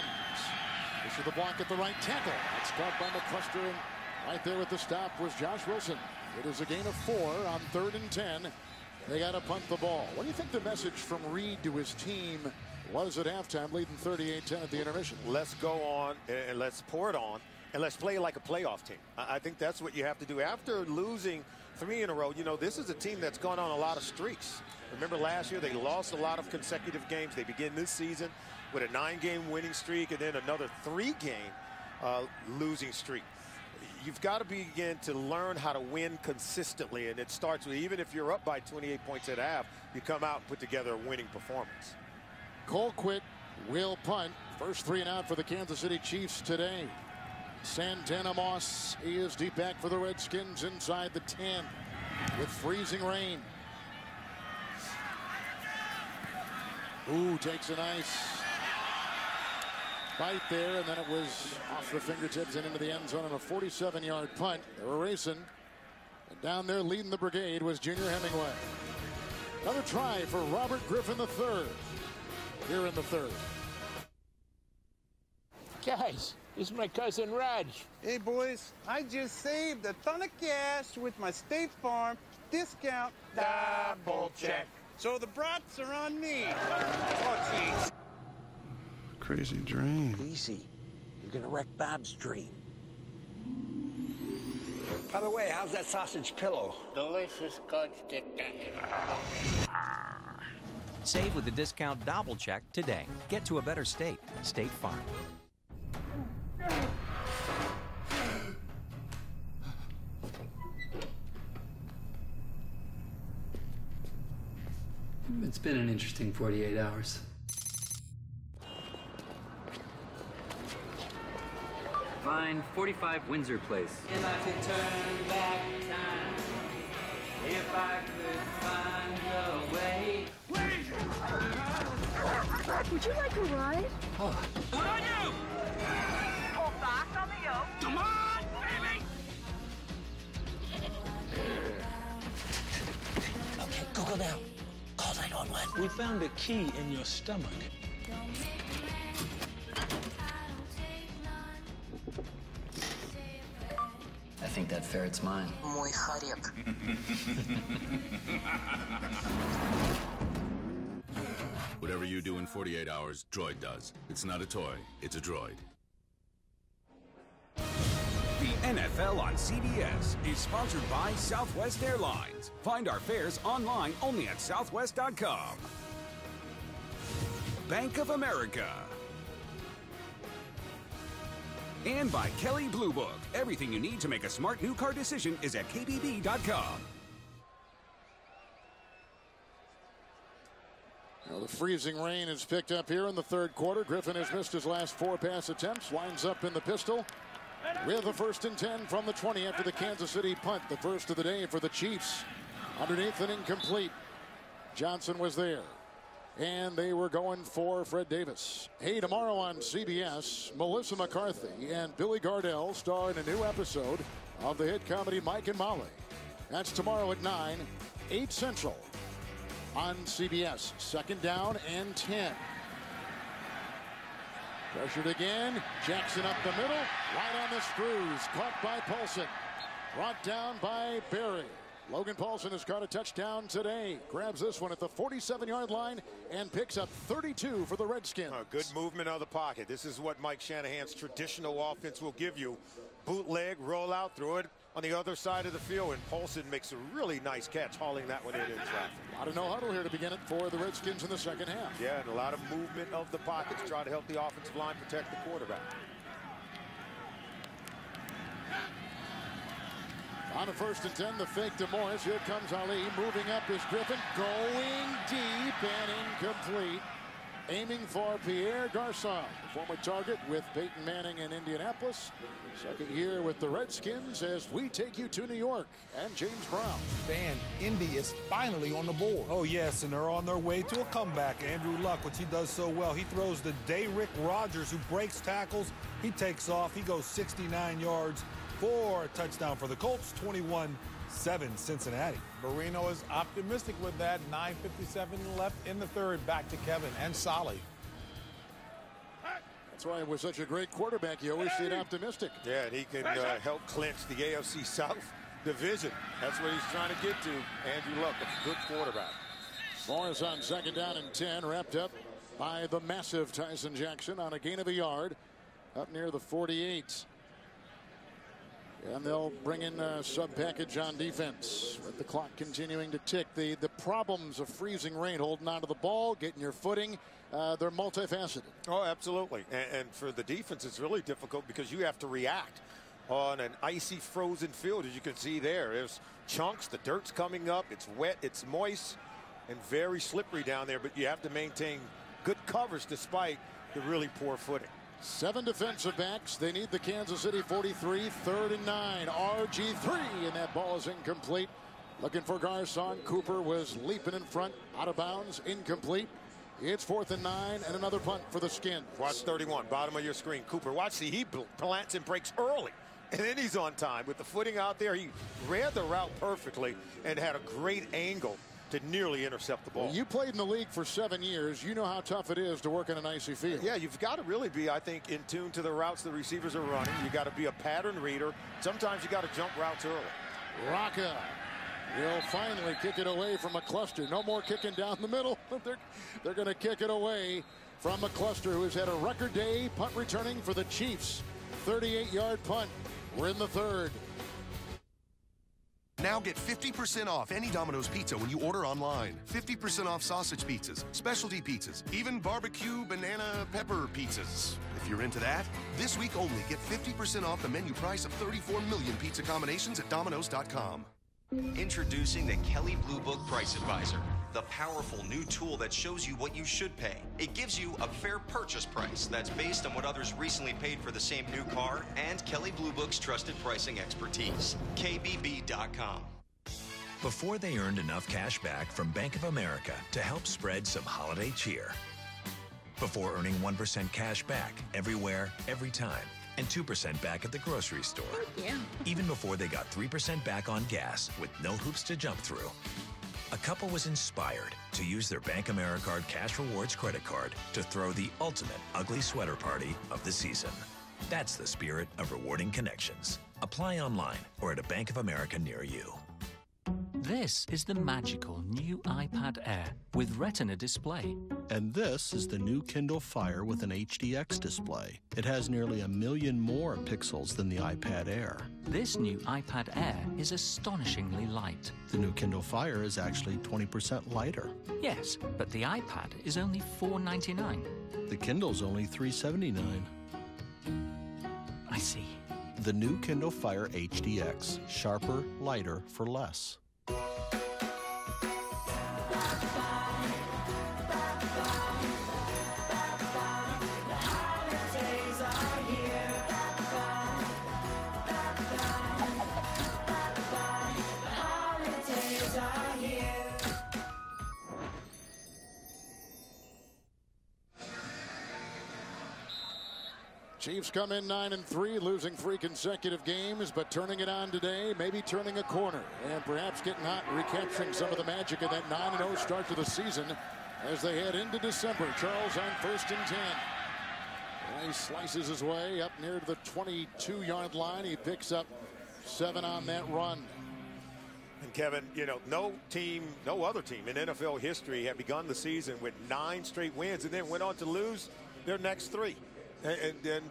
This is the block at the right tackle. It's caught by McCluster, and right there with the stop was Josh Wilson. It is a gain of 4 on 3rd and 10. They got to punt the ball. What do you think the message from Reid to his team was at halftime, leading 38-10 at the intermission? Let's go on and let's pour it on, and let's play like a playoff team. I think that's what you have to do. After losing 3 in a row, you know, this is a team that's gone on a lot of streaks. Remember last year, they lost a lot of consecutive games. They begin this season with a 9-game winning streak and then another 3-game losing streak. You've got to begin to learn how to win consistently, and it starts with, even if you're up by 28 points at half, you come out and put together a winning performance. Colquitt will punt. First 3 and out for the Kansas City Chiefs today. Santana Moss is deep back for the Redskins inside the 10 with freezing rain. Ooh, takes a nice bite there, and then it was off the fingertips and into the end zone on a 47-yard punt. They were racing. And down there leading the brigade was Junior Hemingway. Another try for Robert Griffin III here in the third. Guys, this is my cousin Raj. Hey, boys, I just saved a ton of cash with my State Farm discount double check. So the brats are on me. Oh, jeez. Crazy dream. Easy. You're gonna wreck Bob's dream. By the way, how's that sausage pillow? Delicious, good stick. Save with the discount double check today. Get to a better state. State Farm. It's been an interesting 48 hours. Fine, 45 Windsor Place. If I could turn back time, if I could find a way. Would you like a ride? Oh. What on you? Pull fast on the yoke. Come on, baby! Okay, go down. Call 911. We found a key in your stomach. I think that ferret's mine. Мой хорек. Whatever you do in 48 hours, Droid does. It's not a toy, it's a droid. The NFL on CBS is sponsored by Southwest Airlines. Find our fares online only at southwest.com. Bank of America. And by Kelley Blue Book. Everything you need to make a smart new car decision is at kbb.com. Well, the freezing rain is picked up here in the third quarter. Griffin has missed his last 4 pass attempts. Lines up in the pistol with a 1st and 10 from the 20 after the Kansas City punt. The first of the day for the Chiefs. Underneath and incomplete. Johnson was there. And they were going for Fred Davis. Hey, tomorrow on CBS, Melissa McCarthy and Billy Gardell star in a new episode of the hit comedy Mike and Molly. That's tomorrow at 9, 8 Central on CBS. 2nd down and 10. Pressured again. Jackson up the middle. Right on the screws. Caught by Paulson. Brought down by Berry. Logan Paulson has caught a touchdown today. Grabs this one at the 47-yard line and picks up 32 for the Redskins. Good movement of the pocket. This is what Mike Shanahan's traditional offense will give you. Bootleg, roll out, throw it on the other side of the field, and Paulson makes a really nice catch, hauling that one in traffic. A lot of no huddle here to begin it for the Redskins in the second half. Yeah, and a lot of movement of the pockets, trying to help the offensive line protect the quarterback. On the 1st and 10, the fake to Morris. Here comes Ali. Moving up is Griffin. Going deep and incomplete. Aiming for Pierre Garçon, the former target with Peyton Manning in Indianapolis. Second year with the Redskins as we take you to New York. And James Brown. Man, Indy is finally on the board. Oh, yes, and they're on their way to a comeback. Andrew Luck, which he does so well. He throws to Rick Rogers, who breaks tackles. He takes off. He goes 69 yards for a touchdown for the Colts. 21-7 Cincinnati. Marino is optimistic with that. 9:57 left in the third. Back to Kevin and Solly. That's why it was such a great quarterback. You always stayed optimistic. Yeah, and he can help clinch the AFC South division. That's what he's trying to get to. Andrew Luck, a good quarterback. Morris on 2nd down and 10, wrapped up by the massive Tyson Jackson on a gain of a yard up near the 48. And they'll bring in a sub-package on defense with the clock continuing to tick. The problems of freezing rain, holding onto the ball, getting your footing, they're multifaceted. Oh, absolutely. And for the defense, it's really difficult because you have to react on an icy, frozen field. As you can see there's chunks, the dirt's coming up, it's wet, it's moist, and very slippery down there. But you have to maintain good coverage despite the really poor footing. 7 defensive backs. They need the Kansas City 43. 3rd and 9. RG3, and that ball is incomplete. Looking for Garçon. Cooper was leaping in front. Out of bounds. Incomplete. It's 4th and 9 and another punt for the Skins. Watch 31, bottom of your screen. Cooper, watch, see, he plants and breaks early. And then he's on time with the footing out there. He read the route perfectly and had a great angle to nearly intercept the ball. Well, you played in the league for 7 years. You know how tough it is to work in an icy field. Yeah, you've got to really be, I think, in tune to the routes the receivers are running. You got to be a pattern reader. Sometimes you got to jump routes early. Rocca will finally kick it away from McCluster. No more kicking down the middle. They're going to kick it away from McCluster, who has had a record day punt returning for the Chiefs. 38-yard punt. We're in the third. Now get 50% off any Domino's pizza when you order online. 50% off sausage pizzas, specialty pizzas, even barbecue banana pepper pizzas. If you're into that, this week only get 50% off the menu price of 34 million pizza combinations at Domino's.com. Introducing the Kelley Blue Book Price Advisor, the powerful new tool that shows you what you should pay. It gives you a fair purchase price that's based on what others recently paid for the same new car and Kelley Blue Book's trusted pricing expertise. KBB.com. Before they earned enough cash back from Bank of America to help spread some holiday cheer. Before earning 1% cash back everywhere, every time. And 2% back at the grocery store. Yeah. Even before they got 3% back on gas with no hoops to jump through. A couple was inspired to use their Bank AmeriCard Cash Rewards credit card to throw the ultimate ugly sweater party of the season. That's the spirit of rewarding connections. Apply online or at a Bank of America near you. This is the magical new iPad Air with Retina display. And this is the new Kindle Fire with an HDX display. It has nearly 1 million more pixels than the iPad Air. This new iPad Air is astonishingly light. The new Kindle Fire is actually 20% lighter. Yes, but the iPad is only $4.99. The Kindle's only $3.79. I see. The new Kindle Fire HDX. Sharper, lighter for less. Chiefs come in 9-3, losing 3 consecutive games, but turning it on today, maybe turning a corner, and perhaps getting hot, recapturing some of the magic of that 9-0 start to the season as they head into December. Charles on 1st and 10. And he slices his way up near the 22-yard line. He picks up 7 on that run. And Kevin, you know, no other team in NFL history had begun the season with 9 straight wins and then went on to lose their next 3. And then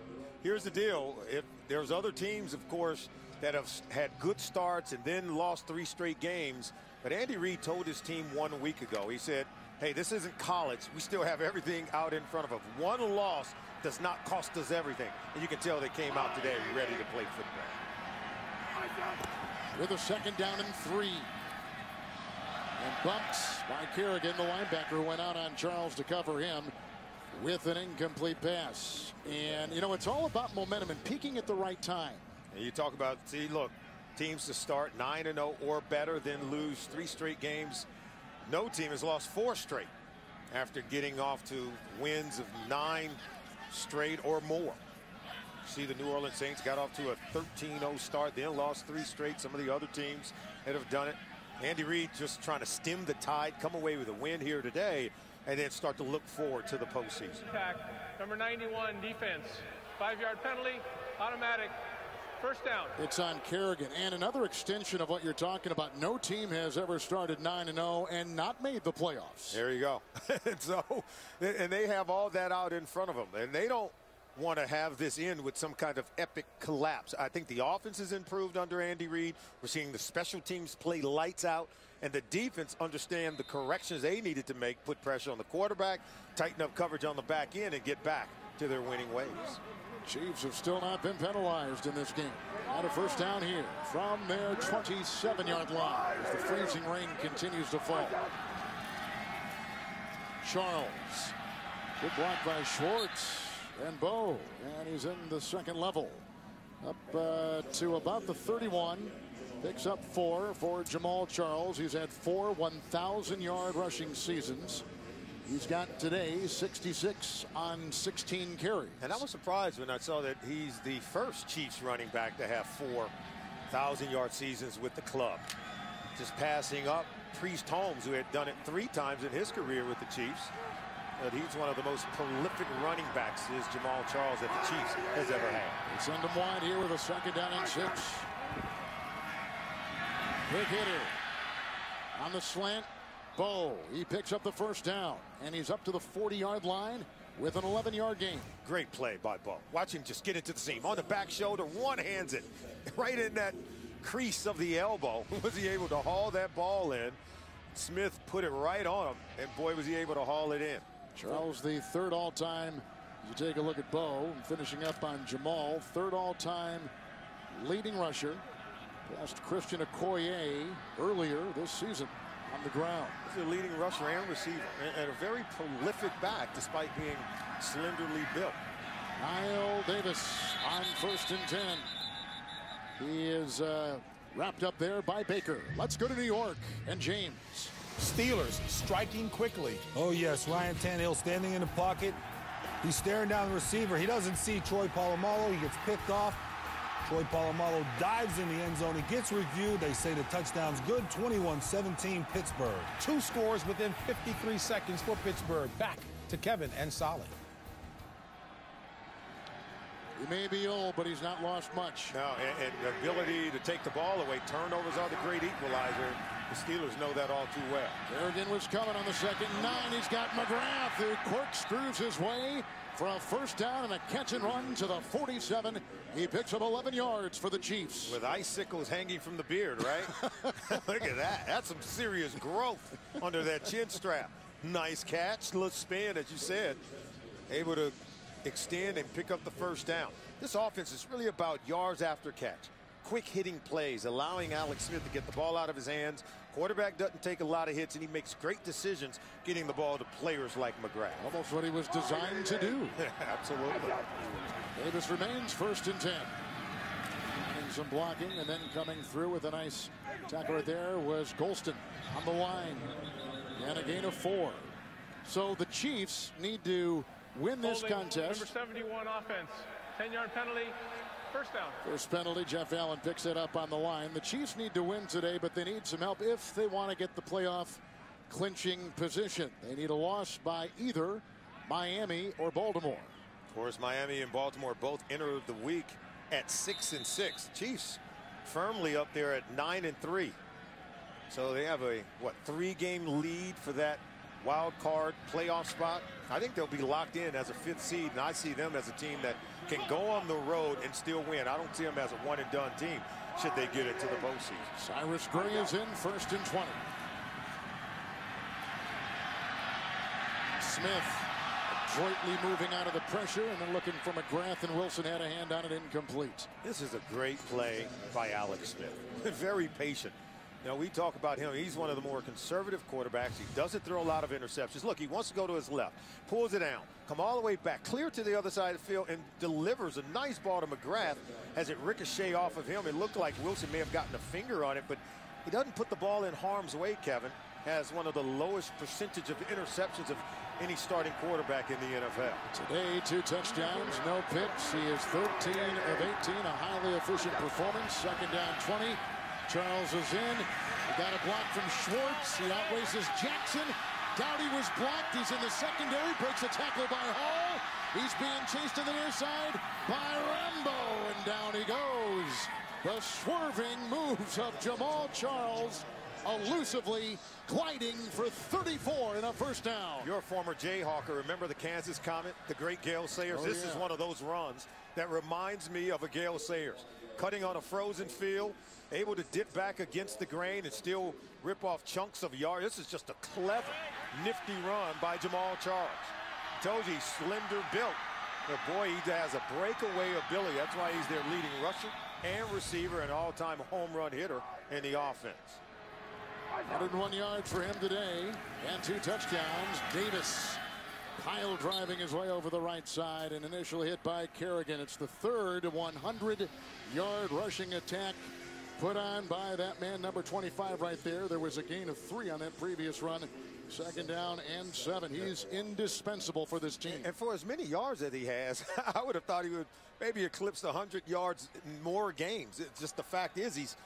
here's the deal. If there's other teams, of course, that have had good starts and then lost 3 straight games. But Andy Reid told his team 1 week ago, he said, hey, this isn't college. We still have everything out in front of us. 1 loss does not cost us everything. And you can tell they came out today ready to play football. With a 2nd down and 3. And bumped by Kerrigan. The linebacker went out on Charles to cover him with an incomplete pass. And, you know, it's all about momentum and peaking at the right time. And you talk about, see, look, teams to start 9-0 or better, then lose 3 straight games. No team has lost 4 straight after getting off to wins of 9 straight or more. See, the New Orleans Saints got off to a 13-0 start, then lost 3 straight. Some of the other teams that have done it. Andy Reid just trying to stem the tide, come away with a win here today, and then start to look forward to the postseason. Number 91, defense. 5-yard penalty, automatic. 1st down. It's on Kerrigan. And another extension of what you're talking about. No team has ever started 9-0 and not made the playoffs. There you go. And they have all that out in front of them. And they don't want to have this end with some kind of epic collapse. I think the offense has improved under Andy Reid. We're seeing the special teams play lights out. And the defense understand the corrections they needed to make, put pressure on the quarterback, tighten up coverage on the back end, and get back to their winning ways. Chiefs have still not been penalized in this game. Not a 1st down here from their 27-yard line as the freezing rain continues to fall. Charles. Good block by Schwartz and Bowe. And he's in the 2nd level. Up to about the 31. Picks up 4 for Jamal Charles. He's had 4 1,000-yard rushing seasons. He's got today 66 on 16 carries. And I was surprised when I saw that he's the first Chiefs running back to have 4,000-yard seasons with the club. Just passing up Priest Holmes, who had done it 3 times in his career with the Chiefs. But he's one of the most prolific running backs is Jamal Charles that the Chiefs has ever had. They send him wide here with a 2nd down and 6. Big hitter on the slant. Bo, he picks up the 1st down, and he's up to the 40-yard line with an 11-yard gain. Great play by Bo. Watch him just get into the seam on the back shoulder, one-hands it right in that crease of the elbow. Was he able to haul that ball in? Smith put it right on him, and boy, was he able to haul it in. Charles, the 3rd all-time. You take a look at Bo, finishing up on Jamal, 3rd all-time leading rusher. Past Christian Okoye earlier this season on the ground. He's a leading rusher and receiver, and a very prolific back despite being slenderly built. Kyle Davis on 1st and 10. He is wrapped up there by Baker. Let's go to New York and James. Steelers striking quickly. Oh, yes. Ryan Tannehill standing in the pocket. He's staring down the receiver. He doesn't see Troy Polamalu. He gets picked off. Troy Polamalu dives in the end zone. He gets reviewed. They say the touchdown's good. 21-17 Pittsburgh. 2 scores within 53 seconds for Pittsburgh. Back to Kevin and Solly. He may be old, but he's not lost much. No, and the ability to take the ball away. Turnovers are the great equalizer. The Steelers know that all too well. Kerrigan was coming on the 2nd and 9. He's got McGrath, who corkscrews his way for a 1st down and a catch and run to the 47. He picks up 11 yards for the Chiefs. With icicles hanging from the beard, right? Look at that. That's some serious growth under that chin strap. Nice catch. Little spin, as you said. Able to extend and pick up the 1st down. This offense is really about yards after catch. Quick hitting plays, allowing Alex Smith to get the ball out of his hands. Quarterback doesn't take a lot of hits, and he makes great decisions getting the ball to players like McGrath. Almost what he was designed to do. Absolutely. Davis remains 1st and 10. And some blocking, and then coming through with a nice tackle right there was Golston on the line. And a gain of 4. So the Chiefs need to win this contest. Number 71 offense. 10-yard penalty. 1st down. First penalty. Jeff Allen picks it up on the line. The Chiefs need to win today, but they need some help if they want to get the playoff clinching position. They need a loss by either Miami or Baltimore. Of course, Miami and Baltimore both entered the week at 6-6. Chiefs firmly up there at 9-3. So they have a 3-game lead for that wild card playoff spot. I think they'll be locked in as a 5th seed, and I see them as a team that can go on the road and still win. I don't see them as a one-and-done team should they get into the postseason. Cyrus Gray is in 1st and 20. Smith adroitly moving out of the pressure and then looking for McGrath, and Wilson had a hand on it, incomplete. This is a great play by Alex Smith. Very patient. You know, we talk about him. He's one of the more conservative quarterbacks. He doesn't throw a lot of interceptions. Look, he wants to go to his left, pulls it down, come all the way back, clear to the other side of the field, and delivers a nice ball to McGrath as it ricochet off of him. It looked like Wilson may have gotten a finger on it, but he doesn't put the ball in harm's way, Kevin. Has one of the lowest percentage of interceptions of any starting quarterback in the NFL. Today, 2 touchdowns, no picks. He is 13 of 18, a highly efficient performance. 2nd down, 20. Charles is in. He got a block from Schwartz. He outraces Jackson. Dowdy was blocked. He's in the secondary. Breaks a tackle by Hall. He's being chased to the near side by Rambo. And down he goes. The swerving moves of Jamal Charles, elusively gliding for 34 and a 1st down. You're a former Jayhawker. Remember the Kansas Comet, the great Gale Sayers? Oh, this yeah. is one of those runs that reminds me of a Gale Sayers. Cutting on a frozen field, able to dip back against the grain and still rip off chunks of yards. This is just a clever, nifty run by Jamal Charles. Told you he's slender built. But boy, he has a breakaway ability. That's why he's their leading rusher and receiver and all-time home run hitter in the offense. 101 yards for him today and 2 touchdowns. Davis pile driving his way over the right side. An initial hit by Kerrigan. It's the 3rd 100-yard rushing attack put on by that man, number 25 right there. There was a gain of 3 on that previous run. 2nd down and 7. He's indispensable for this team. And for as many yards that he has, I would have thought he would maybe eclipse 100 yards in more games. It's just the fact is he's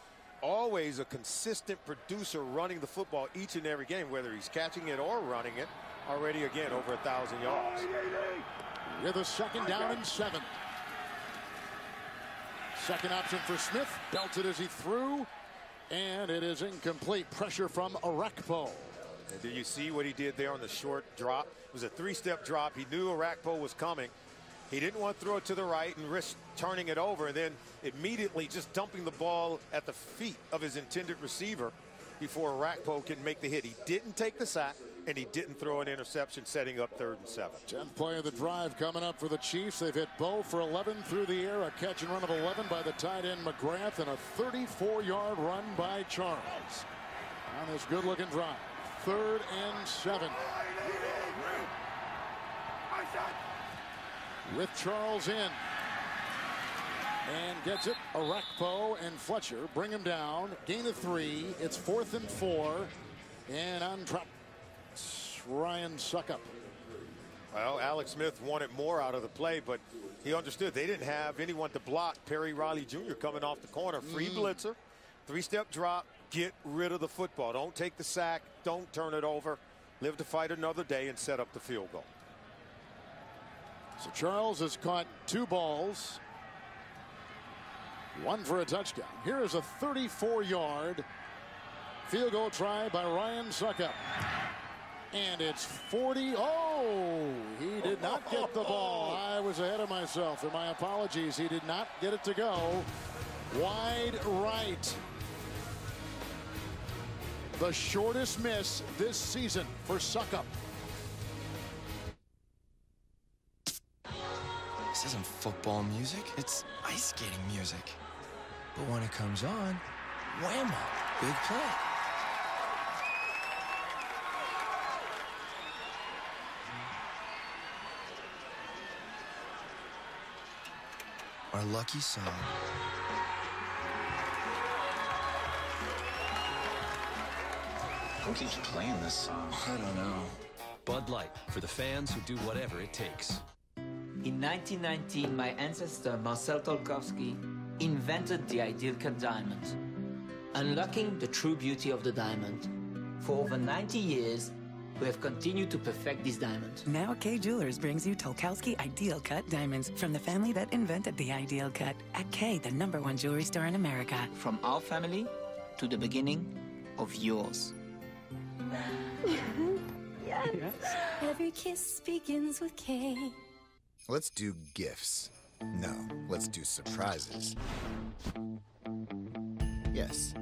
always a consistent producer running the football each and every game, whether he's catching it or running it. Already, again, over 1,000 yards. With a 2nd down and 7. Second option for Smith. Belted as he threw. And it is incomplete. Pressure from Arakpo. And do you see what he did there on the short drop? It was a 3-step drop. He knew Arakpo was coming. He didn't want to throw it to the right and risk turning it over, and then immediately just dumping the ball at the feet of his intended receiver before Arakpo can make the hit. He didn't take the sack, and he didn't throw an interception, setting up 3rd and 7. 10th play of the drive coming up for the Chiefs. They've hit Bo for 11 through the air, a catch and run of 11 by the tight end McGrath, and a 34-yard run by Charles on this good-looking drive. 3rd and 7. With Charles in. And gets it. Arakpo and Fletcher bring him down. Gain of 3. It's 4th and 4. And on drop, Ryan Suckup. Well, Alex Smith wanted more out of the play, but he understood they didn't have anyone to block Perry Riley Jr. coming off the corner. Free blitzer, 3-step drop, get rid of the football. Don't take the sack, don't turn it over. Live to fight another day and set up the field goal. So Charles has caught 2 balls. 1 for a touchdown. Here is a 34-yard field goal try by Ryan Suckup. And it's 40. Oh, he did not get the ball. I was ahead of myself, and my apologies. He did not get it to go. Wide right. The shortest miss this season for Suckup. This isn't football music, it's ice skating music. But when it comes on, whammo, big play. Our lucky song. Who keeps playing this song? I don't know. Bud Light, for the fans who do whatever it takes. In 1919, my ancestor Marcel Tolkowski invented the ideal cut diamond, unlocking the true beauty of the diamond. For over 90 years, we have continued to perfect this diamond. Now Kay Jewelers brings you Tolkowski Ideal Cut diamonds from the family that invented the Ideal Cut. At Kay, the #1 jewelry store in America. From our family to the beginning of yours. Yes. Every kiss begins with K. Let's do gifts. No, let's do surprises. Yes.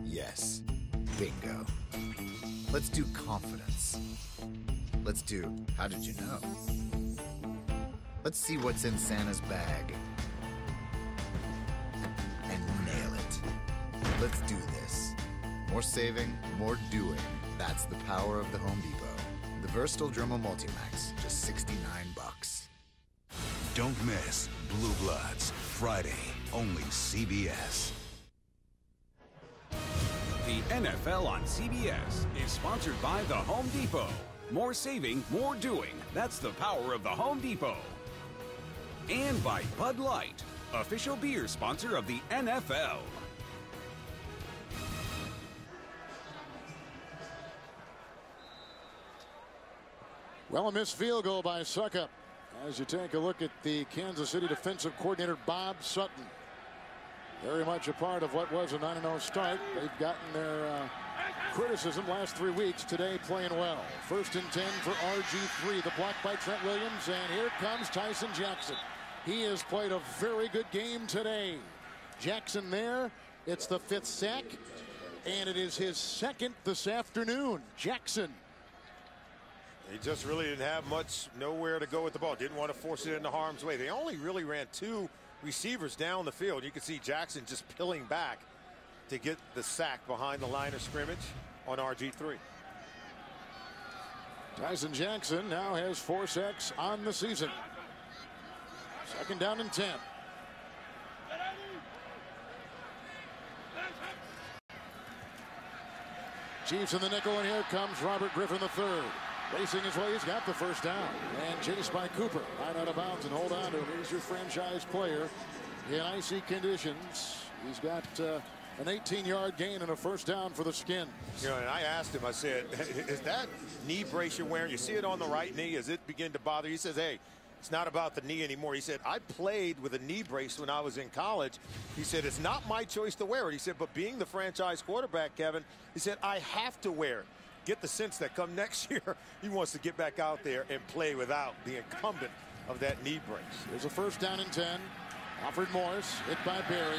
Yes. Bingo. Let's do confidence. Let's do how did you know? Let's see what's in Santa's bag. And nail it. Let's do this. More saving, more doing. That's the power of the Home Depot. The versatile Dremel Multimax, just $69. Don't miss Blue Bloods, Friday, only CBS. The NFL on CBS is sponsored by the Home Depot. More saving, more doing. That's the power of the Home Depot. And by Bud Light, official beer sponsor of the NFL. Well, a missed field goal by Suckup. As you take a look at the Kansas City defensive coordinator, Bob Sutton. Very much a part of what was a 9-0 start. They've gotten their criticism last 3 weeks. Today playing well. 1st and 10 for RG3. The block by Trent Williams. And here comes Tyson Jackson. He has played a very good game today. Jackson there. It's the 5th sack. And it is his 2nd this afternoon. Jackson. He just really didn't have much, nowhere to go with the ball. Didn't want to force it into harm's way. They only really ran 2 receivers down the field. You can see Jackson just peeling back to get the sack behind the line of scrimmage on RG3. Tyson Jackson now has 4 sacks on the season. 2nd down and 10. Chiefs in the nickel, and here comes Robert Griffin III. Racing his way, he's got the first down. And chased by Cooper. Right out of bounds, and hold on to him. He's your franchise player in icy conditions. He's got an 18-yard gain and a first down for the Skins. You know, and I asked him, I said, is that knee brace you're wearing, you see it on the right knee, does it begin to bother you? He says, hey, it's not about the knee anymore. He said, I played with a knee brace when I was in college. He said, it's not my choice to wear it. He said, but being the franchise quarterback, Kevin, he said, I have to wear it. Get the sense that come next year, he wants to get back out there and play without the incumbent of that knee brace. There's a first down and 10. Alfred Morris hit by Barry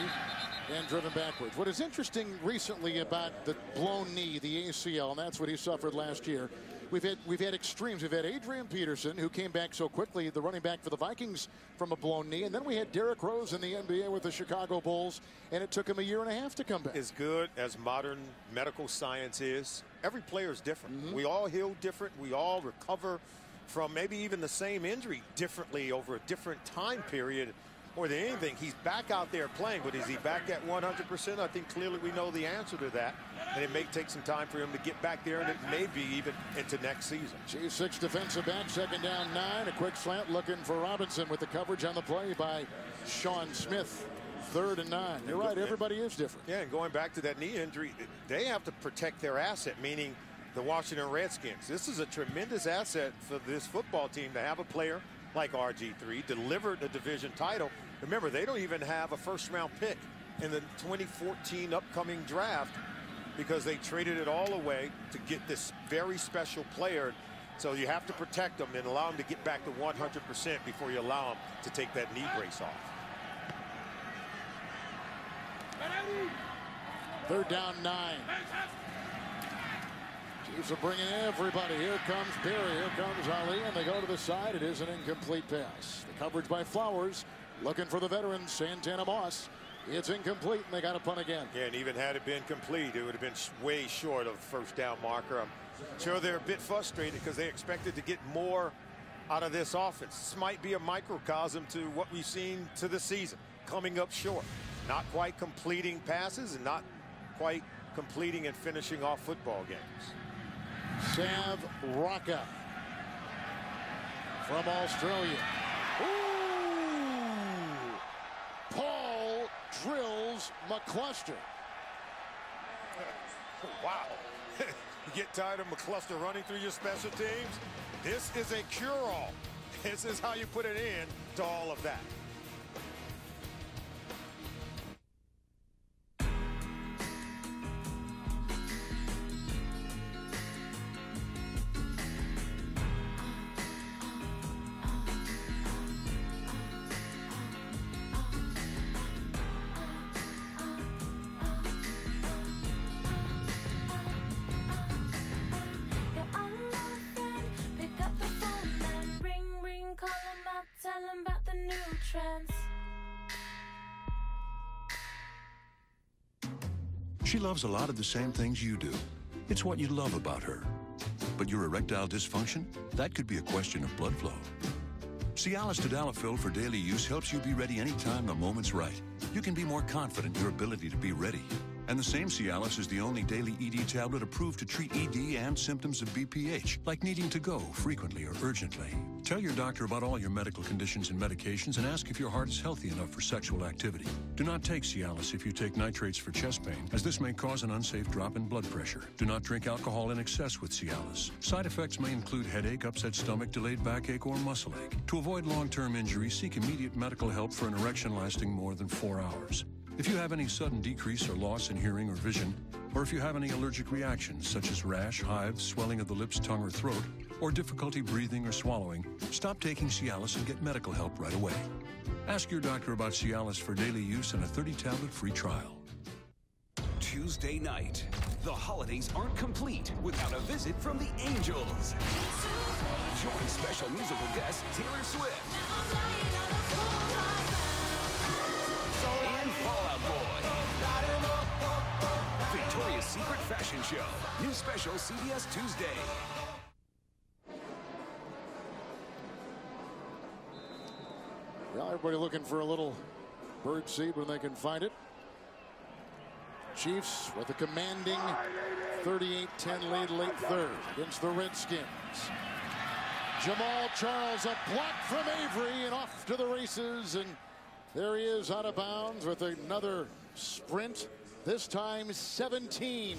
and driven backwards. What is interesting recently about the blown knee, the ACL, and that's what he suffered last year. We've had extremes. We've had Adrian Peterson, who came back so quickly, the running back for the Vikings, from a blown knee. And then we had Derrick Rose in the NBA with the Chicago Bulls, and it took him a year and a half to come back. As good as modern medical science is, every player is different. We all heal different. We all recover from maybe even the same injury differently over a different time period. More than anything, he's back out there playing, but is he back at 100%? I think clearly we know the answer to that, and it may take some time for him to get back there, and it may be even into next season. Chiefs 6 defensive back, second down 9. A quick slant looking for Robinson with the coverage on the play by Sean Smith. 3rd and 9. You're right, everybody is different. Yeah, and going back to that knee injury, they have to protect their asset, meaning the Washington Redskins. This is a tremendous asset for this football team to have a player like RG3, delivered a division title. Remember, they don't even have a first-round pick in the 2014 upcoming draft because they traded it all away to get this very special player. So you have to protect them and allow them to get back to 100% before you allow them to take that knee brace off. 3rd down 9. Chiefs are bringing everybody. Here comes Barry. Here comes Ali, and they go to the side. It is an incomplete pass. The coverage by Flowers, looking for the veteran Santana Moss. It's incomplete, and they got to punt again. Yeah, and even had it been complete, it would have been way short of the first down marker. I'm sure they're a bit frustrated because they expected to get more out of this offense. This might be a microcosm to what we've seen to the season, coming up short. Not quite completing passes and not quite completing and finishing off football games. Sav Rocca from Australia. Ooh! Paul drills McCluster. Wow. You get tired of McCluster running through your special teams? This is a cure-all. This is how you put an end to all of that. She loves a lot of the same things you do. It's what you love about her. But your erectile dysfunction? That could be a question of blood flow. Cialis Tadalafil for daily use helps you be ready anytime the moment's right. You can be more confident in your ability to be ready. And the same Cialis is the only daily ED tablet approved to treat ED and symptoms of BPH, like needing to go frequently or urgently. Tell your doctor about all your medical conditions and medications and ask if your heart is healthy enough for sexual activity. Do not take Cialis if you take nitrates for chest pain, as this may cause an unsafe drop in blood pressure. Do not drink alcohol in excess with Cialis. Side effects may include headache, upset stomach, delayed backache, or muscle ache. To avoid long-term injury, seek immediate medical help for an erection lasting more than 4 hours. If you have any sudden decrease or loss in hearing or vision, or if you have any allergic reactions such as rash, hives, swelling of the lips, tongue, or throat, or difficulty breathing or swallowing, stop taking Cialis and get medical help right away. Ask your doctor about Cialis for daily use and a 30-tablet free trial. Tuesday night, the holidays aren't complete without a visit from the Angels. Join special musical guest Taylor Swift. And Fall Out Boy. Victoria's Secret Fashion Show. New special CBS Tuesday. Well, everybody looking for a little bird seed when they can find it. Chiefs with a commanding 38-10 lead late third against the Redskins. Jamal Charles, a block from Avery, and off to the races. And there he is out of bounds with another sprint. This time 17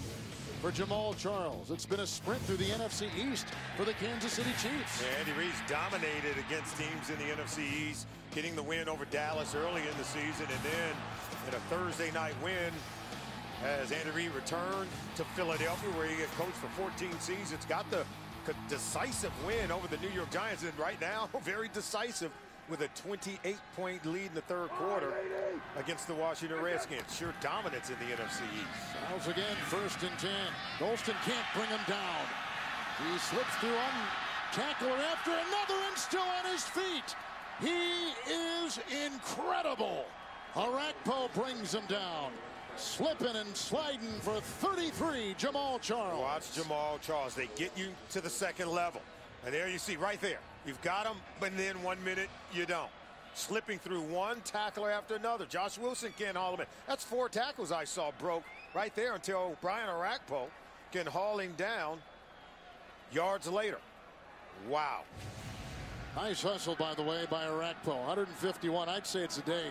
for Jamal Charles. It's been a sprint through the NFC East for the Kansas City Chiefs. Yeah, Andy Reid's dominated against teams in the NFC East, getting the win over Dallas early in the season, and then in a Thursday night win as Andy Reid returned to Philadelphia, where he had coached for 14 seasons, got the decisive win over the New York Giants, and right now very decisive with a 28-point lead in the third quarter against the Washington Redskins. Sure dominance in the NFC East. Charles again, 1st and 10. Golston can't bring him down. He slips through one tackler after another and still on his feet. He is incredible. Arakpo brings him down. Slipping and sliding for 33, Jamal Charles. Watch Jamal Charles. They get you to the second level. And there you see right there. You've got him, but then 1 minute you don't. Slipping through one tackler after another. Josh Wilson can't haul him in. That's 4 tackles I saw broke right there until Brian Arakpo can haul him down yards later. Wow. Nice hustle, by the way, by Arakpo. 151. I'd say it's a day.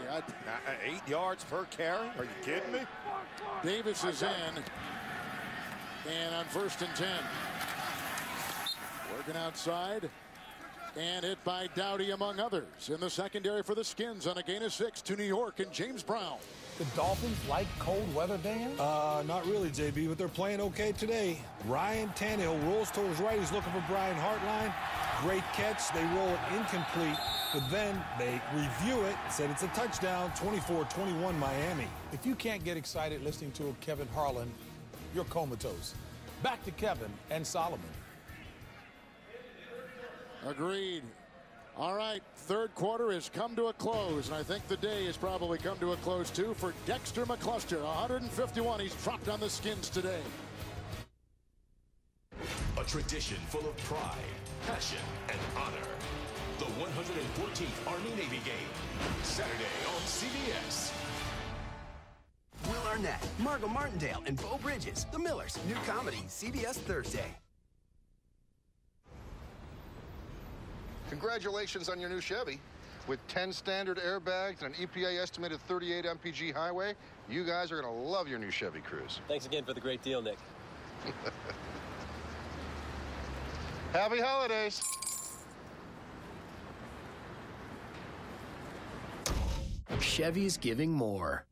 8 yards per carry? Are you kidding me? Davis is in. And on 1st and 10. Working outside. And hit by Dowdy, among others. In the secondary for the Skins on a gain of 6 to New York and James Brown. The Dolphins like cold weather, Dan? Not really, JB, but they're playing okay today. Ryan Tannehill rolls to his right. He's looking for Brian Hartline. Great catch. They roll it incomplete, but then they review it, said it's a touchdown, 24-21 Miami. If you can't get excited listening to Kevin Harlan, you're comatose. Back to Kevin and Solomon. Agreed. All right, third quarter has come to a close, and I think the day has probably come to a close, too, for Dexter McCluster. 151, he's dropped on the Skins today. A tradition full of pride, passion, and honor. The 114th Army-Navy game, Saturday on CBS. Will Arnett, Margot Martindale, and Beau Bridges, The Millers, new comedy, CBS Thursday. Congratulations on your new Chevy. With 10 standard airbags and an EPA estimated 38 mpg highway, you guys are going to love your new Chevy Cruze. Thanks again for the great deal, Nick. Happy holidays. Chevy's giving more.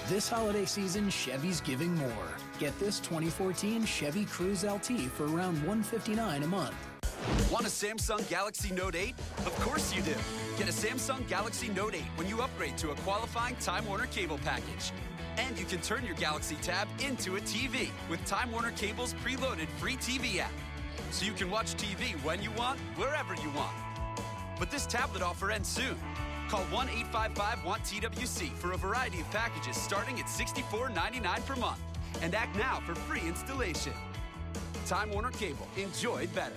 This holiday season, Chevy's giving more. Get this 2014 Chevy Cruze LT for around $159 a month. Want a Samsung Galaxy Note 8? Of course you do. Get a Samsung Galaxy Note 8 when you upgrade to a qualifying Time Warner cable package. And you can turn your Galaxy Tab into a TV with Time Warner Cable's preloaded free TV app. So you can watch TV when you want, wherever you want. But this tablet offer ends soon. Call 1-855-WANT-TWC for a variety of packages starting at $64.99 per month. And act now for free installation. Time Warner Cable. Enjoy better.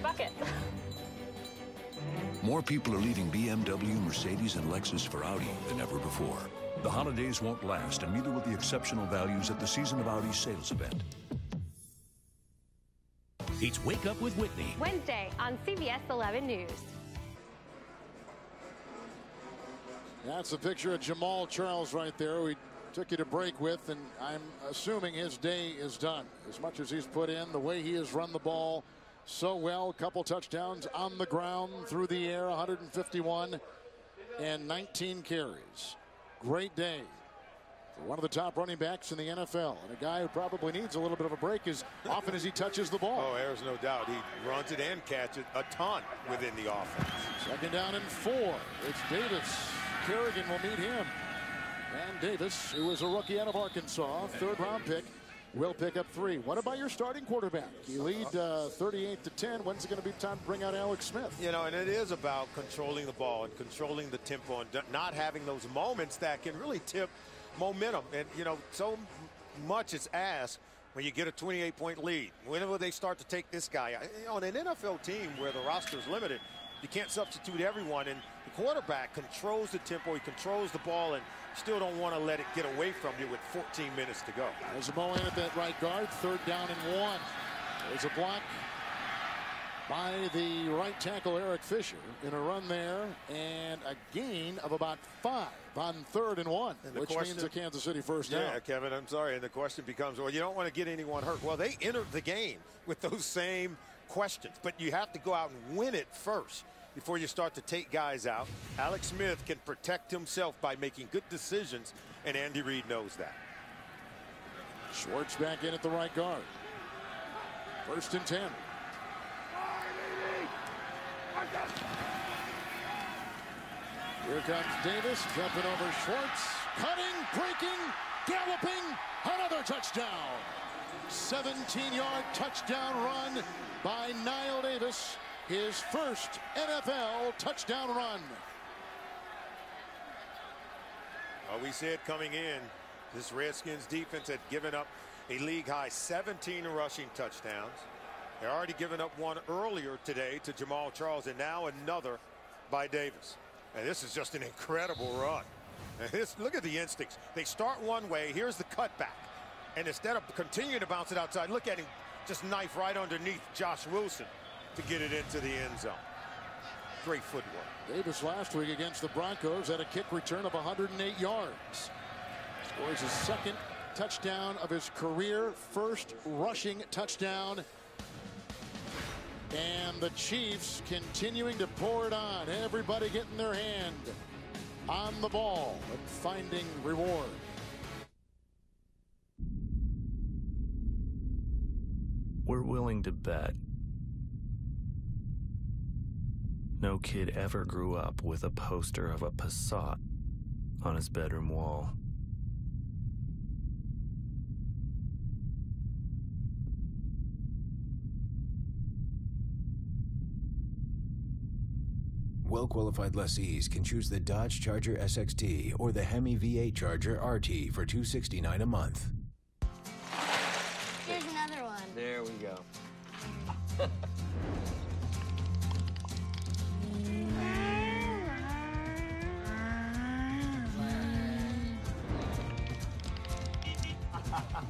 Bucket. More people are leaving BMW, Mercedes, and Lexus for Audi than ever before. The holidays won't last, and neither will the exceptional values at the Season of Audi sales event. It's Wake Up with Whitney. Wednesday on CBS 11 News. That's a picture of Jamal Charles right there. We took you to break with, and I'm assuming his day is done. As much as he's put in, the way he has run the ball so well, couple touchdowns on the ground, through the air, 151 and 19 carries. Great day for one of the top running backs in the NFL, and a guy who probably needs a little bit of a break as often as he touches the ball. Oh, there's no doubt. He runs it and catches it a ton within the offense. Second down and 4. It's Davis. Kerrigan will meet him. And Davis, who is a rookie out of Arkansas, third-round pick, will pick up 3. What about your starting quarterback? You lead 38-10. When's it going to be time to bring out Alex Smith? You know, and it is about controlling the ball and controlling the tempo and not having those moments that can really tip momentum. And, you know, so much is asked when you get a 28-point lead. When will they start to take this guy? On an NFL team where the roster is limited, you can't substitute everyone, and the quarterback controls the tempo, he controls the ball, and still don't want to let it get away from you with 14 minutes to go. There's a Mo in at that right guard, 3rd down and 1. There's a block by the right tackle Eric Fisher in a run there, and a gain of about 5 on 3rd and 1, which means a Kansas City first down. Yeah, Kevin, I'm sorry. And the question becomes, well, you don't want to get anyone hurt. Well, they entered the game with those same questions, but you have to go out and win it first before you start to take guys out. Alex Smith can protect himself by making good decisions, and Andy Reid knows that. Schwartz back in at the right guard. 1st and 10. Here comes Davis, jumping over Schwartz, cutting, breaking, galloping, another touchdown. 17-yard touchdown run by Niall Davis, his first NFL touchdown run. Well, we said coming in, this Redskins defense had given up a league-high 17 rushing touchdowns. They already given up one earlier today to Jamal Charles, and now another by Davis. And this is just an incredible run. Look at the instincts. They start one way. Here's the cutback. And instead of continuing to bounce it outside, look at him just knife right underneath Josh Wilson to get it into the end zone. Great footwork. Davis last week against the Broncos had a kick return of 108 yards. Scores his 2nd touchdown of his career, 1st rushing touchdown. And the Chiefs continuing to pour it on. Everybody getting their hand on the ball and finding reward. We're willing to bet no kid ever grew up with a poster of a Passat on his bedroom wall. Well-qualified lessees can choose the Dodge Charger SXT or the Hemi V8 Charger RT for $269 a month. Here's another one. There we go.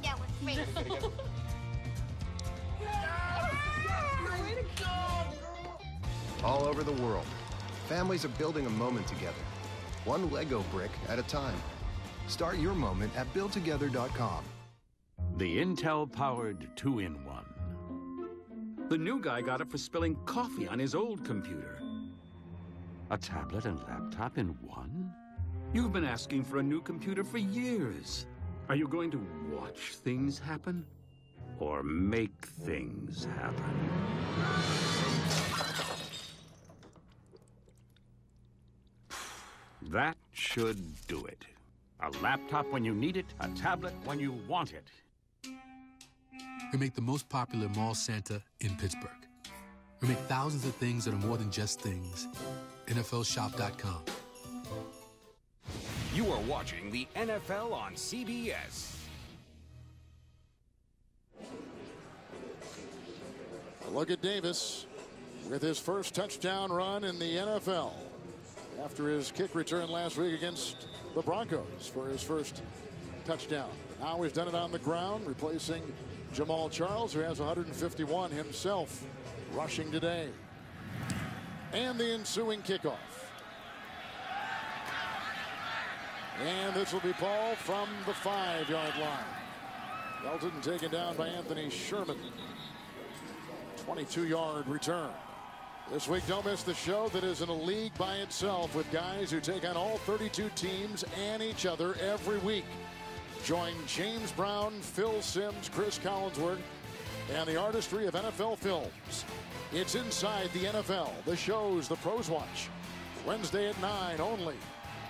That was great. Way to go! All over the world, families are building a moment together, one Lego brick at a time. Start your moment at buildtogether.com. The Intel-powered 2-in-1. The new guy got it for spilling coffee on his old computer. A tablet and laptop in one? You've been asking for a new computer for years. Are you going to watch things happen? Or make things happen? That should do it. A laptop when you need it, a tablet when you want it. We make the most popular mall Santa in Pittsburgh. We make thousands of things that are more than just things. NFLshop.com. You are watching the NFL on CBS. Look at Davis with his first touchdown run in the NFL after his kick return last week against the Broncos for his first touchdown. Now he's done it on the ground, replacing Jamal Charles, who has 151 himself rushing today. And the ensuing kickoff. And this will be ball from the 5-yard line. Belton taken down by Anthony Sherman. 22-yard return. This week, don't miss the show that is in a league by itself with guys who take on all 32 teams and each other every week. Join James Brown, Phil Simms, Chris Collinsworth, and the artistry of NFL films. It's Inside the NFL, the shows the pros watch. Wednesday at 9 only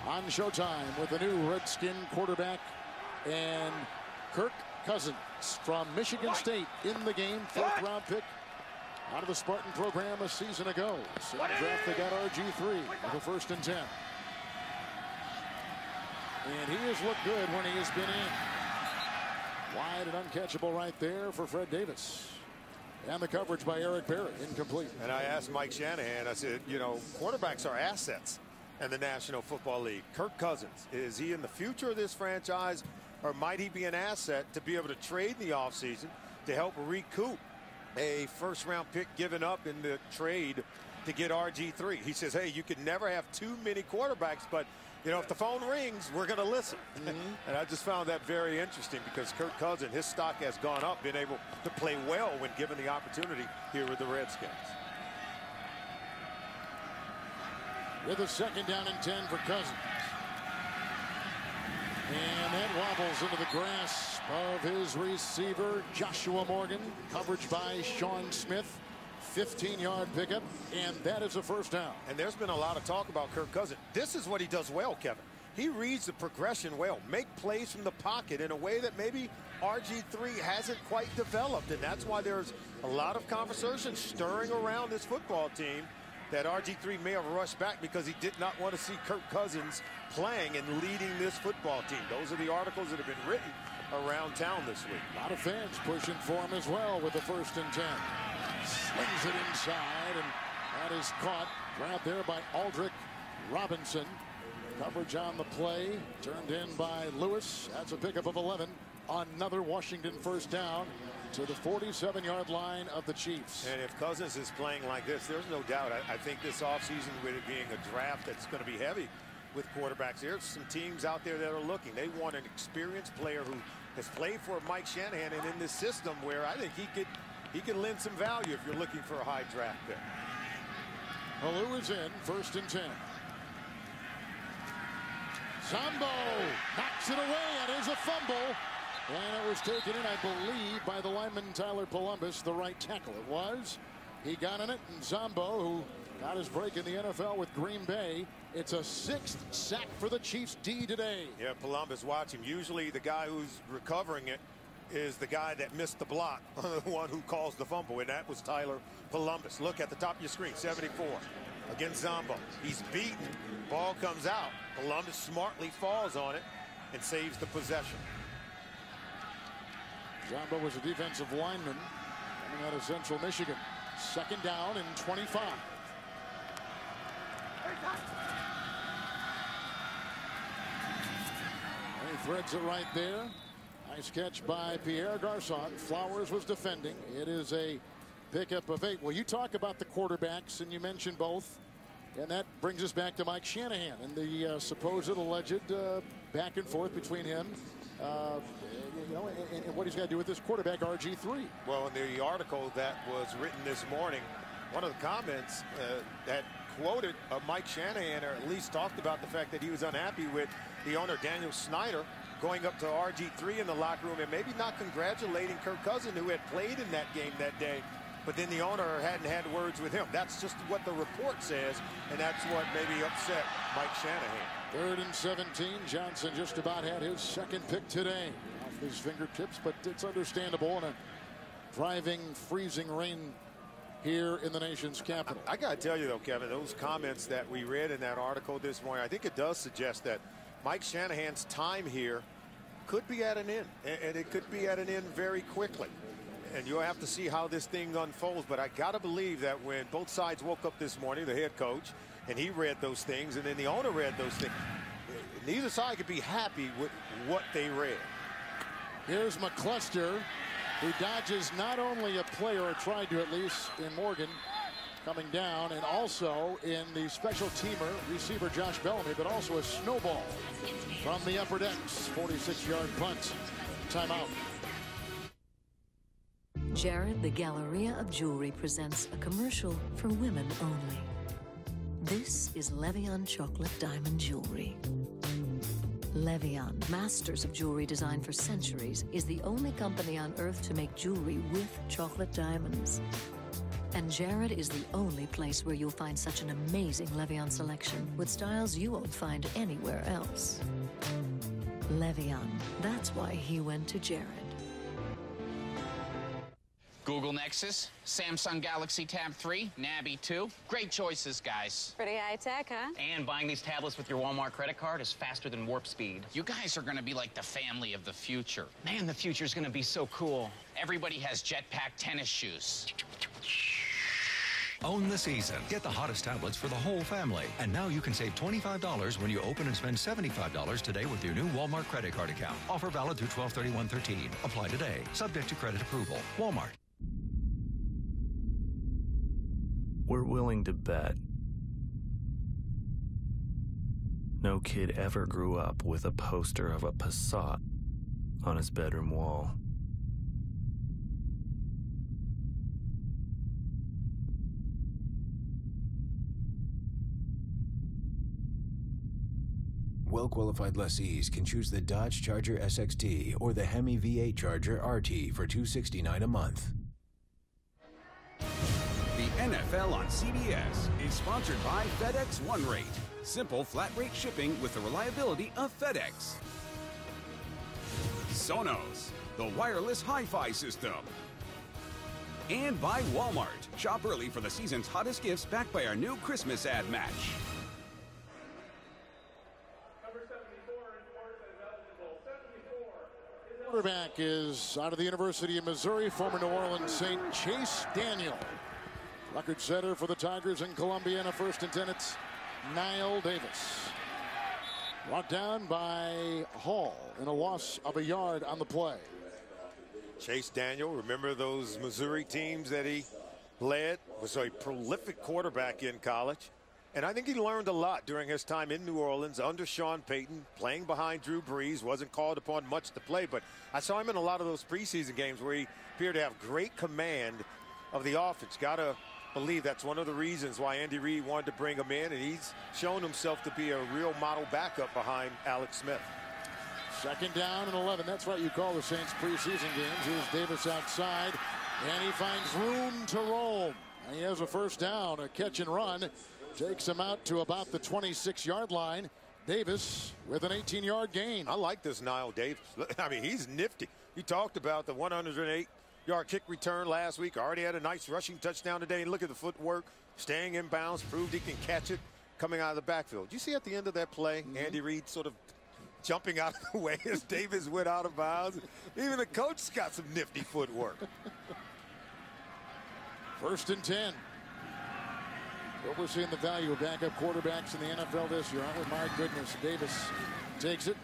on Showtime with the new Redskin quarterback and Kirk Cousins from Michigan State in the game, 4th round pick out of the Spartan program a season ago. Same draft they got RG3 with a 1st and 10. And he has looked good when he has been in. Wide and uncatchable right there for Fred Davis. And the coverage by Eric Berry, incomplete. And I asked Mike Shanahan, I said, you know, quarterbacks are assets in the National Football League. Kirk Cousins, is he in the future of this franchise, or might he be an asset to be able to trade in the offseason to help recoup a first-round pick given up in the trade to get RG3? He says, hey, you can never have too many quarterbacks, but, you know, if the phone rings, we're going to listen. And I just found that very interesting because Kirk Cousins, his stock has gone up, been able to play well when given the opportunity here with the Redskins. With a 2nd down and 10 for Cousins. And that wobbles into the grasp of his receiver, Joshua Morgan. Coverage by Sean Smith. 15-yard pickup, and that is a first down. And there's been a lot of talk about Kirk Cousins. This is what he does well, Kevin. He reads the progression well, make plays from the pocket in a way that maybe RG3 hasn't quite developed, and that's why there's a lot of conversation stirring around this football team that RG3 may have rushed back because he did not want to see Kirk Cousins playing and leading this football team. Those are the articles that have been written around town this week. A lot of fans pushing for him as well with the 1st and 10. Slings it inside, and that is caught right there by Aldrick Robinson. Coverage on the play, turned in by Lewis. That's a pickup of 11. Another Washington first down to the 47-yard line of the Chiefs. And if Cousins is playing like this, there's no doubt. I think this offseason, with it being a draft that's going to be heavy with quarterbacks, there's some teams out there that are looking. They want an experienced player who has played for Mike Shanahan and in this system where I think he can lend some value if you're looking for a high draft pick. Halou is in, 1st and 10. Zombo knocks it away, and is a fumble. And it was taken in, I believe, by the lineman Tyler Columbus, the right tackle. It was. He got in it, and Zombo, who got his break in the NFL with Green Bay, it's a 6th sack for the Chiefs D today. Yeah, Columbus, watch him. Usually the guy who's recovering it is the guy that missed the block, the one who caused the fumble, and that was Tyler Columbus. Look at the top of your screen, 74 against Zombo. He's beaten. Ball comes out. Columbus smartly falls on it and saves the possession. Zombo was a defensive lineman coming out of Central Michigan. 2nd down and 25. And he threads it right there. Nice catch by Pierre Garçon. Flowers was defending. It is a pickup of 8. Well, you talk about the quarterbacks, and you mentioned both. And that brings us back to Mike Shanahan and the supposed alleged back and forth between him you know, and what he's got to do with this quarterback, RG3. Well, in the article that was written this morning, one of the comments that quoted Mike Shanahan, or at least talked about the fact that he was unhappy with the owner, Daniel Snyder, going up to RG3 in the locker room and maybe not congratulating Kirk Cousins, who had played in that game that day, but then the owner hadn't had words with him. That's just what the report says, and that's what maybe upset Mike Shanahan. 3rd and 17. Johnson just about had his 2nd pick today off his fingertips, but it's understandable in a driving, freezing rain here in the nation's capital. I got to tell you, though, Kevin, those comments that we read in that article this morning, I think it does suggest that Mike Shanahan's time here could be at an end, and it could be at an end very quickly. And you'll have to see how this thing unfolds. But I got to believe that when both sides woke up this morning, the head coach, and he read those things, and then the owner read those things, neither side could be happy with what they read. Here's McCluster, who dodges not only a player, or tried to at least, in Morgan coming down, and also in the special teamer receiver Josh Bellamy, but also a snowball from the upper decks. 46-yard punt. Timeout. Jared, the Galleria of Jewelry, presents a commercial for women only. This is Levian Chocolate Diamond Jewelry. Levian, masters of jewelry design for centuries, is the only company on earth to make jewelry with chocolate diamonds. And Jared is the only place where you'll find such an amazing Levian selection with styles you won't find anywhere else. Levian, that's why he went to Jared. Google Nexus, Samsung Galaxy Tab 3, Nabi 2. Great choices, guys. Pretty high tech, huh? And buying these tablets with your Walmart credit card is faster than warp speed. You guys are gonna be like the family of the future. Man, the future's gonna be so cool. Everybody has jetpack tennis shoes. Own the season. Get the hottest tablets for the whole family. And now you can save $25 when you open and spend $75 today with your new Walmart credit card account. Offer valid through 12/31/13. Apply today. Subject to credit approval. Walmart. We're willing to bet no kid ever grew up with a poster of a Passat on his bedroom wall. Well-qualified lessees can choose the Dodge Charger SXT or the Hemi V8 Charger RT for $269 a month. The NFL on CBS is sponsored by FedEx One Rate. Simple flat rate shipping with the reliability of FedEx. Sonos, the wireless hi-fi system. And by Walmart. Shop early for the season's hottest gifts backed by our new Christmas ad match. Quarterback is out of the University of Missouri, former New Orleans Saint Chase Daniel. Record setter for the Tigers in Columbia, and a 1st and 10. It's Niall Davis. Brought down by Hall in a loss of a yard on the play. Chase Daniel, remember those Missouri teams that he led? Was a prolific quarterback in college. And I think he learned a lot during his time in New Orleans under Sean Payton, playing behind Drew Brees. Wasn't called upon much to play, but I saw him in a lot of those preseason games where he appeared to have great command of the offense. Gotta believe that's one of the reasons why Andy Reid wanted to bring him in, and he's shown himself to be a real model backup behind Alex Smith. 2nd down and 11. That's what you call the Saints preseason games. Here's Davis outside, and he finds room to roam. And he has a 1st down, a catch and run. Takes him out to about the 26-yard line. Davis with an 18-yard gain. I like this Niall Davis. I mean, he's nifty. You talked about the 108-yard kick return last week. Already had a nice rushing touchdown today. And look at the footwork, staying in bounds, proved he can catch it coming out of the backfield. You see at the end of that play, Andy Reid sort of jumping out of the way as Davis went out of bounds. Even the coach's got some nifty footwork. 1st and 10. But we're seeing the value of backup quarterbacks in the NFL this year. Oh, my goodness. Davis takes it.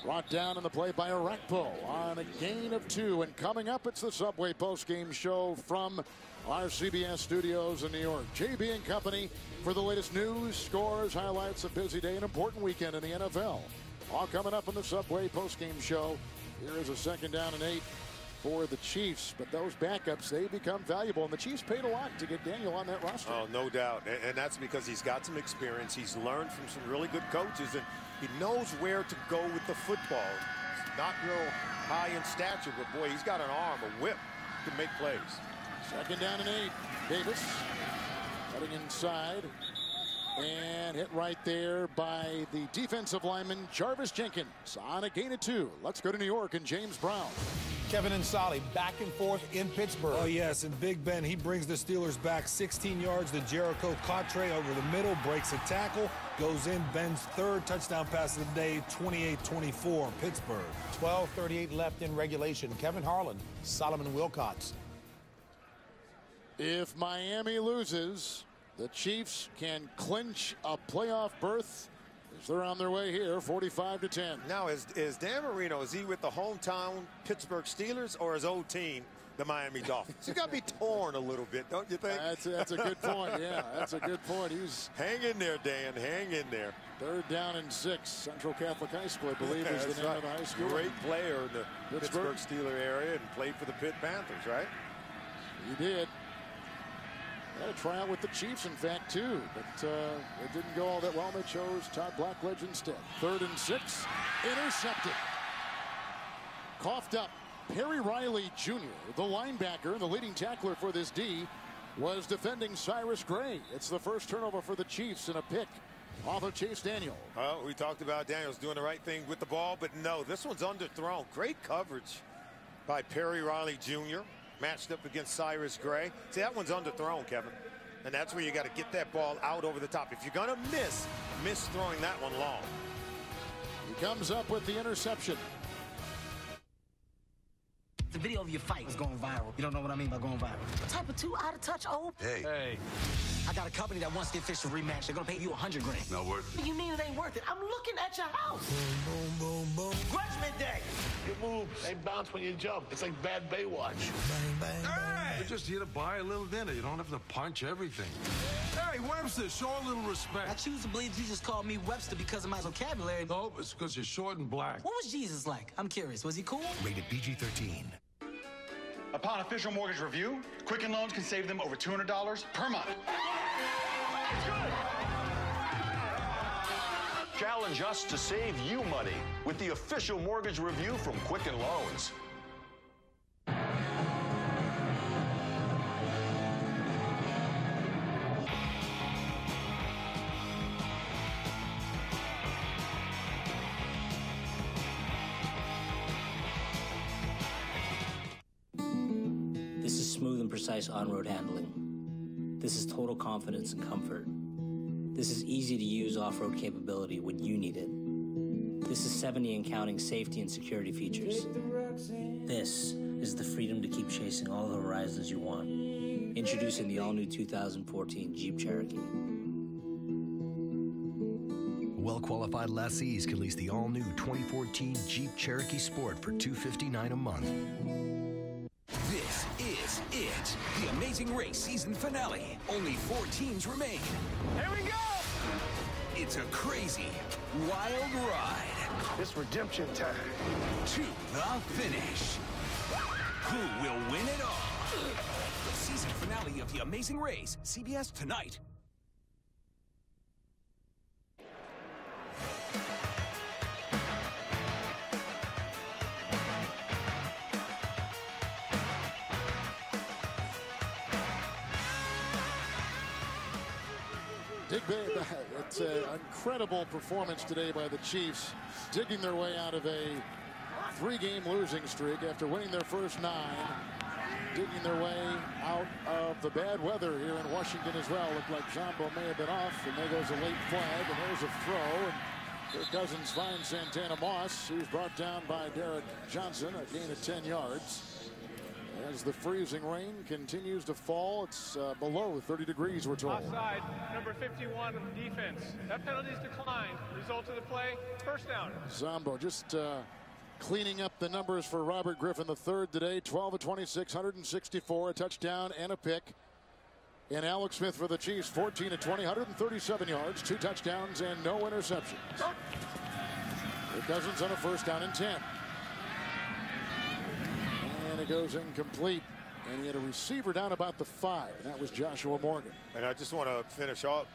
Brought down in the play by Arakpo on a gain of 2. And coming up, it's the Subway postgame show from our CBS studios in New York. JB and company for the latest news, scores, highlights, a busy day, an important weekend in the NFL. All coming up on the Subway postgame show. Here is a 2nd down and 8 for the Chiefs, but those backups, they become valuable, and the Chiefs paid a lot to get Daniel on that roster. Oh, no doubt, and that's because he's got some experience. He's learned from some really good coaches, and he knows where to go with the football. He's not real high in stature, but boy, he's got an arm, a whip, to make plays. 2nd down and 8. Davis cutting inside and hit right there by the defensive lineman Jarvis Jenkins on a gain of 2. Let's go to New York and James Brown. Kevin and Solly back and forth in Pittsburgh. Oh, yes, and Big Ben, he brings the Steelers back 16 yards to Jericho Cottre over the middle, breaks a tackle, goes in, Ben's 3rd touchdown pass of the day, 28-24, Pittsburgh. 12:38 left in regulation. Kevin Harlan, Solomon Wilcots. If Miami loses, the Chiefs can clinch a playoff berth. They're on their way here, 45-10. Now, is Dan Marino, is he with the hometown Pittsburgh Steelers or his old team, the Miami Dolphins? He's got to be torn a little bit, don't you think? That's a good point, yeah. That's a good point. He's hang in there, Dan. Hang in there. 3rd down and 6. Central Catholic High School, I believe, is the name of the high school. Great player in the Pittsburgh Steeler area and played for the Pitt Panthers, right? He did. Had a tryout with the Chiefs, in fact, too, but it didn't go all that well. They chose Todd Blackledge instead. 3rd and 6, intercepted. Coughed up. Perry Riley Jr., the linebacker, the leading tackler for this D, was defending Cyrus Gray. It's the 1st turnover for the Chiefs and a pick off of Chase Daniel. Well, we talked about Daniels doing the right thing with the ball, but no, this one's underthrown. Great coverage by Perry Riley Jr. matched up against Cyrus Gray. See, that one's underthrown, Kevin. And that's where you got to get that ball out over the top. If you're going to miss throwing that one long. He comes up with the interception. The video of your fight is going viral. You don't know what I mean by going viral. What type of two out of touch, old? Hey. I got a company that wants the official rematch. They're gonna pay you $100 grand. Not worth it. You mean it ain't worth it? I'm looking at your house. Boom, boom, boom, boom. Judgment Day. Your moves, they bounce when you jump. It's like bad Baywatch. Bang, bang, bang. You're just here to buy a little dinner. You don't have to punch everything. Hey, Webster, show a little respect. I choose to believe you just called me Webster because of my vocabulary. No, it's because you're short and black. What was Jesus like? I'm curious. Was he cool? Rated PG-13. Upon official mortgage review, Quicken Loans can save them over $200 per month. Challenge us to save you money with the official mortgage review from Quicken Loans. This is smooth and precise on-road handling. This is total confidence and comfort. This is easy-to-use off-road capability when you need it. This is 70 and counting safety and security features. This is the freedom to keep chasing all the horizons you want. Introducing the all-new 2014 Jeep Cherokee. Well-qualified lessees can lease the all-new 2014 Jeep Cherokee Sport for $259 a month. This is it. The Amazing Race season finale. Only 4 teams remain. Here we go! It's a crazy, wild ride. It's redemption time. To the finish. Who will win it all? The season finale of The Amazing Race. CBS tonight. It's an incredible performance today by the Chiefs, digging their way out of a 3-game losing streak after winning their first 9, digging their way out of the bad weather here in Washington as well. Looked like Zombo may have been off, and there goes a late flag, and there's a throw, and Kirk Cousins finds Santana Moss, who's brought down by Derek Johnson, a gain of 10 yards. As the freezing rain continues to fall, it's below 30 degrees, we're told. Offside, number 51 of the defense. That penalty's declined. Result of the play, first down. Zombo just cleaning up the numbers for Robert Griffin III today. 12 of 26, 164, a touchdown and a pick. And Alex Smith for the Chiefs, 14 of 20, 137 yards, 2 touchdowns and no interceptions. Kirk Cousins on a first down and 10. And it goes incomplete. And he had a receiver down about the 5, and that was Joshua Morgan. And I just want to finish off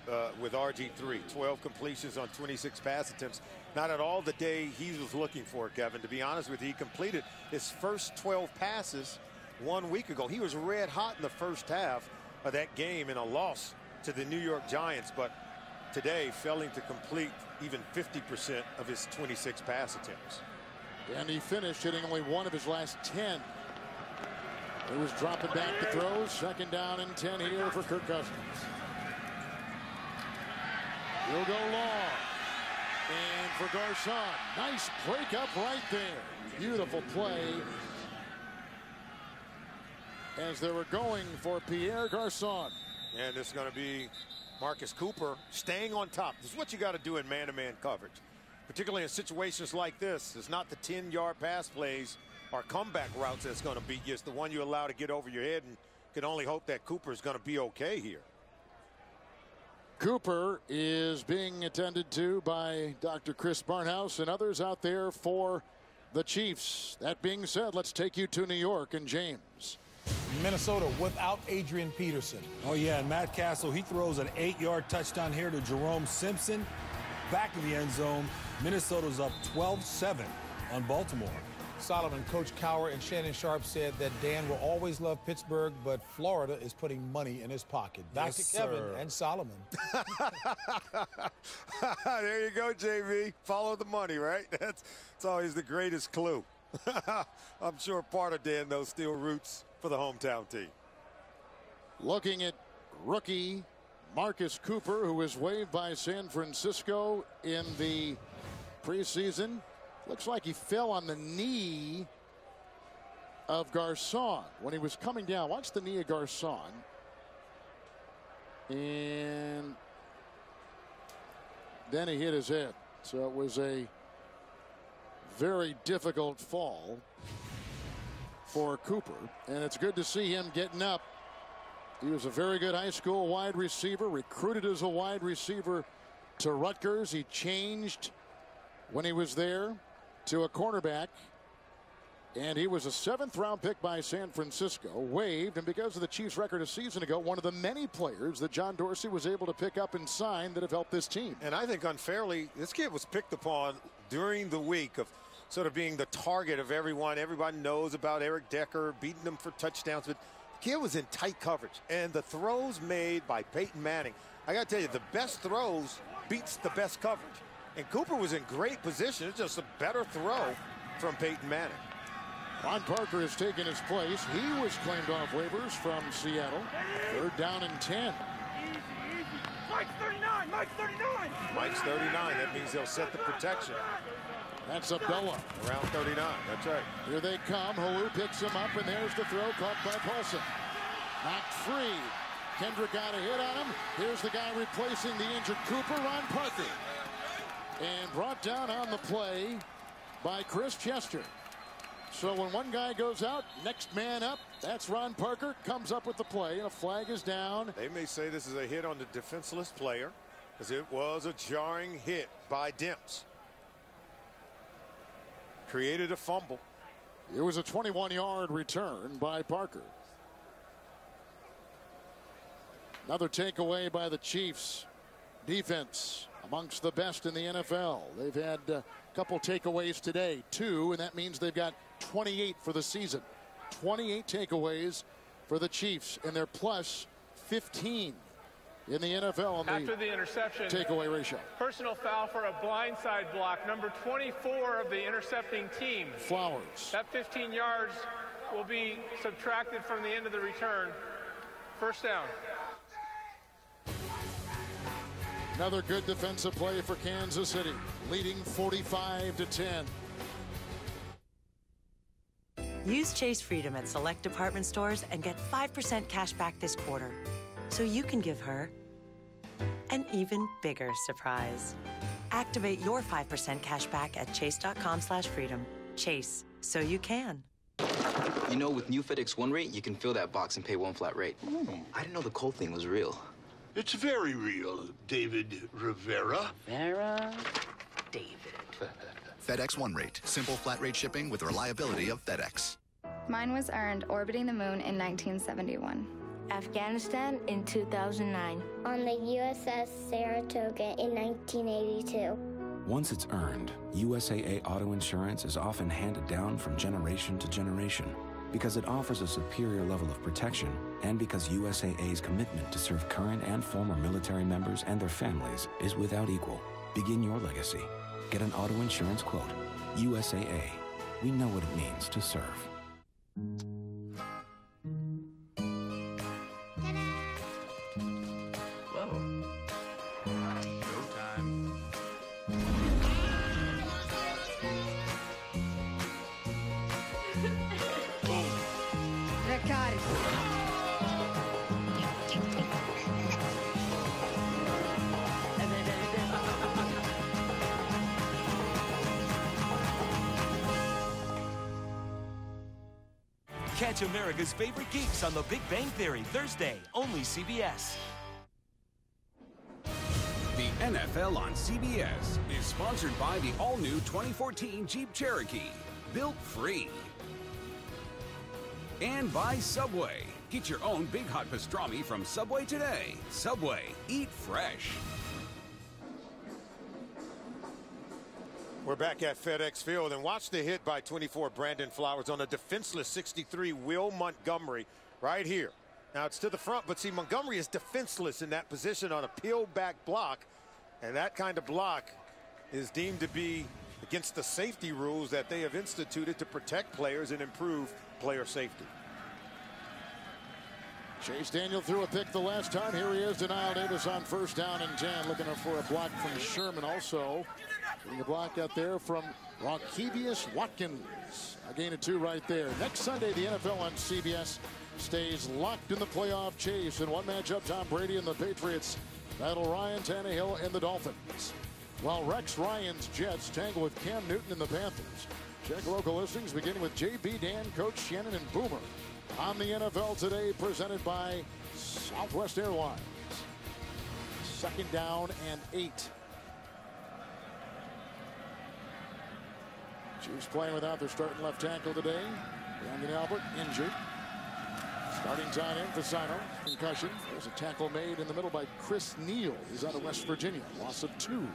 with RG3. 12 completions on 26 pass attempts. Not at all the day he was looking for, Kevin. To be honest with you, he completed his first 12 passes 1 week ago. He was red hot in the first half of that game in a loss to the New York Giants, but today failing to complete even 50% of his 26 pass attempts. And he finished hitting only 1 of his last 10. He was dropping back to throws. Second down and 10 here for Kirk Cousins. He'll go long. And for Garcon, nice break up right there. Beautiful play. As they were going for Pierre Garcon. And it's going to be Marcus Cooper staying on top. This is what you got to do in man-to-man coverage. Particularly in situations like this. It's not the 10-yard pass plays or comeback routes that's going to beat you. It's the one you allow to get over your head, and can only hope that Cooper is going to be okay here. Cooper is being attended to by Dr. Chris Barnhouse and others out there for the Chiefs. That being said, let's take you to New York and James. Minnesota without Adrian Peterson. Oh, yeah, and Matt Castle, he throws an 8-yard touchdown here to Jerome Simpson. Back to the end zone. Minnesota's up 12-7 on Baltimore. Solomon, Coach Cowher, and Shannon Sharp said that Dan will always love Pittsburgh, but Florida is putting money in his pocket. Back to Kevin and Solomon. There you go, JV. Follow the money, right? That's always the greatest clue. I'm sure part of Dan, though, still roots for the hometown team. Looking at rookie Marcus Cooper, who was waived by San Francisco in the preseason. Looks like he fell on the knee of Garcon when he was coming down. Watch the knee of Garcon. And then he hit his head. So it was a very difficult fall for Cooper. And it's good to see him getting up. He was a very good high school wide receiver, recruited as a wide receiver to Rutgers. He changed when he was there to a cornerback. And he was a 7th-round pick by San Francisco, waived, and because of the Chiefs' record a season ago, one of the many players that John Dorsey was able to pick up and sign that have helped this team. And I think unfairly, this kid was picked upon during the week of sort of being the target of everyone. Everybody knows about Eric Decker beating them for touchdowns, but the kid was in tight coverage. And the throws made by Peyton Manning, I got to tell you, the best throws beats the best coverage. And Cooper was in great position. It's just a better throw from Peyton Manning. Ron Parker has taken his place. He was claimed off waivers from Seattle. 3rd down and 10. Easy. Mike's 39. Mike's 39. Mike's 39. That means they'll set the protection. That's Abdullah. Around 39. That's right. Here they come. Holu picks him up, and there's the throw caught by Paulson. Knocked free. Kendrick got a hit on him. Here's the guy replacing the injured Cooper, Ron Parker. And brought down on the play by Chris Chester. So when one guy goes out, next man up, that's Ron Parker, comes up with the play, and a flag is down. They may say this is a hit on the defenseless player, because it was a jarring hit by Demps. Created a fumble. It was a 21-yard return by Parker. Another takeaway by the Chiefs. Defense amongst the best in the NFL. They've had a couple takeaways today, 2, and that means they've got 28 for the season. 28 takeaways for the Chiefs, and they're plus 15 in the NFL on after the interception takeaway ratio. Personal foul for a blindside block, number 24 of the intercepting team. Flowers. That 15 yards will be subtracted from the end of the return. 1st down. Another good defensive play for Kansas City, leading 45-10. Use Chase Freedom at select department stores and get 5% cash back this quarter. So you can give her an even bigger surprise. Activate your 5% cash back at chase.com/freedom. Chase, so you can. You know, with new FedEx One Rate, you can fill that box and pay one flat rate. I didn't know the cold thing was real. It's very real, David Rivera. David. FedEx One Rate. Simple flat rate shipping with the reliability of FedEx. Mine was earned orbiting the moon in 1971. Afghanistan in 2009. On the USS Saratoga in 1982. Once it's earned, USAA Auto Insurance is often handed down from generation to generation because it offers a superior level of protection and because USAA's commitment to serve current and former military members and their families is without equal. Begin your legacy. Get an auto insurance quote. USAA. We know what it means to serve. Catch America's favorite geeks on The Big Bang Theory, Thursday, only CBS. The NFL on CBS is sponsored by the all-new 2014 Jeep Cherokee, built free. And by Subway. Get your own Big Hot Pastrami from Subway today. Subway, eat fresh. We're back at FedEx Field, and watch the hit by 24 Brandon Flowers on a defenseless 63 Will Montgomery right here. Now it's to the front, but see, Montgomery is defenseless in that position on a peel back block, and that kind of block is deemed to be against the safety rules that they have instituted to protect players and improve player safety. Chase Daniel threw a pick the last time. Here he is, Denial Davis on 1st down and 10. Looking for a block from Sherman also. Getting a block out there from Ronkevious Watkins. A gain of 2 right there. Next Sunday, the NFL on CBS stays locked in the playoff chase. In one matchup, Tom Brady and the Patriots battle Ryan Tannehill and the Dolphins. While Rex Ryan's Jets tangle with Cam Newton and the Panthers. Check local listings beginning with JB, Dan, Coach Shannon, and Boomer. On the NFL Today, presented by Southwest Airlines. 2nd down and 8. Chiefs playing without their starting left tackle today. Brandon Albert injured. Starting tight end Fasano, concussion. There's a tackle made in the middle by Chris Neal. He's out of West Virginia. Loss of 2.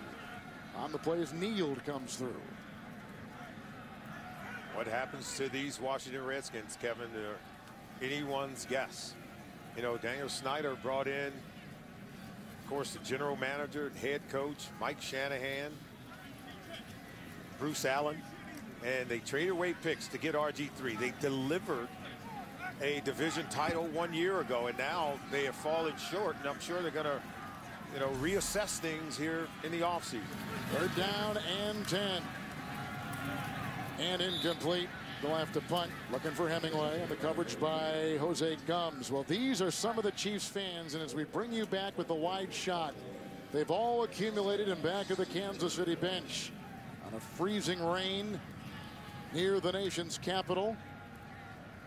On the play as Neal comes through. What happens to these Washington Redskins, Kevin? Anyone's guess. You know, Daniel Snyder brought in, of course, the general manager and head coach, Mike Shanahan, Bruce Allen, and they traded away picks to get RG3. They delivered a division title 1 year ago, and now they have fallen short, and I'm sure they're going to, you know, reassess things here in the offseason. 3rd down and 10. And incomplete. They'll have to punt. Looking for Hemingway, and the coverage by Jose Gums. Well, these are some of the Chiefs fans, and as we bring you back with the wide shot, they've all accumulated in back of the Kansas City bench on a freezing rain near the nation's capital.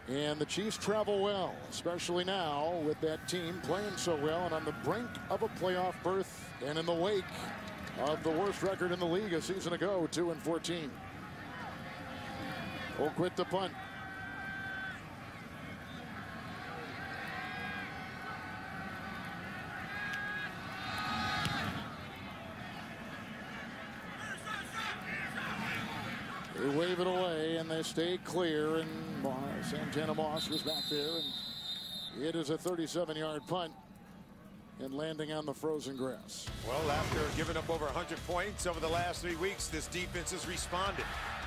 And the Chiefs travel well, especially now with that team playing so well and on the brink of a playoff berth and in the wake of the worst record in the league a season ago, 2-14. Will quit the punt. They wave it away and they stay clear, and Santana Moss was back there, and it is a 37-yard punt and landing on the frozen grass. Well, after giving up over 100 points over the last 3 weeks, this defense has responded,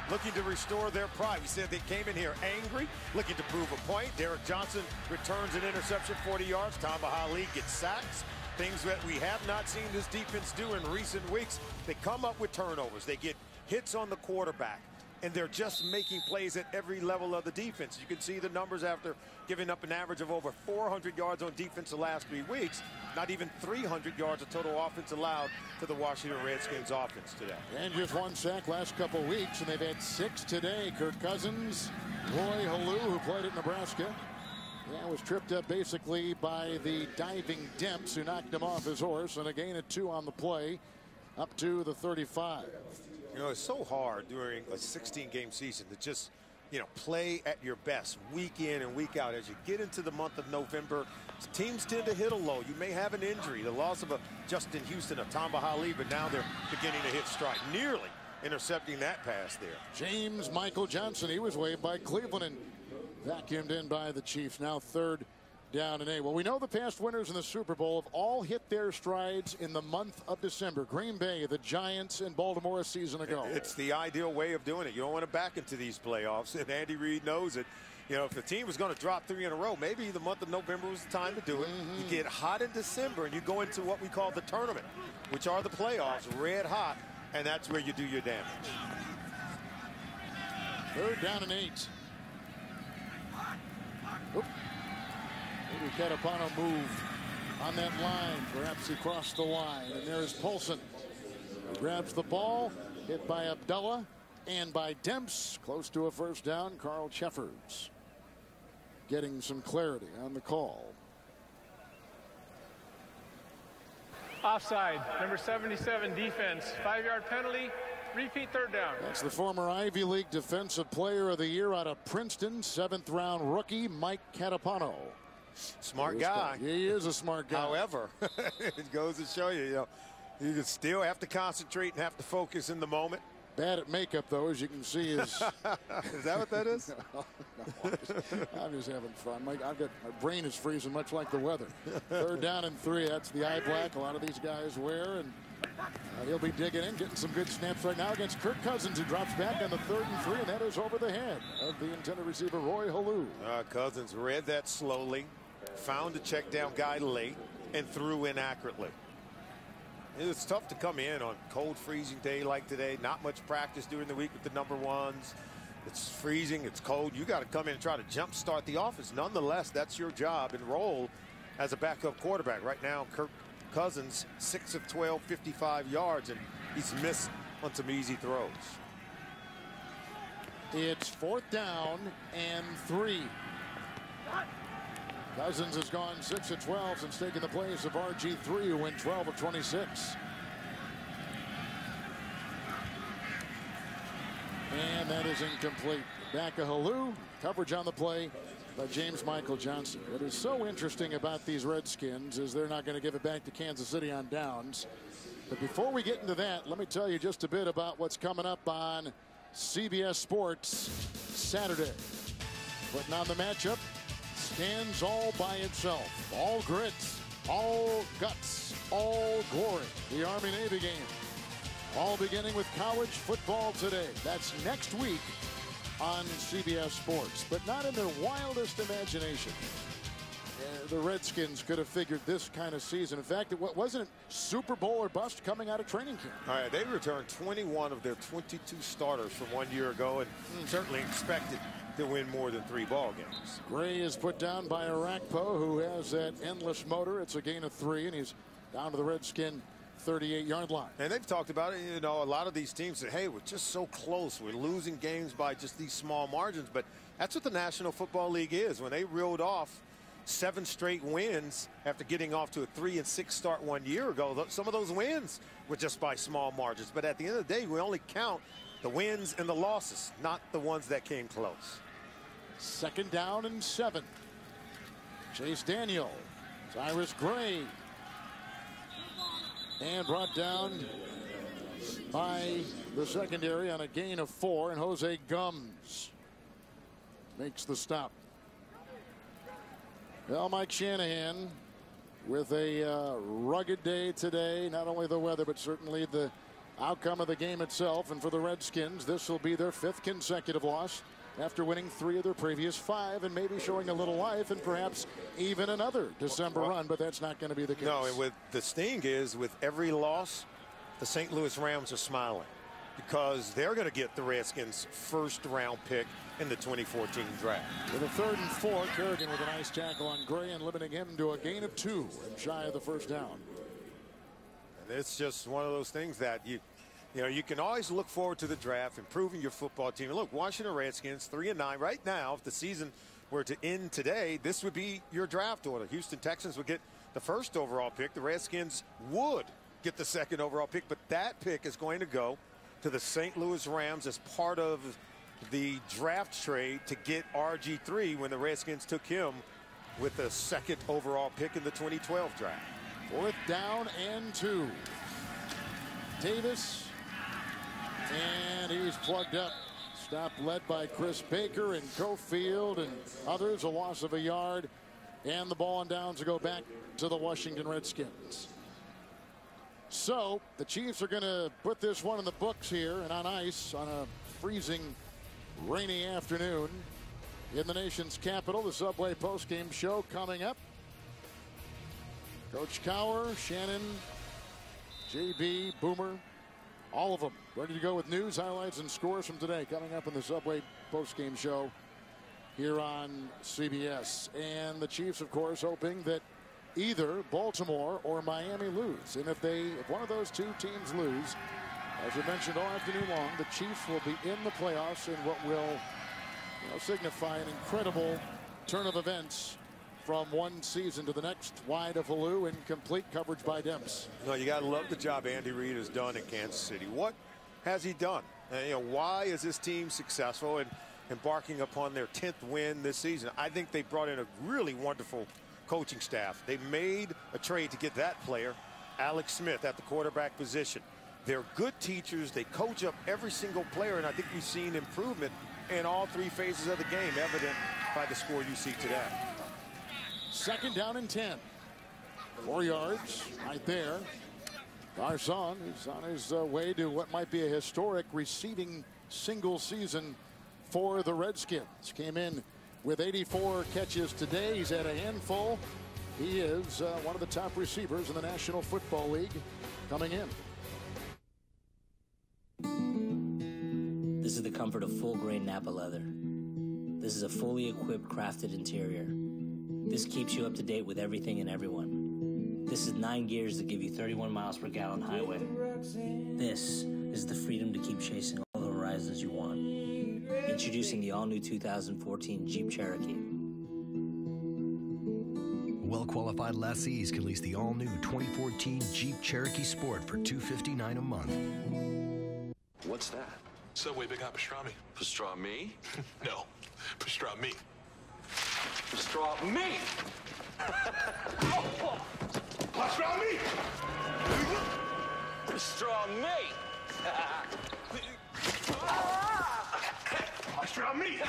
looking to restore their pride. We said they came in here angry, looking to prove a point. Derek Johnson returns an interception 40 yards. Tamba Hali gets sacks. Things that we have not seen this defense do in recent weeks. They come up with turnovers. They get hits on the quarterback, and they're just making plays at every level of the defense. You can see the numbers after giving up an average of over 400 yards on defense the last 3 weeks. Not even 300 yards of total offense allowed to the Washington Redskins offense today. And just 1 sack last couple weeks, and they've had 6 today. Kirk Cousins, Roy Halou, who played at Nebraska, was tripped up basically by the diving Demps, who knocked him off his horse, and a gain of 2 on the play up to the 35. You know, it's so hard during a 16-game season to just, you know, play at your best week in and week out. As you get into the month of November, teams tend to hit a low. You may have an injury, the loss of a Justin Houston, a Tamba Hali, but now they're beginning to hit stride, nearly intercepting that pass there. James Michael Johnson, he was waived by Cleveland and vacuumed in by the Chiefs. Now 3rd down and 8. Well, we know the past winners in the Super Bowl have all hit their strides in the month of December. Green Bay, the Giants, and Baltimore a season ago. It's the ideal way of doing it. You don't want to back into these playoffs, and Andy Reid knows it. You know, if the team was going to drop 3 in a row, maybe the month of November was the time to do it. You get hot in December, and you go into what we call the tournament, which are the playoffs, red hot, and that's where you do your damage. 3rd down and 8. Oop. Maybe Catapano moved on that line. Perhaps he crossed the line. And there's Polson. He grabs the ball. Hit by Abdullah and by Demps. Close to a 1st down. Carl Cheffers getting some clarity on the call. Offside, number 77 defense. 5-yard penalty. Repeat 3rd down. That's the former Ivy League Defensive Player of the Year out of Princeton. 7th round rookie Mike Catapano. Smart guy. He is a smart guy. However, it goes to show you, you can still have to concentrate and have to focus in the moment. Bad at makeup, though, as you can see. Is that what that is? No, I'm just having fun. My brain is freezing, much like the weather. 3rd down and 3. That's the eye black a lot of these guys wear, and he'll be digging in, getting some good snaps right now against Kirk Cousins, who drops back on the 3rd and 3, and that is over the head of the intended receiver, Roy Halou. Cousins read that slowly, found a check down guy late and threw inaccurately. It's tough to come in on cold, freezing day like today. Not much practice during the week with the number ones. It's freezing, it's cold. You got to come in and try to jumpstart the offense. Nonetheless, that's your job and role as a backup quarterback. Right now, Kirk Cousins, 6 of 12, 55 yards, and he's missed on some easy throws. It's 4th down and 3. Cousins has gone 6 of 12 since taking the place of RG3, who went 12 of 26. And that is incomplete. Back of Halou. Coverage on the play by James Michael Johnson. What is so interesting about these Redskins is they're not going to give it back to Kansas City on downs. But before we get into that, let me tell you just a bit about what's coming up on CBS Sports Saturday. Putting on the matchup, stands all by itself. All grit, all guts, all glory. The Army-Navy game. All beginning with college football today. That's next week on CBS Sports. But not in their wildest imagination. The Redskins could have figured this kind of season. In fact, it wasn't Super Bowl or bust coming out of training camp. All right, they returned 21 of their 22 starters from 1 year ago and certainly expected to win more than 3 ball games. Gray is put down by Arakpo, who has that endless motor. It's a gain of 3, and he's down to the Redskin 38-yard line. And they've talked about it. You know, a lot of these teams say, hey, we're just so close. We're losing games by just these small margins. But that's what the National Football League is. When they reeled off 7 straight wins after getting off to a 3-6 start 1 year ago, some of those wins were just by small margins. But at the end of the day, we only count the wins and the losses, not the ones that came close. 2nd down and 7. Chase Daniel, Cyrus Gray, and brought down by the secondary on a gain of 4, and Jose Gums makes the stop. Well, Mike Shanahan with a rugged day today. Not only the weather, but certainly the outcome of the game itself. And for the Redskins, this will be their 5th consecutive loss after winning 3 of their previous 5 and maybe showing a little life and perhaps even another December run. But that's not going to be the case. No, and with the sting is with every loss, the St. Louis Rams are smiling because they're going to get the Redskins' 1st round pick in the 2014 draft. With a 3rd and 4, Kerrigan with a nice tackle on Gray and limiting him to a gain of 2 and shy of the 1st down. And it's just one of those things that you know, you can always look forward to the draft, improving your football team. And look, Washington Redskins 3-9 right now. If the season were to end today, this would be your draft order. Houston Texans would get the 1st overall pick. The Redskins would get the 2nd overall pick, but that pick is going to go to the St. Louis Rams as part of the draft trade to get RG3 when the Redskins took him with the 2nd overall pick in the 2012 draft. 4th down and 2. Davis, and he's plugged up. Stop led by Chris Baker and Cofield and others. A loss of a yard, and the ball on downs to go back to the Washington Redskins. So the Chiefs are going to put this one in the books here and on ice on a freezing, rainy afternoon in the nation's capital. The Subway postgame show coming up. Coach Cowher, Shannon, JB, Boomer, all of them ready to go with news, highlights, and scores from today coming up in the Subway postgame show here on CBS. And the Chiefs, of course, hoping that either Baltimore or Miami lose. And if one of those 2 teams lose, as we mentioned all afternoon long, the Chiefs will be in the playoffs in what will signify an incredible turn of events from one season to the next. Wide of Halou and complete coverage by Demps. No, you got to love the job Andy Reid has done in Kansas City. What has he done? Why is this team successful and embarking upon their 10th win this season? I think they brought in a really wonderful coaching staff. They made a trade to get that player, Alex Smith, at the quarterback position. They're good teachers. They coach up every single player, and I think we've seen improvement in all 3 phases of the game, evident by the score you see today. 2nd down and 10. 4 yards right there. Garcon is on his way to what might be a historic receiving single season for the Redskins. Came in with 84 catches today. He's had a handful. He is one of the top receivers in the National Football League coming in. This is the comfort of full-grain Napa leather. This is a fully equipped, crafted interior. This keeps you up to date with everything and everyone. This is 9 gears that give you 31 miles per gallon highway. This is the freedom to keep chasing all the horizons you want. Introducing the all-new 2014 Jeep Cherokee. Well-qualified lessees can lease the all-new 2014 Jeep Cherokee Sport for $259 a month. What's that? Subway Big Hot Pastrami. Pastrami? No, pastrami. Pastrami! Pastrami! Pastrami! Pastrami!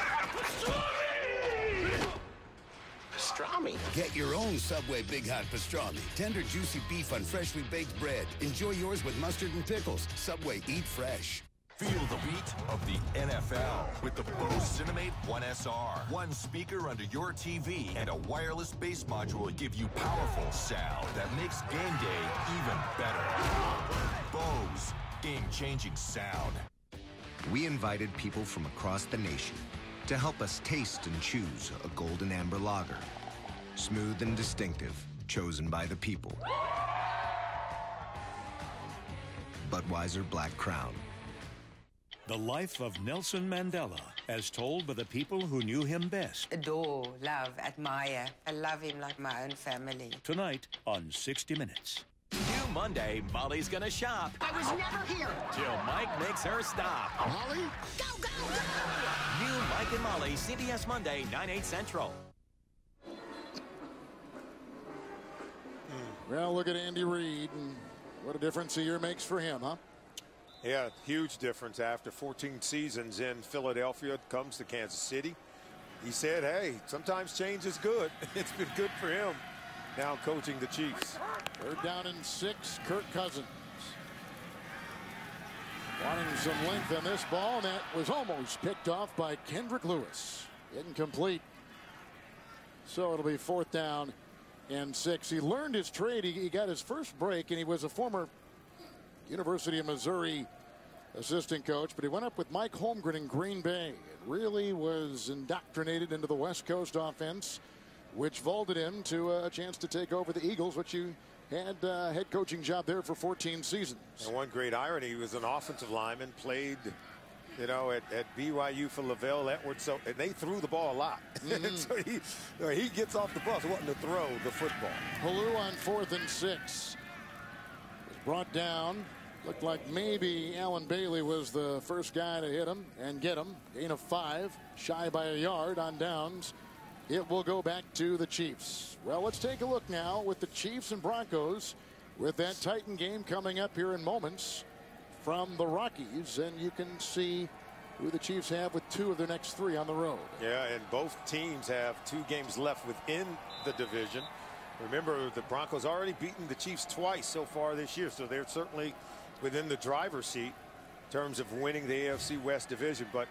Pastrami! Get your own Subway Big Hot Pastrami. Tender, juicy beef on freshly baked bread. Enjoy yours with mustard and pickles. Subway, eat fresh. Feel the beat of the NFL with the Bose Cinemate 1SR. One speaker under your TV and a wireless bass module give you powerful sound that makes game day even better. Bose, game-changing sound. We invited people from across the nation to help us taste and choose a golden amber lager. Smooth and distinctive, chosen by the people. Budweiser Black Crown. The life of Nelson Mandela, as told by the people who knew him best. Adore, love, admire. I love him like my own family. Tonight on 60 Minutes. New Monday, Molly's gonna shop. I was never here. Till Mike makes her stop. Molly? Go, go, go! New Mike and Molly, CBS Monday, 9/8 Central. Well, look at Andy Reid and what a difference a year makes for him, huh? Yeah, huge difference. After 14 seasons in Philadelphia, comes to Kansas City. He said, hey, sometimes change is good. It's been good for him now coaching the Chiefs. 3rd down and 6, Kirk Cousins. Wanting some length on this ball, and that was almost picked off by Kendrick Lewis. Incomplete. So it'll be 4th down and 6. He learned his trade. He got his first break, and he was a former University of Missouri assistant coach, but he went up with Mike Holmgren in Green Bay. It really was indoctrinated into the West Coast offense, which vaulted him to a chance to take over the Eagles, which you had head coaching job there for 14 seasons. And one great irony, he was an offensive lineman, played, you know, at BYU for Lavelle Edwards, so and they threw the ball a lot. So he gets off the bus wanting to throw the football. Halou on 4th and 6 was brought down. Looked like maybe Alan Bailey was the first guy to hit him and get him. Gain of 5, shy by a yard on downs. It will go back to the Chiefs. Well, let's take a look now with the Chiefs and Broncos with that Titan game coming up here in moments from the Rockies. And you can see who the Chiefs have with 2 of their next 3 on the road. Yeah, and both teams have 2 games left within the division. Remember, the Broncos already beaten the Chiefs twice so far this year, so they're certainly within the driver's seat in terms of winning the AFC West division. But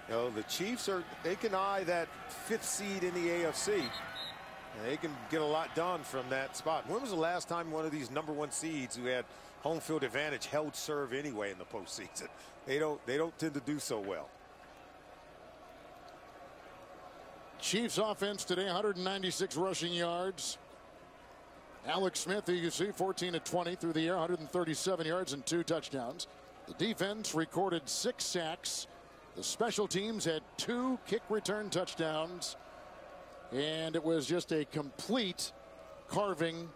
you know, the Chiefs they can eye that 5th seed in the AFC. And they can get a lot done from that spot. When was the last time one of these #1 seeds who had home field advantage held serve anyway in the postseason? They don't tend to do so well. Chiefs offense today, 196 rushing yards. Alex Smith, who you see, 14 of 20 through the air, 137 yards and 2 touchdowns. The defense recorded 6 sacks. The special teams had 2 kick return touchdowns. And it was just a complete carving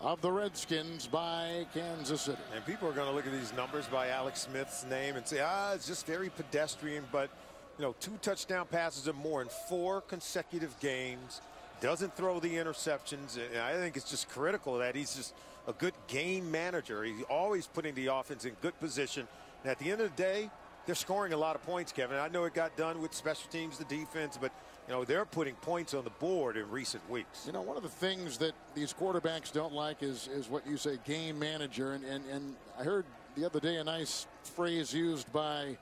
of the Redskins by Kansas City. And people are going to look at these numbers by Alex Smith's name and say, it's just very pedestrian. But, you know, 2 touchdown passes or more in 4 consecutive games. Doesn't throw the interceptions. And I think it's just critical that he's just a good game manager. He's always putting the offense in good position. And at the end of the day, they're scoring a lot of points, Kevin. I know it got done with special teams, the defense, but you know, they're putting points on the board in recent weeks. You know, one of the things that these quarterbacks don't like is what you say, game manager. And I heard the other day a nice phrase used by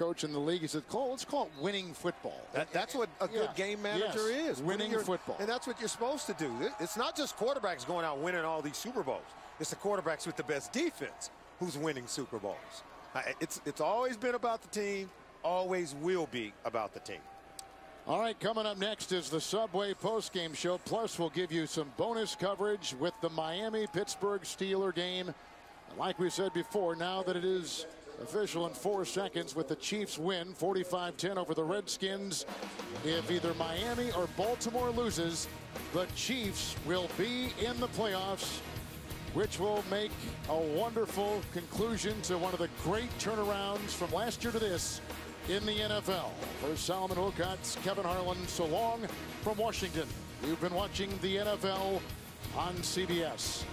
coach in the league. He said, let's call it winning football. That's what a good game manager is. Winning football. And that's what you're supposed to do. It's not just quarterbacks going out winning all these Super Bowls. It's the quarterbacks with the best defense who's winning Super Bowls. It's always been about the team, always will be about the team. All right, coming up next is the Subway postgame show. Plus, we'll give you some bonus coverage with the Miami-Pittsburgh Steelers game. And like we said before, now that it is official in 4 seconds with the Chiefs win 45-10 over the Redskins, if either Miami or Baltimore loses, the Chiefs will be in the playoffs, which will make a wonderful conclusion to one of the great turnarounds from last year to this in the NFL. For Solomon Wilcott's Kevin Harlan, so long from Washington. You've been watching the NFL on CBS.